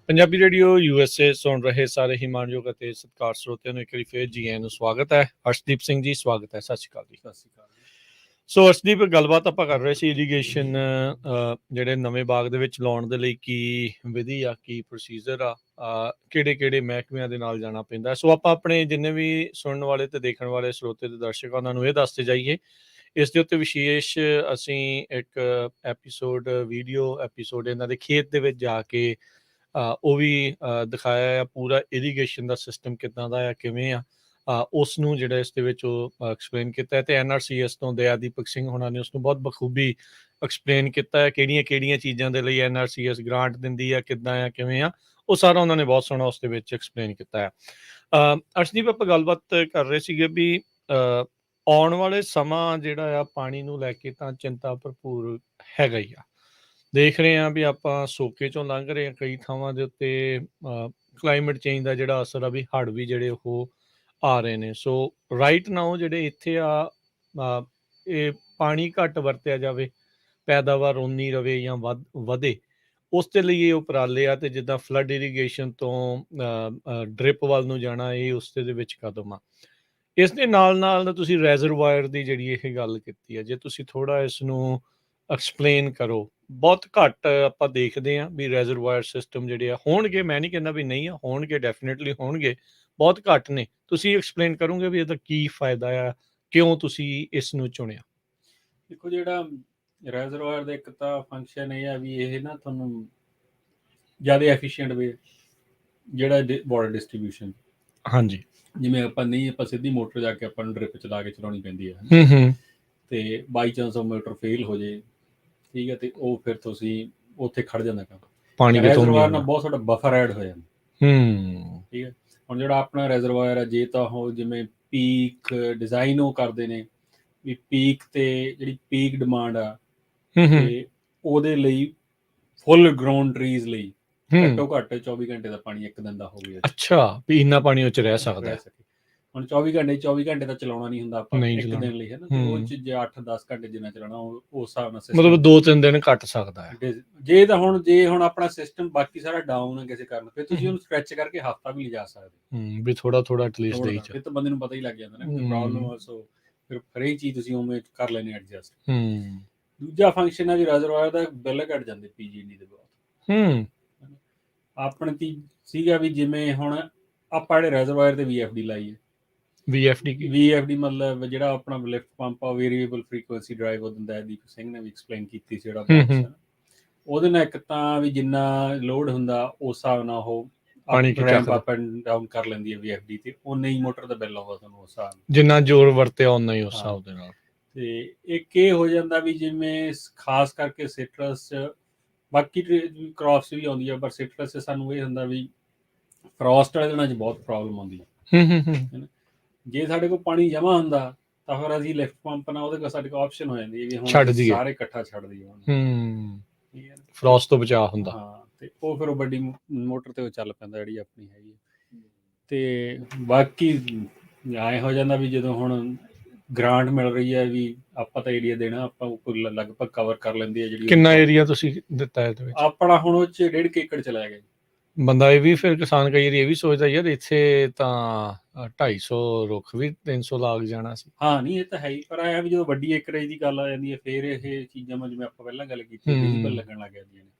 ਪੰਜਾਬੀ ਰੇਡੀਓ USA ਸੁਣ ਰਹੇ ਸਾਰੇ ਹੀ ਮਾਣਯੋਗ ਅਤੇ ਸਤਿਕਾਰ ਸਰੋਤਿਆਂ ਨੂੰ ਇੱਕ ਵਾਰੀ ਫੇਰ ਜੀ ਆਇਆਂ ਨੂੰ ਸਵਾਗਤ ਹੈ। ਅਰਸ਼ਦੀਪ ਸਿੰਘ ਜੀ ਸਵਾਗਤ ਹੈ। ਸਤਿ ਸ਼੍ਰੀ ਅਕਾਲ ਜੀ। ਸਤਿ ਸ਼੍ਰੀ ਅਕਾਲ। ਸੋ ਅਰਸ਼ਦੀਪ, ਗੱਲਬਾਤ ਆਪਾਂ ਕਰ ਰਹੇ ਸੀ ਇਰੀਗੇਸ਼ਨ ਜਿਹੜੇ ਨਵੇਂ ਬਾਗ ਦੇ ਵਿੱਚ ਲਾਉਣ ਦੇ ਲਈ ਕੀ ਵਿਧੀ ਆ, ਕੀ ਪ੍ਰੋਸੀਜਰ ਆ, ਕਿਹੜੇ ਮਹਿਕਮਿਆਂ ਦੇ ਨਾਲ ਜਾਣਾ ਪੈਂਦਾ। ਸੋ ਆਪਾਂ ਆਪਣੇ ਜਿੰਨੇ ਵੀ ਸੁਣਨ ਵਾਲੇ ਤੇ ਦੇਖਣ ਵਾਲੇ ਸਰੋਤੇ ਤੇ ਦਰਸ਼ਕ ਉਹਨਾਂ ਨੂੰ ਇਹ ਦੱਸਦੇ ਜਾਈਏ। ਇਸ ਦੇ ਉੱਤੇ ਵਿਸ਼ੇਸ਼ ਅਸੀਂ ਇੱਕ ਐਪੀਸੋਡ ਵੀਡੀਓ ਐਪੀਸੋਡ ਇਹਨਾਂ ਦੇ ਖੇਤ ਦੇ ਵਿੱਚ ਜਾ ਕੇ ਉਹ ਵੀ ਦਿਖਾਇਆ ਆ, ਪੂਰਾ ਇਰੀਗੇਸ਼ਨ ਦਾ ਸਿਸਟਮ ਕਿੱਦਾਂ ਦਾ ਆ, ਕਿਵੇਂ ਆ, ਉਸ ਨੂੰ ਜਿਹੜਾ ਇਸ ਦੇ ਵਿੱਚ ਉਹ ਐਕਸਪਲੇਨ ਕੀਤਾ ਹੈ। ਅਤੇ NRCS ਤੋਂ ਦਇਆਦੀਪਕ ਸਿੰਘ ਹੋਣਾ ਨੇ ਉਸਨੂੰ ਬਹੁਤ ਬਖੂਬੀ ਐਕਸਪਲੇਨ ਕੀਤਾ ਹੈ, ਕਿਹੜੀਆਂ ਚੀਜ਼ਾਂ ਦੇ ਲਈ NRCS ਗ੍ਰਾਂਟ ਦਿੰਦੀ ਆ, ਕਿੱਦਾਂ ਆ, ਕਿਵੇਂ ਆ, ਉਹ ਸਾਰਾ ਉਹਨਾਂ ਨੇ ਬਹੁਤ ਸੋਹਣਾ ਉਸ ਦੇ ਵਿੱਚ ਐਕਸਪਲੇਨ ਕੀਤਾ ਹੈ। ਅਰਸ਼ਦੀਪ, ਆਪਾਂ ਗੱਲਬਾਤ ਕਰ ਰਹੇ ਸੀਗੇ ਵੀ ਆਉਣ ਵਾਲੇ ਸਮਾਂ ਜਿਹੜਾ ਆ ਪਾਣੀ ਨੂੰ ਲੈ ਕੇ ਤਾਂ ਚਿੰਤਾ ਭਰਪੂਰ ਹੈਗਾ ਹੀ ਆ। ਦੇਖ ਰਹੇ ਹਾਂ ਵੀ ਆਪਾਂ ਸੋਕੇ ਚੋਂ ਲੰਘ ਰਹੇ ਹਾਂ, ਕਈ ਥਾਵਾਂ ਦੇ ਉੱਤੇ ਕਲਾਈਮੇਟ ਚੇਂਜ ਦਾ ਜਿਹੜਾ ਅਸਰ ਆ ਵੀ ਹੜ੍ਹ ਵੀ ਜਿਹੜੇ ਉਹ ਆ ਰਹੇ ਨੇ। ਸੋ ਰਾਈਟ ਨਾਓ ਜਿਹੜੇ ਇੱਥੇ ਇਹ ਪਾਣੀ ਘੱਟ ਵਰਤਿਆ ਜਾਵੇ, ਪੈਦਾਵਾਰ ਉਨੀ ਰਵੇ ਜਾਂ ਵਧੇ, ਉਸ ਦੇ ਲਈ ਇਹ ਉਪਰਾਲੇ ਆ। ਅਤੇ ਜਿੱਦਾਂ ਫਲੱਡ ਇਰੀਗੇਸ਼ਨ ਤੋਂ ਡ੍ਰਿਪ ਵੱਲ ਨੂੰ ਜਾਣਾ, ਇਹ ਉਸ ਦੇ ਵਿੱਚ ਕਦਮ ਆ। ਇਸ ਦੇ ਨਾਲ ਤੁਸੀਂ ਰੈਜ਼ਰਵਾਇਰ ਦੀ ਜਿਹੜੀ ਇਹ ਗੱਲ ਕੀਤੀ ਹੈ, ਜੇ ਤੁਸੀਂ ਥੋੜ੍ਹਾ ਇਸ ਨੂੰ ਐਕਸਪਲੇਨ ਕਰੋ। ਬਹੁਤ ਘੱਟ ਆਪਾਂ ਦੇਖਦੇ ਹਾਂ ਵੀ ਰੈਜ਼ਰਵਾਇਰ ਸਿਸਟਮ ਜਿਹੜੇ ਆ ਹੋਣਗੇ, ਮੈਂ ਨਹੀਂ ਕਹਿੰਦਾ ਵੀ ਨਹੀਂ ਆ, ਹੋਣਗੇ, ਡੈਫੀਨੇਟਲੀ ਹੋਣਗੇ, ਬਹੁਤ ਘੱਟ ਨੇ। ਤੁਸੀਂ ਐਕਸਪਲੇਨ ਕਰੋਗੇ ਵੀ ਇਹਦਾ ਕੀ ਫਾਇਦਾ ਆ, ਕਿਉਂ ਤੁਸੀਂ ਇਸ ਨੂੰ ਚੁਣਿਆ? ਦੇਖੋ, ਜਿਹੜਾ ਰੈਜ਼ਰਵਾਇਰ ਦਾ ਇੱਕ ਤਾਂ ਫੰਕਸ਼ਨ ਇਹ ਆ ਵੀ ਇਹ ਨਾ ਤੁਹਾਨੂੰ ਜ਼ਿਆਦਾ ਐਫੀਸ਼ੀਐਂਟ ਵੇ ਜਿਹੜਾ ਵਾਟਰ ਡਿਸਟ੍ਰੀਬਿਊਸ਼ਨ, ਹਾਂਜੀ, ਜਿਵੇਂ ਆਪਾਂ ਸਿੱਧੀ ਮੋਟਰ ਜਾ ਕੇ ਆਪਾਂ ਨੂੰ ਡ੍ਰਿਪ ਚਲਾ ਕੇ ਚਲਾਉਣੀ ਪੈਂਦੀ ਹੈ, ਤੇ ਬਾਈ ਚਾਂਸ ਉਹ ਮੋਟਰ ਫੇਲ ਹੋ ਜੇ, ਠੀਕ ਹੈ, ਤੇ ਉਹ ਫਿਰ ਤੁਸੀਂ ਉੱਥੇ ਖੜ ਜਾਂਦਾ ਕੰਮ। ਪਾਣੀ ਰੈਜ਼ਰਵਾਇਰ ਨਾਲ ਬਹੁਤ ਸਾਡਾ ਬਫਰ ਐਡ ਹੋ ਜਾਂਦਾ। ਠੀਕ ਹੈ, ਹੁਣ ਜਿਹੜਾ ਆਪਣਾ ਰੈਜ਼ਰਵਾਇਰ ਆ, ਜੇ ਤਾਂ ਉਹ ਜਿਵੇਂ ਪੀਕ ਡਿਜ਼ਾਈਨ ਉਹ ਕਰਦੇ ਨੇ ਵੀ ਪੀਕ ਤੇ ਜਿਹੜੀ ਪੀਕ ਡਿਮਾਂਡ ਆ, ਤੇ ਉਹਦੇ ਲਈ ਫੁੱਲ ਗਰਾਊਂਡ ਟਰੀਜ਼ ਲਈ ਘੱਟੋ ਘੱਟ 24 ਘੰਟੇ ਦਾ ਪਾਣੀ ਇੱਕ ਦਿਨ ਦਾ ਹੋਵੇ। ਅੱਛਾ, ਵੀ ਇੰਨਾ ਪਾਣੀ ਉਹ ਚ ਰਹਿ ਸਕਦਾ ਹੈ। ਹੁਣ 24 ਘੰਟੇ ਤਾਂ ਚਲਾਉਣਾ ਨਹੀਂ ਹੁੰਦਾ ਆਪਾਂ ਇੱਕ ਦਿਨ ਲਈ, ਹੈ ਨਾ, ਉਹ ਚ ਜੇ 8-10 ਘੰਟੇ ਜਿੰਨਾ ਚਲਾਉਣਾ ਉਸ ਹਿਸਾਬ ਨਾਲ ਮਤਲਬ 2-3 ਦਿਨ ਘੱਟ ਸਕਦਾ ਹੈ। ਜੇ ਹੁਣ ਆਪਣਾ ਸਿਸਟਮ ਬਾਕੀ ਸਾਰਾ ਡਾਊਨ ਹੈ ਕਿਸੇ ਕਾਰਨ, ਫਿਰ ਤੁਸੀਂ ਉਹਨੂੰ ਸਟ੍ਰੈਚ ਕਰਕੇ ਹਫ਼ਤਾ ਵੀ ਲਿਜਾ ਸਕਦੇ, ਵੀ ਥੋੜਾ ਐਟਲੀਸਟ ਦੇ ਫਿਰ ਤਾਂ ਬੰਦੇ ਨੂੰ ਪਤਾ ਹੀ ਲੱਗ ਜਾਂਦਾ ਨਾ ਪ੍ਰੋਬਲਮ। ਸੋ ਫਿਰ ਹਰੇਕ ਚੀਜ਼ ਤੁਸੀਂ ਉਵੇਂ ਕਰ ਲੈਣੇ ਐਡਜਸਟ। ਦੂਜਾ ਫੰਕਸ਼ਨ ਹੈ ਵੀ ਰੈਜ਼ਰਵਾਇਰ ਦਾ ਬਿੱਲ ਘਟ ਜਾਂਦੇ PG&E ਦੇ ਬਹੁਤ। ਆਪਣੇ ਸੀਗਾ ਵੀ ਜਿਵੇਂ ਹੁਣ ਆਪਾਂ ਜਿਹੜੇ ਰੈਜ਼ਰਵਾਇਰ ਤੇ VFD ਲਾਈ ਹੈ। VFD ਮਤਲਬ ਜਿਹੜਾ ਆਪਣਾ ਲਿਫਟ ਪੰਪ ਆ, ਵੇਰੀਏਬਲ ਫ੍ਰੀਕੁਐਂਸੀ ਡਰਾਈਵ ਉਹ ਦਿੰਦਾ ਹੈ। ਦੀਪ ਸਿੰਘ ਨੇ ਵੀ ਐਕਸਪਲੇਨ ਕੀਤੀ ਸੀ ਜਿਹੜਾ ਬਾਕਸ, ਉਹਦੇ ਨਾਲ ਇੱਕ ਤਾਂ ਵੀ ਜਿੰਨਾ ਲੋਡ ਹੁੰਦਾ ਉਸ ਹਿਸਾਬ ਨਾਲ ਉਹ ਰੈਂਪ ਅਪ ਐਂਡ ਡਾਊਨ ਕਰ ਲੈਂਦੀ ਹੈ VFD, ਤੇ ਉਨਾ ਹੀ ਮੋਟਰ ਦਾ ਬਿੱਲ ਆਊਗਾ ਤੁਹਾਨੂੰ ਉਸ ਹਿਸਾਬ ਨਾਲ, ਜਿੰਨਾ ਜ਼ੋਰ ਵਰਤਿਆ ਉਨਾ ਹੀ ਉਸ ਹਿਸਾਬ ਦੇ ਨਾਲ। ਤੇ ਇੱਕ ਇਹ ਹੋ ਜਾਂਦਾ ਵੀ ਜਿਵੇਂ ਖਾਸ ਕਰਕੇ ਸਿਟਰਸ, ਬਾਕੀ ਕ੍ਰੌਪਸ ਵੀ ਆਉਂਦੀ ਆ, ਪਰ ਸਿਟਰਸ ਸਾਨੂੰ ਇਹ ਹੁੰਦਾ ਵੀ ਫਰੋਸਟ ਵਾਲੇ ਦਿਨਾਂ 'ਚ ਬਹੁਤ ਪ੍ਰੋਬਲਮ ਆਉਂਦੀ ਹੈ। ਜੇ ਸਾਡੇ ਕੋਲ ਪਾਣੀ ਜਮਾ ਹੁੰਦਾ ਤਾਂ ਫਿਰ ਅਸੀਂ ਲਿਫਟ ਪੰਪ ਨਾਲ ਉਹਦੇ ਕੋਲ ਸਾਡੇ ਕੋਲ ਆਪਸ਼ਨ ਹੋ ਜਾਂਦੀ ਹੈ ਵੀ ਹੁਣ ਸਾਰੇ ਇਕੱਠਾ ਛੱਡ ਦਈਏ, ਫਰੋਸਟ ਤੋਂ ਬਚਾਅ ਹੁੰਦਾ। ਹਾਂ, ਤੇ ਉਹ ਫਿਰ ਉਹ ਵੱਡੀ ਮੋਟਰ ਤੇ ਉਹ ਚੱਲ ਪੈਂਦਾ ਜਿਹੜੀ ਆਪਣੀ ਹੈਗੀ। ਤੇ ਬਾਕੀ ਐਂ ਹੋ ਜਾਂਦਾ ਵੀ ਜਦੋਂ ਹੁਣ ਗ੍ਰਾਂਟ ਮਿਲ ਰਹੀ ਹੈ ਵੀ ਆਪਾਂ ਤਾਂ ਏਰੀਆ ਦੇਣਾ, ਆਪਾਂ ਲਗਭਗ ਕਵਰ ਕਰ ਲੈਂਦੀ ਹੈ ਜਿਹੜੀ। ਕਿੰਨਾ ਏਰੀਆ ਤੁਸੀਂ ਦਿੱਤਾ ਇਹਦੇ ਵਿੱਚ? ਆਪਣਾ ਹੁਣ ਉਹ 'ਚ 1.5 ਏਕੜ ਚਲਾ ਗਿਆ। ਬੰਦਾ ਇਹ ਵੀ ਫਿਰ ਕਿਸਾਨ ਕਈ ਵਾਰੀ ਇਹ ਵੀ ਸੋਚਦਾ ਯਾਰ ਇੱਥੇ ਤਾਂ 250 ਰੁੱਖ ਵੀ 300 ਲੱਗ ਜਾਣਾ ਸੀ। ਹਾਂ, ਨਹੀਂ ਇਹ ਤਾਂ ਹੈ ਹੀ, ਪਰ ਆਇਆ ਵੀ ਜਦੋਂ ਵੱਡੀ ਏਕੜੇਜ ਦੀ ਗੱਲ ਆ ਜਾਂਦੀ ਹੈ ਫਿਰ ਇਹ ਚੀਜ਼ਾਂ ਜਿਵੇਂ ਆਪਾਂ ਪਹਿਲਾਂ ਗੱਲ ਕੀਤੀ ਵਿਜ਼ੀਬਲ ਲੱਗਣ ਲੱਗ ਜਾਂਦੀਆਂ ਨੇ।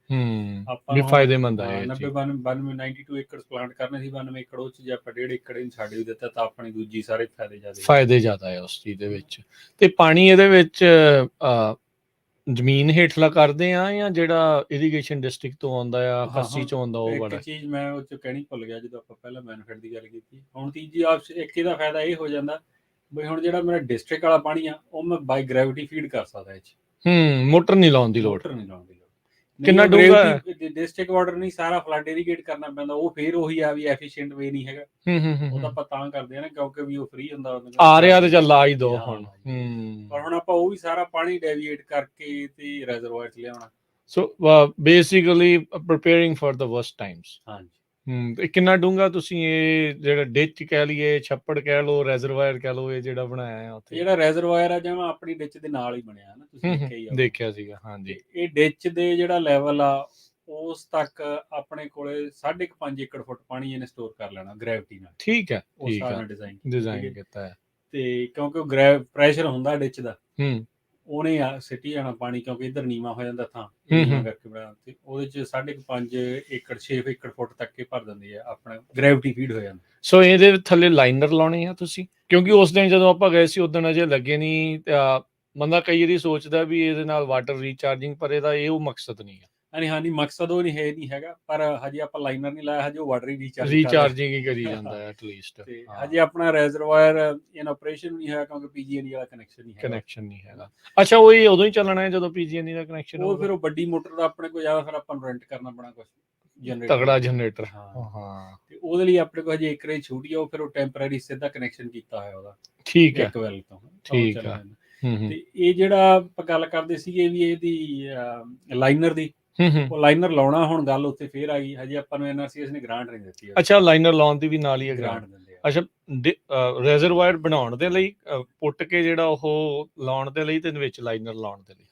ਆਪਾਂ ਫਾਇਦੇਮੰਦ ਹੈ। 92 ਏਕੜ ਪਲਾਂਟ ਕਰਨੇ ਸੀ, 92 ਏਕੜ ਉਹ 'ਚ ਜੇ ਆਪਾਂ 1.5 ਏਕੜ ਇਹਨੂੰ ਛੱਡ ਵੀ ਦਿੱਤਾ ਤਾਂ ਆਪਣੀ ਦੂਜੀ ਸਾਰੇ ਫਾਇਦੇ ਜ਼ਿਆਦਾ ਹੈ ਉਸ ਚੀਜ਼ ਦੇ ਵਿੱਚ। ਤੇ ਪਾਣੀ ਇਹਦੇ ਵਿੱਚ ਜ਼ਮੀਨ ਹੇਠਲਾ ਕਰਦੇ ਆ ਜਾਂ ਜਿਹੜਾ ਇਰੀਗੇਸ਼ਨ ਡਿਸਟ੍ਰਿਕਟ ਤੋਂ ਆਉਂਦਾ ਆ, ਕੱਸੀ ਚੋਂ ਆਉਂਦਾ, ਉਹ ਬੜਾ? ਇੱਕ ਚੀਜ਼ ਮੈਂ ਉਹ 'ਚ ਕਹਿਣੀ ਭੁੱਲ ਗਿਆ ਜਦੋਂ ਆਪਾਂ ਪਹਿਲਾਂ ਬੈਨੀਫਿਟ ਦੀ ਗੱਲ ਕੀਤੀ। ਹੁਣ ਤੀਜੀ ਇੱਕ ਇਹਦਾ ਫਾਇਦਾ ਇਹ ਹੋ ਜਾਂਦਾ ਬਈ ਹੁਣ ਜਿਹੜਾ ਮੇਰਾ ਡਿਸਟ੍ਰਿਕਟ ਵਾਲਾ ਪਾਣੀ ਆ ਉਹ ਮੈਂ ਬਾਈ ਗ੍ਰੈਵਿਟੀ ਫੀਡ ਕਰ ਸਕਦਾ ਇਹ 'ਚ। ਮੋਟਰ ਨਹੀਂ ਲਾਉਣ ਦੀ ਲੋੜ। ਕਿੰਨਾ ਡੂੰਘਾ ਹੈ? ਡਿਸਟ੍ਰਿਕਟ ਵਾਟਰ ਨਹੀਂ, ਸਾਰਾ ਫਲੱਡ ਇਰੀਗੇਟ ਕਰਨਾ ਪੈਂਦਾ। ਉਹ ਫਿਰ ਉਹੀ ਆ ਵੀ ਐਫੀਸ਼ੀਐਂਟ ਵੇ ਨਹੀਂ ਹੈਗਾ। ਉਹ ਤਾਂ ਆਪਾਂ ਤਾਂ ਕਰਦੇ ਆ ਨਾ ਕਿਉਂਕਿ ਵੀ ਉਹ ਫ੍ਰੀ ਹੁੰਦਾ, ਆ ਰਿਹਾ ਤੇ ਚੱਲ ਲਾ ਹੀ ਦੋ ਹੁਣ। ਪਰ ਹੁਣ ਆਪਾਂ ਉਹ ਵੀ ਸਾਰਾ ਪਾਣੀ ਡੈਵੀਏਟ ਕਰਕੇ ਤੇ ਰੈਜ਼ਰਵਾਇਰ 'ਚ ਲਿਆਉਣਾ। So basically preparing for the worst Times. ਹਾਂਜੀ। ਕਿੰਨਾ ਡੂੰਘਾ ਤੁਸੀਂ ਇਹ ਜਿਹੜਾ ਡਿੱਚ ਕਹਿ ਲਈਏ, ਛੱਪੜ ਕਹਿ ਲਓ, ਰੈਜ਼ਰਵਾਇਰ ਕਹਿ ਲਓ, ਇਹ ਜਿਹੜਾ ਬਣਾਇਆ ਉੱਥੇ? ਜਿਹੜਾ ਰੈਜ਼ਰਵਾਇਰ ਆ ਜਿਵੇਂ ਆਪਣੀ ਡਿੱਚ ਦੇ ਨਾਲ ਹੀ ਬਣਿਆ ਨਾ, ਤੁਸੀਂ ਦੇਖਿਆ ਸੀਗਾ। ਹਾਂਜੀ। ਇਹ ਡਿੱਚ ਦੇ ਜਿਹੜਾ ਲੈਵਲ ਆ ਉਸ ਤੱਕ ਆਪਣੇ ਕੋਲੇ 5.5 ਏਕੜ ਫੁੱਟ ਪਾਣੀ ਇਹਨੇ ਸਟੋਰ ਕਰ ਲੈਣਾ ਗ੍ਰੈਵਿਟੀ ਨਾਲ। ਠੀਕ ਹੈ, ਉਸ ਹਿਸਾਬ ਨਾਲ ਡਿਜ਼ਾਈਨ ਕੀਤਾ ਹੈ। ਤੇ ਕਿਉਂਕਿ ਪ੍ਰੈਸ਼ਰ ਹੁੰਦਾ ਡਿੱਚ ਦਾ, ਉਹਨੇ ਸਿੱਟੀ ਜਾਣਾ ਪਾਣੀ, ਕਿਉਂਕਿ ਇੱਧਰ ਨੀਵਾਂ ਹੋ ਜਾਂਦਾ ਥਾਂ ਕਰਕੇ ਬਣਾ, ਤੇ ਉਹਦੇ 'ਚ 5.5 ਏਕੜ 6 ਏਕੜ ਫੁੱਟ ਤੱਕ ਭਰ ਦਿੰਦੀ ਹੈ, ਆਪਣਾ ਗ੍ਰੈਵਿਟੀ ਫੀਡ ਹੋ ਜਾਂਦਾ। ਸੋ ਇਹਦੇ ਥੱਲੇ ਲਾਈਨਰ ਲਾਉਣੇ ਆ ਤੁਸੀਂ? ਕਿਉਂਕਿ ਉਸ ਦਿਨ ਜਦੋਂ ਆਪਾਂ ਗਏ ਸੀ ਉਦੋਂ ਅਜੇ ਲੱਗੇ ਨਹੀਂ। ਬੰਦਾ ਕਈ ਵਾਰੀ ਸੋਚਦਾ ਵੀ ਇਹਦੇ ਨਾਲ ਵਾਟਰ ਰੀਚਾਰਜਿੰਗ, ਪਰ ਇਹਦਾ ਇਹ ਉਹ ਮਕਸਦ ਨਹੀਂ ਆ। ਹਾਂਜੀ, ਮਕਸਦ ਉਹ ਨਹੀਂ ਹੈਗਾ, ਪਰ ਹਜੇ ਆਪਾਂ ਲਾਈਨਰ ਨਹੀਂ ਲਾਇਆ, ਹਜੇ ਉਹ ਵਾਟਰ ਰੀਚਾਰਜਿੰਗ ਹੀ ਕਰੀ ਜਾਂਦਾ ਹੈ ਐਟਲੀਸਟ। ਤੇ ਹਜੇ ਆਪਣਾ ਰੈਜ਼ਰਵਾਇਰ ਇਨ ਆਪਰੇਸ਼ਨ ਨਹੀਂ ਹੋਇਆ ਕਿਉਂਕਿ PG&E ਵਾਲਾ ਕਨੈਕਸ਼ਨ ਨਹੀਂ ਹੈਗਾ। ਅੱਛਾ, ਉਹ ਹੀ ਉਦੋਂ ਹੀ ਚੱਲਣਾ ਹੈ ਜਦੋਂ PG&E ਦਾ ਕਨੈਕਸ਼ਨ ਉਹ ਫਿਰ ਉਹ ਵੱਡੀ ਮੋਟਰ ਦਾ ਆਪਣੇ ਕੋਲ ਜ਼ਿਆਦਾ, ਫਿਰ ਆਪਾਂ ਨੂੰ ਰੈਂਟ ਕਰਨਾ ਪੈਣਾ ਕੁਝ ਤਗੜਾ ਜਨਰੇਟਰ। ਹਾਂ, ਤੇ ਉਹਦੇ ਲਈ ਆਪਣੇ ਕੋਲ ਹਜੇ ਏਕਰੇਜ ਛੋਟੀ ਆ, ਉਹ ਫਿਰ ਉਹ ਟੈਂਪਰੇਰੀ ਸਿੱਧਾ ਕਨੈਕਸ਼ਨ ਕੀਤਾ ਹੋਇਆ ਉਹਦਾ। ਠੀਕ ਹੈ, ਇੱਕ ਵੈਲ ਤੋਂ। ਠੀਕ ਹੈ। ਤੇ ਇਹ ਜਿਹੜਾ ਆਪਾਂ ਗੱਲ ਕਰਦੇ ਸੀਗੇ ਵੀ ਇਹਦੀ ਲਾਈਨਰ ਦੀ, ਉਹ ਲਾਈਨਰ ਲਾਉਣਾ, ਹੁਣ ਗੱਲ ਉੱਥੇ ਫੇਰ ਆ ਗਈ, ਹਜੇ ਆਪਾਂ ਨੂੰ NRCS ਨੇ ਗ੍ਰਾਂਟ ਨਹੀਂ ਦਿੱਤੀ। ਅੱਛਾ, ਲਾਈਨਰ ਲਾਉਣ ਦੀ ਵੀ ਨਾਲ ਹੀ ਗ੍ਰਾਂਟ ਦਿੰਦੇ ਆ। ਅੱਛਾ, ਰਿਜ਼ਰਵਾਇਰ ਬਣਾਉਣ ਦੇ ਲਈ, ਪੁੱਟ ਕੇ ਜਿਹੜਾ ਉਹ ਲਾਉਣ ਦੇ ਲਈ, ਤੇ ਵਿੱਚ ਲਾਈਨਰ ਲਾਉਣ ਦੇ ਲਈ।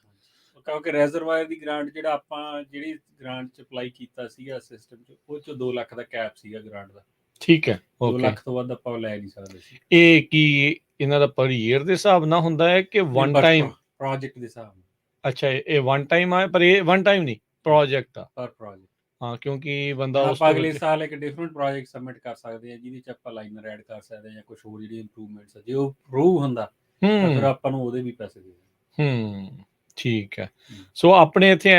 ਕਿਉਂਕਿ ਰਿਜ਼ਰਵਾਇਰ ਦੀ ਗ੍ਰਾਂਟ ਜਿਹੜਾ ਆਪਾਂ ਜਿਹੜੀ ਗ੍ਰਾਂਟ ਚ ਅਪਲਾਈ ਕੀਤਾ ਸੀਗਾ ਸਿਸਟਮ ਚ, ਉਹ ਚ 2 ਲੱਖ ਦਾ ਕੈਪ ਸੀਗਾ ਗ੍ਰਾਂਟ ਦਾ। ਠੀਕ ਹੈ, 2 ਲੱਖ ਤੋਂ ਵੱਧ ਆਪਾਂ ਲੈ ਨਹੀਂ ਸਕਦੇ ਸੀ। ਇਹ ਕੀ ਇਹਨਾਂ ਦਾ ਪਰ ਈਅਰ ਦੇ ਹਿਸਾਬ ਨਾਲ ਹੁੰਦਾ ਹੈ ਕਿ ਵਨ ਟਾਈਮ ਪ੍ਰੋਜੈਕਟ ਦੇ ਹਿਸਾਬ ਨਾਲ? ਅੱਛਾ, ਇਹ ਵਨ ਟਾਈਮ ਆ, ਪਰ ਇਹ ਵਨ ਟਾਈਮ ਨਹੀਂ, ਪ੍ਰੋਜੈਕਟ ਆ, ਪਰ ਪ੍ਰੋਜੈਕਟ। ਹਾਂ, ਕਿਉਂਕਿ ਬੰਦਾ ਆਪਾਂ ਅਗਲੇ ਸਾਲ ਇੱਕ ਡਿਫਰੈਂਟ ਪ੍ਰੋਜੈਕਟ ਸਬਮਿਟ ਕਰ ਸਕਦੇ ਆ, ਜਿਹਦੇ ਚ ਆਪਾਂ ਲਾਈਨਰ ਐਡ ਕਰ ਸਕਦੇ ਆ ਜਾਂ ਕੁਝ ਹੋਰ ਜਿਹੜੀ ਇੰਪਰੂਵਮੈਂਟਸ ਆ, ਜੇ ਉਹ ਅਪਰੂਵ ਹੁੰਦਾ ਤਾਂ ਫਿਰ ਆਪਾਂ ਨੂੰ ਉਹਦੇ ਵੀ ਪੈਸੇ ਦੇ। ਠੀਕ ਹੈ। ਸੋ ਆਪਣੇ ਇੱਥੇ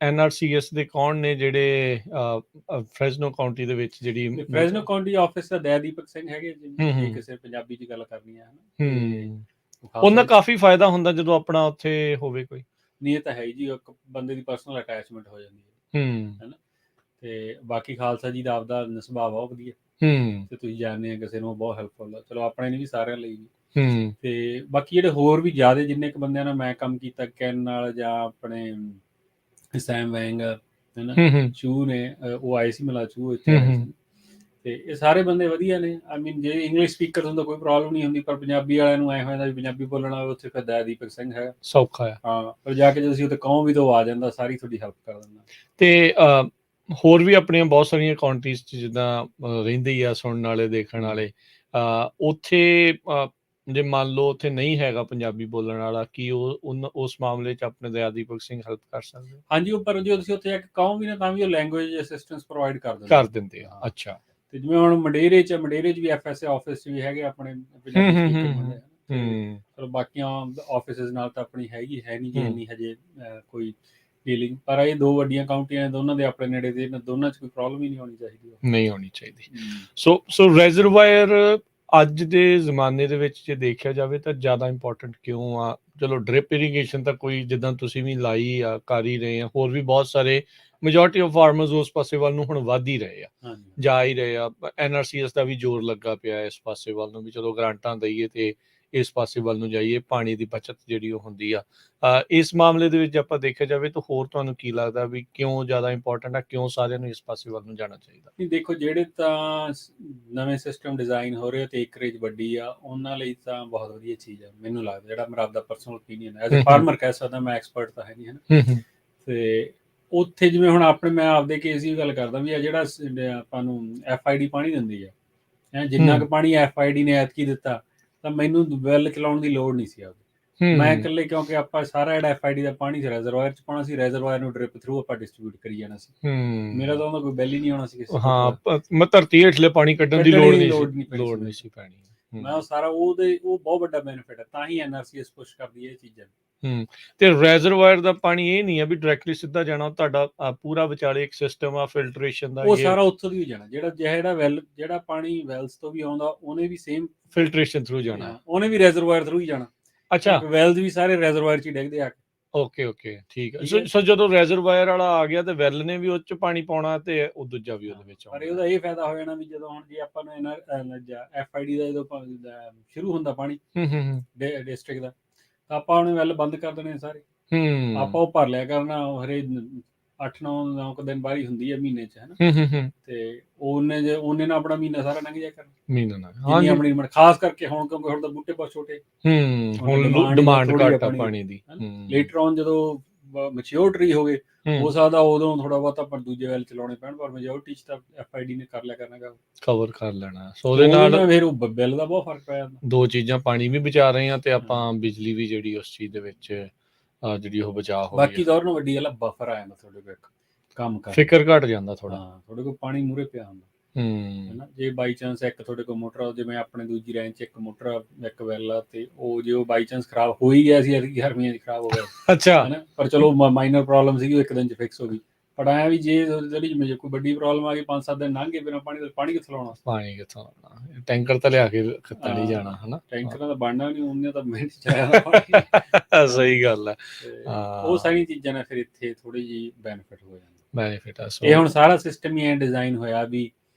NRCS ਦੇ ਕੌਣ ਨੇ ਜਿਹੜੇ ਫ੍ਰੈਜ਼ਨੋ ਕਾਉਂਟੀ ਦੇ ਵਿੱਚ? ਜਿਹੜੀ ਫ੍ਰੈਜ਼ਨੋ ਕਾਉਂਟੀ ਆਫਿਸ ਦਾ ਦਯਦੀਪਕ ਸਿੰਘ ਹੈਗੇ, ਜੇ ਕਿਸੇ ਪੰਜਾਬੀ ਚ ਗੱਲ ਕਰਨੀ ਹੈ ਉਹਨਾਂ ਕਾਫੀ ਫਾਇਦਾ ਹੁੰਦਾ ਜਦੋਂ ਆਪਣਾ ਉੱਥੇ ਹੋਵੇ ਕੋਈ। ਨਹੀਂ, ਇਹ ਤਾਂ ਹੈ ਜੀ, ਇੱਕ ਬੰਦੇ ਦੀ ਪਰਸਨਲ ਅਟੈਚਮੈਂਟ ਹੋ ਜਾਂਦੀ ਹੈ, ਹੈਨਾ। ਤੇ ਬਾਕੀ ਖਾਲਸਾ ਜੀ ਦਾ ਆਪਦਾ ਸੁਭਾਅ ਬਹੁਤ ਵਧੀਆ, ਤੇ ਤੁਸੀਂ ਜਾਣਦੇ ਆ ਕਿਸੇ ਨੂੰ ਬਹੁਤ ਹੈਲਪਫੁਲ ਆ, ਚਲੋ ਆਪਣੇ ਨੇ ਵੀ, ਸਾਰਿਆਂ ਲਈ ਵੀ। ਤੇ ਬਾਕੀ ਜਿਹੜੇ ਹੋਰ ਵੀ ਜ਼ਿਆਦਾ ਜਿੰਨੇ ਕੁ ਬੰਦਿਆਂ ਨਾਲ ਮੈਂ ਕੰਮ ਕੀਤਾ, ਕੈਨ ਨਾਲ ਜਾਂ ਆਪਣੇ ਸੈਮ ਵੈਂਗ ਹੈਨਾ, ਚੂ ਨੇ, ਉਹ ਆਏ ਸੀ ਮਿਲਾ, ਚੂ ਇੱਥੇ ਆਏ ਸੀ, ਤੇ ਇਹ ਸਾਰੇ ਬੰਦੇ ਵਧੀਆ ਨੇ। ਆਈ ਮੀਨ, ਜੇ ਇੰਗਲਿਸ਼ ਸਪੀਕਰ ਹੁੰਦਾ ਕੋਈ ਪ੍ਰੋਬਲਮ ਨਹੀਂ ਹੁੰਦੀ, ਪਰ ਪੰਜਾਬੀ ਵਾਲਿਆਂ ਨੂੰ ਐ ਹੋ ਜਾਂਦਾ ਵੀ ਪੰਜਾਬੀ ਬੋਲਣਾ ਹੋਵੇ, ਉੱਥੇ ਫਿਰ ਦਯਦੀਪਕ ਸਿੰਘ ਹੈਗਾ, ਸੌਖਾ ਆ। ਹਾਂ, ਪਰ ਜਾ ਕੇ ਜੇ ਤੁਸੀਂ ਉੱਥੇ ਕਹੋ ਵੀ ਤਾਂ ਉਹ ਆ ਜਾਂਦਾ, ਸਾਰੀ ਤੁਹਾਡੀ ਹੈਲਪ ਕਰ ਦਿੰਦਾ। ਤੇ ਹੋਰ ਵੀ ਆਪਣੀਆਂ ਬਹੁਤ ਸਾਰੀਆਂ ਕਾਉਂਟਰੀਜ਼ 'ਚ ਜਿੱਦਾਂ ਰਹਿੰਦੇ ਹੀ ਆ ਸੁਣਨ ਵਾਲੇ, ਦੇਖਣ ਵਾਲੇ, ਉੱਥੇ ਜੇ ਮੰਨ ਲਓ ਉੱਥੇ ਨਹੀਂ ਹੈਗਾ ਪੰਜਾਬੀ ਬੋਲਣ ਵਾਲਾ, ਕੀ ਉਸ ਮਾਮਲੇ 'ਚ ਆਪਣੇ ਦਯਦੀਪਕ ਸਿੰਘ ਹੈਲਪ ਕਰ ਸਕਦੇ? ਹਾਂਜੀ, ਪਰ ਜੇ ਤੁਸੀਂ ਉੱਥੇ ਇੱਕ ਕਹੋ ਵੀ ਨਾ, ਤਾਂ ਵੀ ਉਹ ਲੈਂਗੁਏਜ ਅਸਿਸਟੈਂਸ ਪ੍ਰੋਵਾਈਡ ਕਰ ਦਿੰਦੇ ਆ। ਅੱਛਾ, ਤੇ ਜਿਵੇਂ ਹੁਣ ਮੰਡੇਰੇ 'ਚ ਵੀ FSA ਆਫਿਸ 'ਚ ਵੀ ਹੈਗੇ ਆਪਣੇ ਪੰਜਾਬੀ ਸਪੀਕਰ ਹੁੰਦੇ ਆ। ਚਲੋ ਬਾਕੀਆਂ ਆਫਿਸਿਸ ਨਾਲ ਤਾਂ ਆਪਣੀ ਹੈ ਨਹੀਂ ਜੀ ਇੰਨੀ ਹਜੇ ਕੋਈ ਡੀਲਿੰਗ, ਪਰ ਇਹ 2 ਵੱਡੀਆਂ ਕਾਉਂਟੀਆਂ ਨੇ, ਦੋਨਾਂ ਦੇ ਆਪਣੇ ਨੇੜੇ ਦੇ, ਦੋਨਾਂ 'ਚ ਕੋਈ ਪ੍ਰੋਬਲਮ ਹੀ ਨਹੀਂ ਹੋਣੀ ਚਾਹੀਦੀ। ਸੋ ਰਿਜ਼ਰਵਾਇਰ ਅੱਜ ਦੇ ਜ਼ਮਾਨੇ ਦੇ ਵਿੱਚ ਜੇ ਦੇਖਿਆ ਜਾਵੇ ਤਾਂ ਜ਼ਿਆਦਾ ਇੰਪੋਰਟੈਂਟ ਕਿਉਂ ਆ? ਚਲੋ ਡ੍ਰਿਪ ਇਰੀਗੇਸ਼ਨ ਤਾਂ ਕੋਈ ਜਿੱਦਾਂ ਤੁਸੀਂ ਵੀ ਲਾਈ ਆ, ਕਰ ਹੀ ਰਹੇ ਆ, ਹੋਰ ਵੀ ਬਹੁਤ ਸਾਰੇ ਮੈਜੋਰਟੀ ਆਫ ਫਾਰਮਰਸ ਉਸ ਪਾਸੇ ਵੱਲ ਨੂੰ ਹੁਣ ਵੱਧ ਹੀ ਰਹੇ ਆ, ਜਾ ਹੀ ਰਹੇ ਆ। NRCS ਦਾ ਵੀ ਜ਼ੋਰ ਲੱਗਾ ਪਿਆ ਇਸ ਪਾਸੇ ਵੱਲ ਨੂੰ ਵੀ, ਚਲੋ ਗ੍ਰਾਂਟਾਂ ਦਈਏ ਤੇ ਇਸ ਪਾਸੇ ਵੱਲ ਨੂੰ ਜਾਈਏ, ਪਾਣੀ ਦੀ ਬਚਤ ਜਿਹੜੀ ਉਹ ਹੁੰਦੀ ਆ। ਇਸ ਮਾਮਲੇ ਦੇ ਵਿੱਚ ਆਪਾਂ ਦੇਖਿਆ ਜਾਵੇ ਤਾਂ ਹੋਰ ਤੁਹਾਨੂੰ ਕੀ ਲੱਗਦਾ ਵੀ ਕਿਉਂ ਜ਼ਿਆਦਾ ਇੰਪੋਰਟੈਂਟ ਆ, ਕਿਉਂ ਸਾਰਿਆਂ ਨੂੰ ਇਸ ਪਾਸੇ ਵੱਲ ਨੂੰ ਜਾਣਾ ਚਾਹੀਦਾ? ਨਹੀਂ, ਦੇਖੋ, ਜਿਹੜੇ ਤਾਂ ਨਵੇਂ ਸਿਸਟਮ ਡਿਜ਼ਾਈਨ ਹੋ ਰਹੇ ਤੇ ਏਕਰੇਜ ਵੱਡੀ ਆ, ਉਹਨਾਂ ਲਈ ਤਾਂ ਬਹੁਤ ਵਧੀਆ ਚੀਜ਼ ਆ, ਮੈਨੂੰ ਲੱਗਦਾ, ਜਿਹੜਾ ਮੇਰਾ ਆਪਦਾ ਪਰਸਨਲ ਓਪੀਨੀਅਨ ਹੈ, ਐਜ਼ ਅ ਫਾਰਮਰ ਕਹਿ ਸਕਦਾ, ਮੈਂ ਐਕਸਪਰਟ ਤਾਂ ਹੈ ਨਹੀਂ, ਹੈ ਨਾ। ਤੇ ਉੱਥੇ ਜਿਵੇਂ ਹੁਣ ਆਪਣੇ, ਮੈਂ ਆਪਦੇ ਕੇਸ ਦੀ ਗੱਲ ਕਰਦਾ ਵੀ, ਆ ਜਿਹੜਾ ਆਪਾਂ ਨੂੰ FID ਪਾਣੀ ਦਿੰਦੀ ਹੈ, ਜਿੰਨਾ ਕੁ ਪਾਣੀ FID ਨੇ ਐਤਕੀ ਦਿੱਤਾ, ਤਾਂ ਮੈਨੂੰ ਵੈਲ ਚਲਾਉਣ ਦੀ ਲੋੜ ਨਹੀਂ ਸੀ ਆਪਦੇ, ਮੈਂ ਇਕੱਲੇ, ਕਿਉਂਕਿ ਆਪਾਂ ਸਾਰਾ ਜਿਹੜਾ FID ਦਾ ਪਾਣੀ ਰਿਜ਼ਰਵਾਇਰ 'ਚ ਪਾਉਣਾ ਸੀ, ਰਿਜ਼ਰਵਾਇਰ ਨੂੰ ਡ੍ਰਿਪ ਥਰੂ ਆਪਾਂ ਡਿਸਟ੍ਰੀਬਿਊਟ ਕਰੀ ਜਾਣਾ ਸੀ। ਮੇਰਾ ਤਾਂ ਉਹਦਾ ਕੋਈ ਬਿੱਲ ਹੀ ਨਹੀਂ ਆਉਣਾ ਸੀ ਕਿਸੇ ਹਾਂ, ਧਰਤੀ ਹੇਠਲੇ ਪਾਣੀ ਕੱਢਣ ਦੀ ਲੋੜ ਨਹੀਂ ਸੀ ਪੈਣੀ। ਮੈਂ ਉਹ ਸਾਰਾ ਉਹ ਬਹੁਤ ਵੱਡਾ ਬੈਨੀਫਿਟ ਹੈ, ਤਾਂ ਹੀ NRCS ਪੁਸ਼ ਕਰਦੀ ਹੈ ਇਹ ਚੀਜ਼ਾਂ। ਤੇ ਰਿਜ਼ਰਵਾਇਰ ਦਾ ਪਾਣੀ ਇਹ ਨਹੀਂ ਆ ਵੀ ਡਾਇਰੈਕਟਲੀ ਸਿੱਧਾ ਜਾਣਾ, ਤੁਹਾਡਾ ਪੂਰਾ ਵਿਚਾਲੇ ਇੱਕ ਸਿਸਟਮ ਆ ਫਿਲਟਰੇਸ਼ਨ ਦਾ, ਉਹ ਸਾਰਾ ਉੱਥੋਂ ਦੀ ਜਾਣਾ, ਜਿਹੜਾ ਪਾਣੀ ਵੈਲਸ ਤੋਂ ਵੀ ਆਉਂਦਾ, ਉਹਨੇ ਵੀ ਸੇਮ ਫਿਲਟਰੇਸ਼ਨ ਥਰੂ ਜਾਣਾ, ਉਹਨੇ ਵੀ ਰਿਜ਼ਰਵਾਇਰ ਥਰੂ ਹੀ ਜਾਣਾ। ਅੱਛਾ, ਵੈਲਸ ਵੀ ਸਾਰੇ ਰਿਜ਼ਰਵਾਇਰ 'ਚ ਹੀ ਡਿੱਗਦੇ ਆ। ਓਕੇ, ਠੀਕ ਹੈ। ਸੋ ਜਦੋਂ ਰਿਜ਼ਰਵਾਇਰ ਵਾਲਾ ਆ ਗਿਆ ਤੇ ਵੈਲ ਨੇ ਵੀ ਉਹ 'ਚ ਪਾਣੀ ਪਾਉਣਾ ਤੇ ਉਹ ਦੂਜਾ ਵੀ ਉਹਦੇ ਵਿੱਚ ਆਉਣਾ। ਪਰ ਉਹਦਾ ਇਹ ਫਾਇਦਾ ਹੋ ਜਾਣਾ ਵੀ ਜਦੋਂ ਹੁਣ ਜੇ ਆਪਾਂ ਨੂੰ FID ਦਾ ਜਦੋਂ ਸ਼ੁਰੂ ਹੁੰਦਾ ਪਾਣੀ ਡਿਸਟ੍ਰਿਕਟ ਦਾ, ਤਾਂ ਆਪਾਂ ਉਹਨੇ ਵੈਲ ਬੰਦ ਕਰ ਦੇਣੇ ਸਾਰੇ, ਆਪਾਂ ਉਹ ਭਰ ਲਿਆ ਕਰਨਾ, ਹਰੇ 8-9 ਦਿਨ ਬਾਅਦ ਹੀ ਹੁੰਦੀ ਹੈ ਮਹੀਨੇ 'ਚ, ਹੈਨਾ। ਤੇ ਉਹਨੇ ਨਾਲ ਆਪਣਾ ਮਹੀਨਾ ਸਾਰਾ ਲੰਘ ਜਾਇਆ ਕਰਨਾ, ਆਪਣੀ ਖਾਸ ਕਰਕੇ ਹੁਣ, ਕਿਉਂਕਿ ਹੁਣ ਤਾਂ ਬੂਟੇ ਬਹੁਤ ਛੋਟੇ, ਹੁਣ ਡਿਮਾਂਡ ਘੱਟ ਆ ਪਾਣੀ ਦੀ। ਲੇਟਰ ਔਨ ਜਦੋਂ ਮੈਚਿਓਰ ਟਰੀ ਹੋ ਗਏ, ਹੋ ਸਕਦਾ ਉਦੋਂ ਥੋੜਾ ਬਹੁਤ ਆਪਾਂ ਦੂਜੇ ਵੈਲ ਚਲਾਉਣੇ ਪੈਣ, ਪਰ ਮੈਜੋਰਟੀ 'ਚ ਤਾਂ FID ਨੇ ਕਰ ਲਿਆ ਕਰਨਾ, ਕਵਰ ਕਰ ਲੈਣਾ। ਸੋ ਉਹਦੇ ਨਾਲ ਫਿਰ ਉਹ ਬਿੱਲ ਦਾ ਬਹੁਤ ਫਰਕ ਪੈ ਜਾਂਦਾ। 2 ਚੀਜ਼ਾਂ, ਪਾਣੀ ਵੀ ਬਚਾ ਰਹੇ ਆ ਤੇ ਆਪਾਂ ਬਿਜਲੀ ਵੀ ਜਿਹੜੀ ਉਸ ਚੀਜ਼ ਦੇ ਵਿੱਚ ਜਿਹੜੀ ਉਹ ਬਚਾ ਹੋ ਰਹੀ ਹੈ। ਬਾਕੀ ਦੌਰ ਨੂੰ ਵੱਡੀ ਗੱਲ ਬਫਰ ਆ ਜਾਂਦਾ, ਤੁਹਾਡੇ ਕੋਲ ਇੱਕ ਕੰਮ ਕਰ, ਫਿਕਰ ਘਟ ਜਾਂਦਾ ਥੋੜਾ, ਤੁਹਾਡੇ ਕੋਲ ਪਾਣੀ ਮੂਰੇ ਪਿਆ ਹੁੰਦਾ, ਹੈਨਾ। ਜੇ ਬਾਈ ਚਾਂਸ ਇੱਕ ਤੁਹਾਡੇ ਕੋਲ ਮੋਟਰ, ਜਿਵੇਂ ਆਪਣੇ ਦੂਜੀ ਰੇਂਜ 'ਚ ਇੱਕ ਮੋਟਰ, ਇੱਕ ਵੈਲ ਆ, ਤੇ ਉਹ ਜੇ ਉਹ ਬਾਈ ਚਾਂਸ ਖਰਾਬ ਹੋ ਹੀ ਗਿਆ ਸੀ, ਗਰਮੀਆਂ 'ਚ ਖਰਾਬ ਹੋ ਗਿਆ, ਅੱਛਾ, ਹੈਨਾ, ਪਰ ਚਲੋ ਮਾਈਨਰ ਪ੍ਰੋਬਲਮ ਸੀਗੀ, ਇੱਕ ਦਿਨ 'ਚ ਫਿਕਸ ਹੋ ਗਈ। ਪਰ ਆਇਆ ਵੀ ਜੇ ਜਿਹੜੀ ਕੋਈ ਵੱਡੀ ਪ੍ਰੋਬਲਮ ਆ ਗਈ, 5-7 ਦਿਨ ਲੰਘ ਗਏ ਬਿਨਾਂ ਪਾਣੀ ਕਿੱਥੋਂ ਲਾਉਣਾ? ਟੈਂਕਰ ਤਾਂ ਲਿਆ ਕੇ ਖੱਤਾ ਨਹੀਂ ਜਾਣਾ, ਹਨਾ। ਟੈਂਕਰਾਂ ਦਾ ਬਣਨਾ ਨਹੀਂ, ਉਹਨੇ ਤਾਂ ਮਿਹਨਤ ਚਾਹਿਆ। ਸਹੀ ਗੱਲ ਹੈ। ਉਹ ਸਾਰੀਆਂ ਚੀਜ਼ਾਂ ਨਾਲ ਫਿਰ ਇੱਥੇ ਥੋੜੀ ਜਿਹੀ ਬੈਨੀਫਿਟ ਹੋ ਜਾਂਦਾ। ਬੈਨੀਫਿਟ ਆ। ਇਹ ਹੁਣ ਸਾਰਾ ਸਿਸਟਮ ਹੀ ਐ ਡਿਜ਼ਾਈਨ ਹੋਇਆ ਵੀ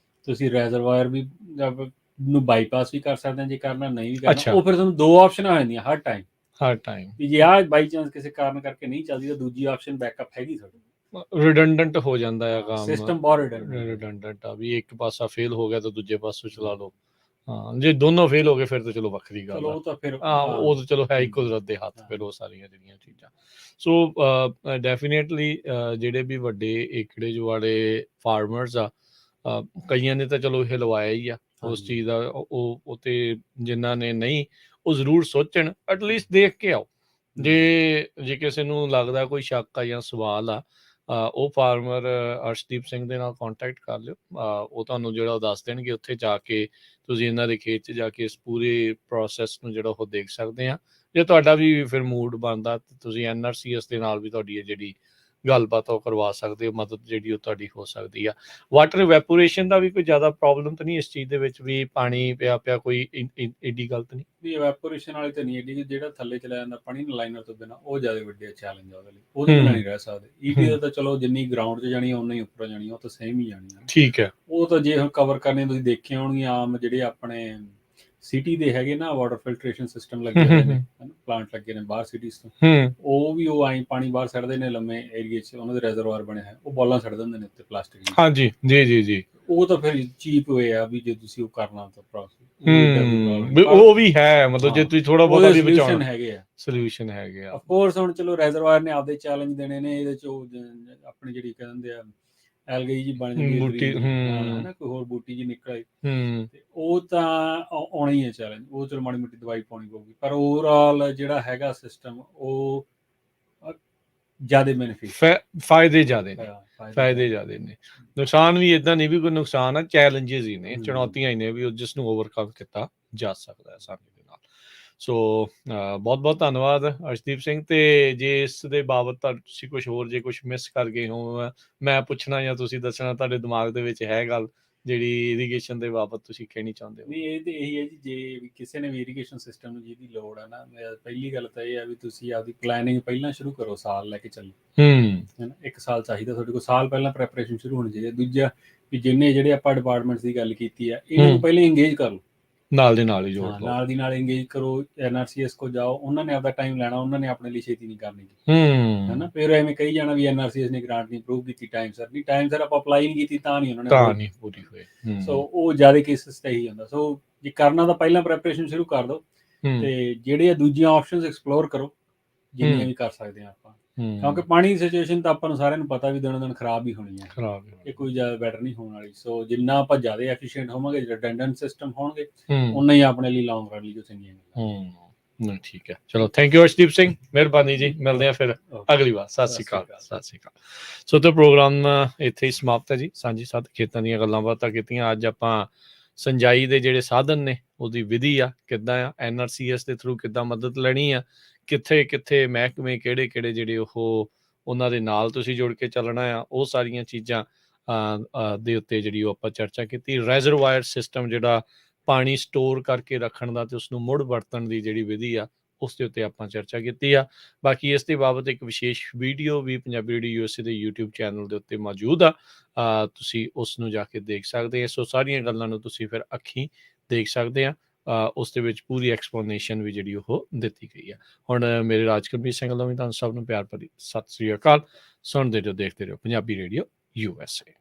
ਤੁਸੀਂ ਰਿਜ਼ਰਵਾਇਰ ਵੀ ਨੂੰ ਬਾਈਪਾਸ ਵੀ ਕਰ ਸਕਦੇ ਆ, ਜੇ ਕਰਨਾ ਨਹੀਂ ਵੀ ਕਰਨਾ, ਉਹ ਫਿਰ ਤੁਹਾਨੂੰ 2 ਆਪਸ਼ਨਾਂ ਹੋ ਜਾਂਦੀਆਂ ਹਰ ਟਾਈਮ ਵੀ ਜੇ ਬਾਈ ਚਾਂਸ ਕਿਸੇ ਕਾਰਨ ਕਰਕੇ ਨਹੀਂ ਚੱਲਦੀ ਤਾਂ ਦੂਜੀ ਆਪਸ਼ਨ ਬੈਕਅਪ ਹੈਗੀ ਤੁਹਾਡੀ। ਰਿਡੰਡੈਂਟ ਹੋ ਜਾਂਦਾ ਹੈ ਕੰਮ, ਸਿਸਟਮ ਬਹੁਤ ਰਿਡੰਡੈਂਟ ਆ ਵੀ ਇੱਕ ਪਾਸਾ ਫੇਲ ਹੋ ਗਿਆ ਤਾਂ ਦੂਜੇ ਪਾਸੋਂ ਚਲਾ ਲਓ। ਹਾਂ, ਜੇ ਦੋਨੋਂ ਫੇਲ ਹੋ ਗਏ ਫਿਰ ਤਾਂ ਚਲੋ ਵੱਖਰੀ ਗੱਲ ਆ। ਉਹ ਤਾਂ ਫਿਰ ਹਾਂ, ਉਹ ਤਾਂ ਚਲੋ ਹੈ ਹੀ ਕੁਦਰਤ ਦੇ ਹੱਥ ਫਿਰ ਉਹ ਸਾਰੀਆਂ ਜਿਹੜੀਆਂ ਚੀਜ਼ਾਂ। ਸੋ ਡੈਫੀਨੇਟਲੀ ਜਿਹੜੇ ਵੀ ਵੱਡੇ ਏਕੜੇਜ ਵਾਲੇ ਫਾਰਮਰਸ ਆ, ਕਈਆਂ ਨੇ ਤਾਂ ਚਲੋ ਇਹ ਲਵਾਇਆ ਹੀ ਆ ਉਸ ਚੀਜ਼ ਦਾ। ਉਹ ਤੇ ਜਿਨ੍ਹਾਂ ਨੇ ਨਹੀਂ, ਉਹ ਜ਼ਰੂਰ ਸੋਚਣ, ਐਟਲੀਸਟ ਦੇਖ ਕੇ ਆਓ। ਜੇ ਕਿਸੇ ਨੂੰ ਲੱਗਦਾ ਕੋਈ ਸ਼ੱਕ ਆ ਜਾਂ ਸਵਾਲ ਆ, ਉਹ ਫਾਰਮਰ ਅਰਸ਼ਦੀਪ ਸਿੰਘ ਦੇ ਨਾਲ ਕੰਟੈਕਟ ਕਰ ਲਿਓ। ਉਹ ਤੁਹਾਨੂੰ ਜਿਹੜਾ ਉਹ ਦੱਸ ਦੇਣਗੇ। ਉੱਥੇ ਜਾ ਕੇ ਤੁਸੀਂ ਇਹਨਾਂ ਦੇ ਖੇਤ 'ਚ ਜਾ ਕੇ ਇਸ ਪੂਰੇ ਪ੍ਰੋਸੈਸ ਨੂੰ ਜਿਹੜਾ ਉਹ ਦੇਖ ਸਕਦੇ ਆ। ਜੇ ਤੁਹਾਡਾ ਵੀ ਫਿਰ ਮੂਡ ਬਣਦਾ ਤਾਂ ਤੁਸੀਂ NRCS ਦੇ ਨਾਲ ਵੀ ਤੁਹਾਡੀ ਜਿਹੜੀ ਗੱਲਬਾਤ ਉਹ ਕਰਵਾ ਸਕਦੇ ਹੋ, ਮਦਦ ਜਿਹੜੀ ਉਹ ਤੁਹਾਡੀ ਹੋ ਸਕਦੀ ਆ। ਵਾਟਰ ਇਵੈਪੋਰੇਸ਼ਨ ਦਾ ਵੀ ਕੋਈ ਜ਼ਿਆਦਾ ਪ੍ਰੋਬਲਮ ਤਾਂ ਨਹੀਂ ਇਸ ਚੀਜ਼ ਦੇ ਵਿੱਚ, ਵੀ ਪਾਣੀ ਪਿਆ ਕੋਈ ਏਡੀ ਗਲਤ ਨਹੀਂ ਵੀ ਇਵੈਪੋਰੇਸ਼ਨ ਵਾਲੀ ਤਾਂ ਨਹੀਂ ਏਡੀ, ਜਿਹੜਾ ਥੱਲੇ ਚਲਾ ਜਾਂਦਾ ਪਾਣੀ ਲਾਈਨਰ ਤੋਂ ਬਿਨਾਂ, ਉਹ ਜ਼ਿਆਦਾ ਵੱਡੇ ਚੈਲੰਜ ਆ ਉਹਦੇ ਲਈ, ਉਹਦੇ ਬਿਨਾਂ ਨਹੀਂ ਰਹਿ ਸਕਦੇ। ET ਦਾ ਤਾਂ ਚਲੋ ਜਿੰਨੀ ਗਰਾਊਂਡ 'ਚ ਜਾਣੀ ਓਨਾ ਹੀ ਉੱਪਰ ਜਾਣੀ, ਉਹ ਤਾਂ ਸੇਮ ਹੀ ਜਾਣੀ ਆ। ਠੀਕ ਹੈ, ਉਹ ਤਾਂ ਜੇ ਹੁਣ ਕਵਰ ਕਰਨੇ ਤੁਸੀਂ ਦੇਖੇ ਹੋਣਗੇ ਆਮ ਜਿਹੜੇ ਆਪਣੇ ਸਿਟੀ ਦੇ ਹੈਗੇ ਨਾ ਵਾਟਰ ਫਿਲਟਰੇਸ਼ਨ ਸਿਸਟਮ ਲੱਗੇ ਹੋਏ ਨੇ, ਪਲਾਂਟ ਲੱਗੇ ਨੇ ਬਾਹਰ ਸਿਟੀਜ਼ ਤੋਂ, ਉਹ ਆਈ ਪਾਣੀ ਬਾਹਰ ਛੱਡਦੇ ਨੇ ਲੰਮੇ ਏਰੀਏ 'ਚ, ਉਹਨਾਂ ਦੇ ਰਿਜ਼ਰਵਾਇਰ ਬਣੇ ਹੈ, ਉਹ ਬੋਲਾਂ ਛੱਡ ਦਿੰਦੇ ਨੇ ਉੱਤੇ ਪਲਾਸਟਿਕ ਦੀ। ਹਾਂਜੀ, ਜੀ। ਉਹ ਤਾਂ ਫਿਰ ਚੀਪ ਹੋਏ ਆ ਵੀ ਜੇ ਤੁਸੀਂ ਉਹ ਕਰਨਾ ਤਾਂ ਪ੍ਰੋਸੈਸ ਉਹ ਵੀ ਹੈ, ਮਤਲਬ ਜੇ ਤੁਸੀਂ ਥੋੜਾ ਬਹੁਤਾ ਵੀ ਬਚਾਉਣਾ ਸੋਲੂਸ਼ਨ ਹੈਗੇ ਆ। ਆਫ ਕੋਰਸ ਹੁਣ ਚਲੋ ਰਿਜ਼ਰਵਾਇਰ ਨੇ ਆਪਦੇ ਚੈਲੰਜ ਦੇਣੇ ਨੇ, ਇਹਦੇ 'ਚ ਆਪਣੀ ਜਿਹੜੀ ਕਹਿੰਦੇ ਆ ਐਲਗੀ ਜੀ ਬਣ ਜਾਂਦੀ ਹੈ, ਕੋਈ ਹੋਰ ਬੂਟੀ ਜੀ ਨਿਕਲ ਆਈ, ਤੇ ਉਹ ਤਾਂ ਆਉਣਾ ਹੀ ਹੈ ਚੈਲੰਜ। ਉਹ ਚਲੋ ਮਾੜੀ ਮੋਟੀ ਦਵਾਈ ਪਾਉਣੀ ਪਊਗੀ, ਪਰ ਓਵਰਆਲ ਜਿਹੜਾ ਹੈਗਾ ਸਿਸਟਮ ਉਹ ਜ਼ਿਆਦਾ ਬੈਨੀਫਿਟ, ਫਾਇਦੇ ਜ਼ਿਆਦੇ ਨੇ। ਨੁਕਸਾਨ ਵੀ ਇਦਾਂ ਨਹੀਂ ਵੀ ਕੋਈ ਨੁਕਸਾਨ ਆ, ਚੈਲੰਜਸ ਹੀ ਨੇ, ਚੁਣੌਤੀਆਂ ਹੀ ਨੇ ਵੀ ਜਿਸ ਨੂੰ ਓਵਰਕਮ ਕੀਤਾ ਜਾ ਸਕਦਾ ਹੈ ਆਸਾਨੀ ਦੇ ਨਾਲ। ਸੋ ਬਹੁਤ ਧੰਨਵਾਦ ਅਰਸ਼ਦੀਪ ਸਿੰਘ। ਤੇ ਜੇ ਇਸ ਦੇ ਬਾਬਤ ਤੁਸੀਂ ਕੁਝ ਹੋਰ, ਜੇ ਕੁਝ ਮਿਸ ਕਰ ਗਏ ਹੋ, ਮੈਂ ਪੁੱਛਣਾ ਜਾਂ ਤੁਸੀਂ ਦੱਸਣਾ, ਤੁਹਾਡੇ ਦਿਮਾਗ ਦੇ ਵਿੱਚ ਹੈ ਗੱਲ ਜਿਹੜੀ ਇਰੀਗੇਸ਼ਨ ਦੇ ਬਾਬਤ ਤੁਸੀਂ ਕਹਿਣੀ ਚਾਹੁੰਦੇ ਹੋ? ਨਹੀਂ, ਇਹ ਤੇ ਇਹੀ ਹੈ ਜੀ, ਜੇ ਕਿਸੇ ਨੇ ਵੀ ਇਰੀਗੇਸ਼ਨ ਸਿਸਟਮ ਨੂੰ ਜਿਹਦੀ ਲੋੜ ਹੈ ਨਾ, ਪਹਿਲੀ ਗੱਲ ਤਾਂ ਇਹ ਹੈ ਵੀ ਤੁਸੀਂ ਆਪਦੀ ਪਲੈਨਿੰਗ ਪਹਿਲਾਂ ਸ਼ੁਰੂ ਕਰੋ, ਸਾਲ ਲੈ ਕੇ ਚੱਲੋ, ਹੈ ਨਾ। 1 ਸਾਲ ਚਾਹੀਦਾ ਤੁਹਾਡੇ ਕੋਲ, ਸਾਲ ਪਹਿਲਾਂ ਪ੍ਰੈਪਰੇਸ਼ਨ ਸ਼ੁਰੂ ਹੋਣੀ ਚਾਹੀਦੀ ਹੈ। ਦੂਜਾ ਵੀ ਜਿੰਨੇ ਜਿਹੜੇ ਆਪਾਂ ਡਿਪਾਰਟਮੈਂਟਸ ਦੀ ਗੱਲ ਕੀਤੀ ਆ, ਇਹਨਾਂ ਨੂੰ ਪਹਿਲਾਂ ਇੰਗੇਜ ਕਰ ਲਓ, ਨਾਲ ਦੇ ਨਾਲ ਹੀ ਜੋੜ ਲਓ, ਨਾਲ ਦੀ ਨਾਲ ਇੰਗੇਜ ਕਰੋ। NRCS ਕੋ ਜਾਓ, ਉਹਨਾਂ ਨੇ ਆਪਦਾ ਟਾਈਮ ਲੈਣਾ, ਉਹਨਾਂ ਨੇ ਆਪਣੇ ਲਈ ਛੇਤੀ ਨਹੀਂ ਕਰਨੀ, ਹੈ ਨਾ। ਫਿਰ ਐਵੇਂ ਕਹੀ ਜਾਣਾ ਵੀ NRCS ਨੇ ਗ੍ਰਾਂਟ ਨਹੀਂ ਅਪਰੂਵ ਕੀਤੀ ਟਾਈਮ ਸਰ, ਨਹੀਂ ਟਾਈਮ ਸਰ ਆਪਾਂ ਅਪਲਾਈ ਨਹੀਂ ਕੀਤੀ ਤਾਂ ਨਹੀਂ ਉਹਨਾਂ ਨੇ ਪੂਰੀ ਹੋਈ। ਸੋ ਉਹ ਜ਼ਿਆਦਾ ਕੇਸਿਸ ਤੇ ਹੀ ਹੁੰਦਾ। ਸੋ ਜੇ ਕਰਨਾ ਤਾਂ ਪਹਿਲਾਂ ਪ੍ਰੈਪਰੇਸ਼ਨ ਸ਼ੁਰੂ ਕਰ ਦਿਓ, ਤੇ ਜਿਹੜੇ ਦੂਜੀਆਂ ਆਪਸ਼ਨਸ ਐਕਸਪਲੋਰ ਕਰੋ ਜਿੰਨੀਆਂ ਵੀ ਕਰ ਸਕਦੇ ਆ ਆਪਾਂ, ਕਿਉਂਕਿ ਪਾਣੀ ਦੀ ਸਿਚੁਏਸ਼ਨ ਤਾਂ ਆਪਾਂ ਨੂੰ ਸਾਰਿਆਂ ਨੂੰ ਪਤਾ ਵੀ ਦਿਨੋਂ-ਦਿਨ ਖਰਾਬ ਹੀ ਹੋਣੀ ਹੈ, ਇਹ ਕੋਈ ਜ਼ਿਆਦਾ ਬੈਟਰ ਨਹੀਂ ਹੋਣ ਵਾਲੀ। ਸੋ ਜਿੰਨਾ ਆਪਾਂ ਜ਼ਿਆਦਾ ਐਫੀਸ਼ੀਐਂਟ ਹੋਵਾਂਗੇ, ਰਿਡੰਡੈਂਟ ਸਿਸਟਮ ਹੋਣਗੇ, ਉਨਾ ਹੀ ਆਪਣੇ ਲਈ ਲੌਂਗ ਰਨ ਲਈ ਜੋ ਚੰਗੀਆਂ ਗੱਲਾਂ। ਠੀਕ ਹੈ, ਚਲੋ ਥੈਂਕ ਯੂ ਅਰਸ਼ਦੀਪ ਸਿੰਘ, ਮਿਹਰਬਾਨੀ ਜੀ। ਮਿਲਦੇ ਆ ਫਿਰ ਅਗਲੀ ਵਾਰ। ਸਤਿ ਸ਼੍ਰੀ ਅਕਾਲ। ਸੋ ਤੇ ਪ੍ਰੋਗਰਾਮ ਇੱਥੇ ਹੀ ਸਮਾਪਤ ਹੈ ਜੀ। ਸਾਂਝੀ ਸਾਥ ਖੇਤਾਂ ਦੀਆਂ ਗੱਲਾਂ ਬਾਤਾਂ ਕੀਤੀਆਂ। ਅੱਜ ਆਪਾਂ ਸਿੰਜਾਈ ਦੇ ਜਿਹੜੇ ਸਾਧਨ ਨੇ, ਉਹਦੀ ਵਿਧੀ ਆ ਕਿੱਦਾਂ ਆ, NRCS ਦੇ ਥਰੂ ਕਿੱਦਾਂ ਮਦਦ ਲੈਣੀ ਆ, ਕਿੱਥੇ ਮਹਿਕਮੇ ਕਿਹੜੇ ਜਿਹੜੇ ਉਹ ਉਹਨਾਂ ਦੇ ਨਾਲ ਤੁਸੀਂ ਜੁੜ ਕੇ ਚੱਲਣਾ ਆ, ਉਹ ਸਾਰੀਆਂ ਚੀਜ਼ਾਂ ਦੇ ਉੱਤੇ ਜਿਹੜੀ ਉਹ ਆਪਾਂ ਚਰਚਾ ਕੀਤੀ। ਰਿਜ਼ਰਵਾਇਰ ਸਿਸਟਮ ਜਿਹੜਾ ਪਾਣੀ ਸਟੋਰ ਕਰਕੇ ਰੱਖਣ ਦਾ ਤੇ ਉਸਨੂੰ ਮੁੜ ਵਰਤਣ ਦੀ ਜਿਹੜੀ ਵਿਧੀ ਆ, ਉਸ ਦੇ ਉੱਤੇ ਆਪਾਂ ਚਰਚਾ ਕੀਤੀ ਆ। ਬਾਕੀ ਇਸ ਦੇ ਬਾਬਤ ਇੱਕ ਵਿਸ਼ੇਸ਼ ਵੀਡੀਓ ਵੀ ਪੰਜਾਬੀ ਰੇਡੀਓ USA ਦੇ YouTube ਚੈਨਲ ਦੇ ਉੱਤੇ ਮੌਜੂਦ ਆ, ਤੁਸੀਂ ਉਸ ਨੂੰ ਜਾ ਕੇ ਦੇਖ ਸਕਦੇ ਆ। ਸੋ ਸਾਰੀਆਂ ਗੱਲਾਂ ਨੂੰ ਤੁਸੀਂ ਫਿਰ ਅੱਖੀਂ ਦੇਖ ਸਕਦੇ ਆ। ਉਸ ਦੇ ਵਿੱਚ ਪੂਰੀ ਐਕਸਪਲੇਨੇਸ਼ਨ ਵੀ ਜਿਹੜੀ ਉਹ ਦਿੱਤੀ ਗਈ ਆ। ਹੁਣ ਮੇਰੇ ਰਾਜਕਰਮਜੀਤ ਸਿੰਘ ਵੱਲੋਂ ਵੀ ਤੁਹਾਨੂੰ ਸਭ ਨੂੰ ਪਿਆਰ ਭਰੀ ਸਤਿ ਸ੍ਰੀ ਅਕਾਲ। ਸੁਣਦੇ ਰਹੋ, ਦੇਖਦੇ ਰਹੋ ਪੰਜਾਬੀ ਰੇਡੀਓ USA।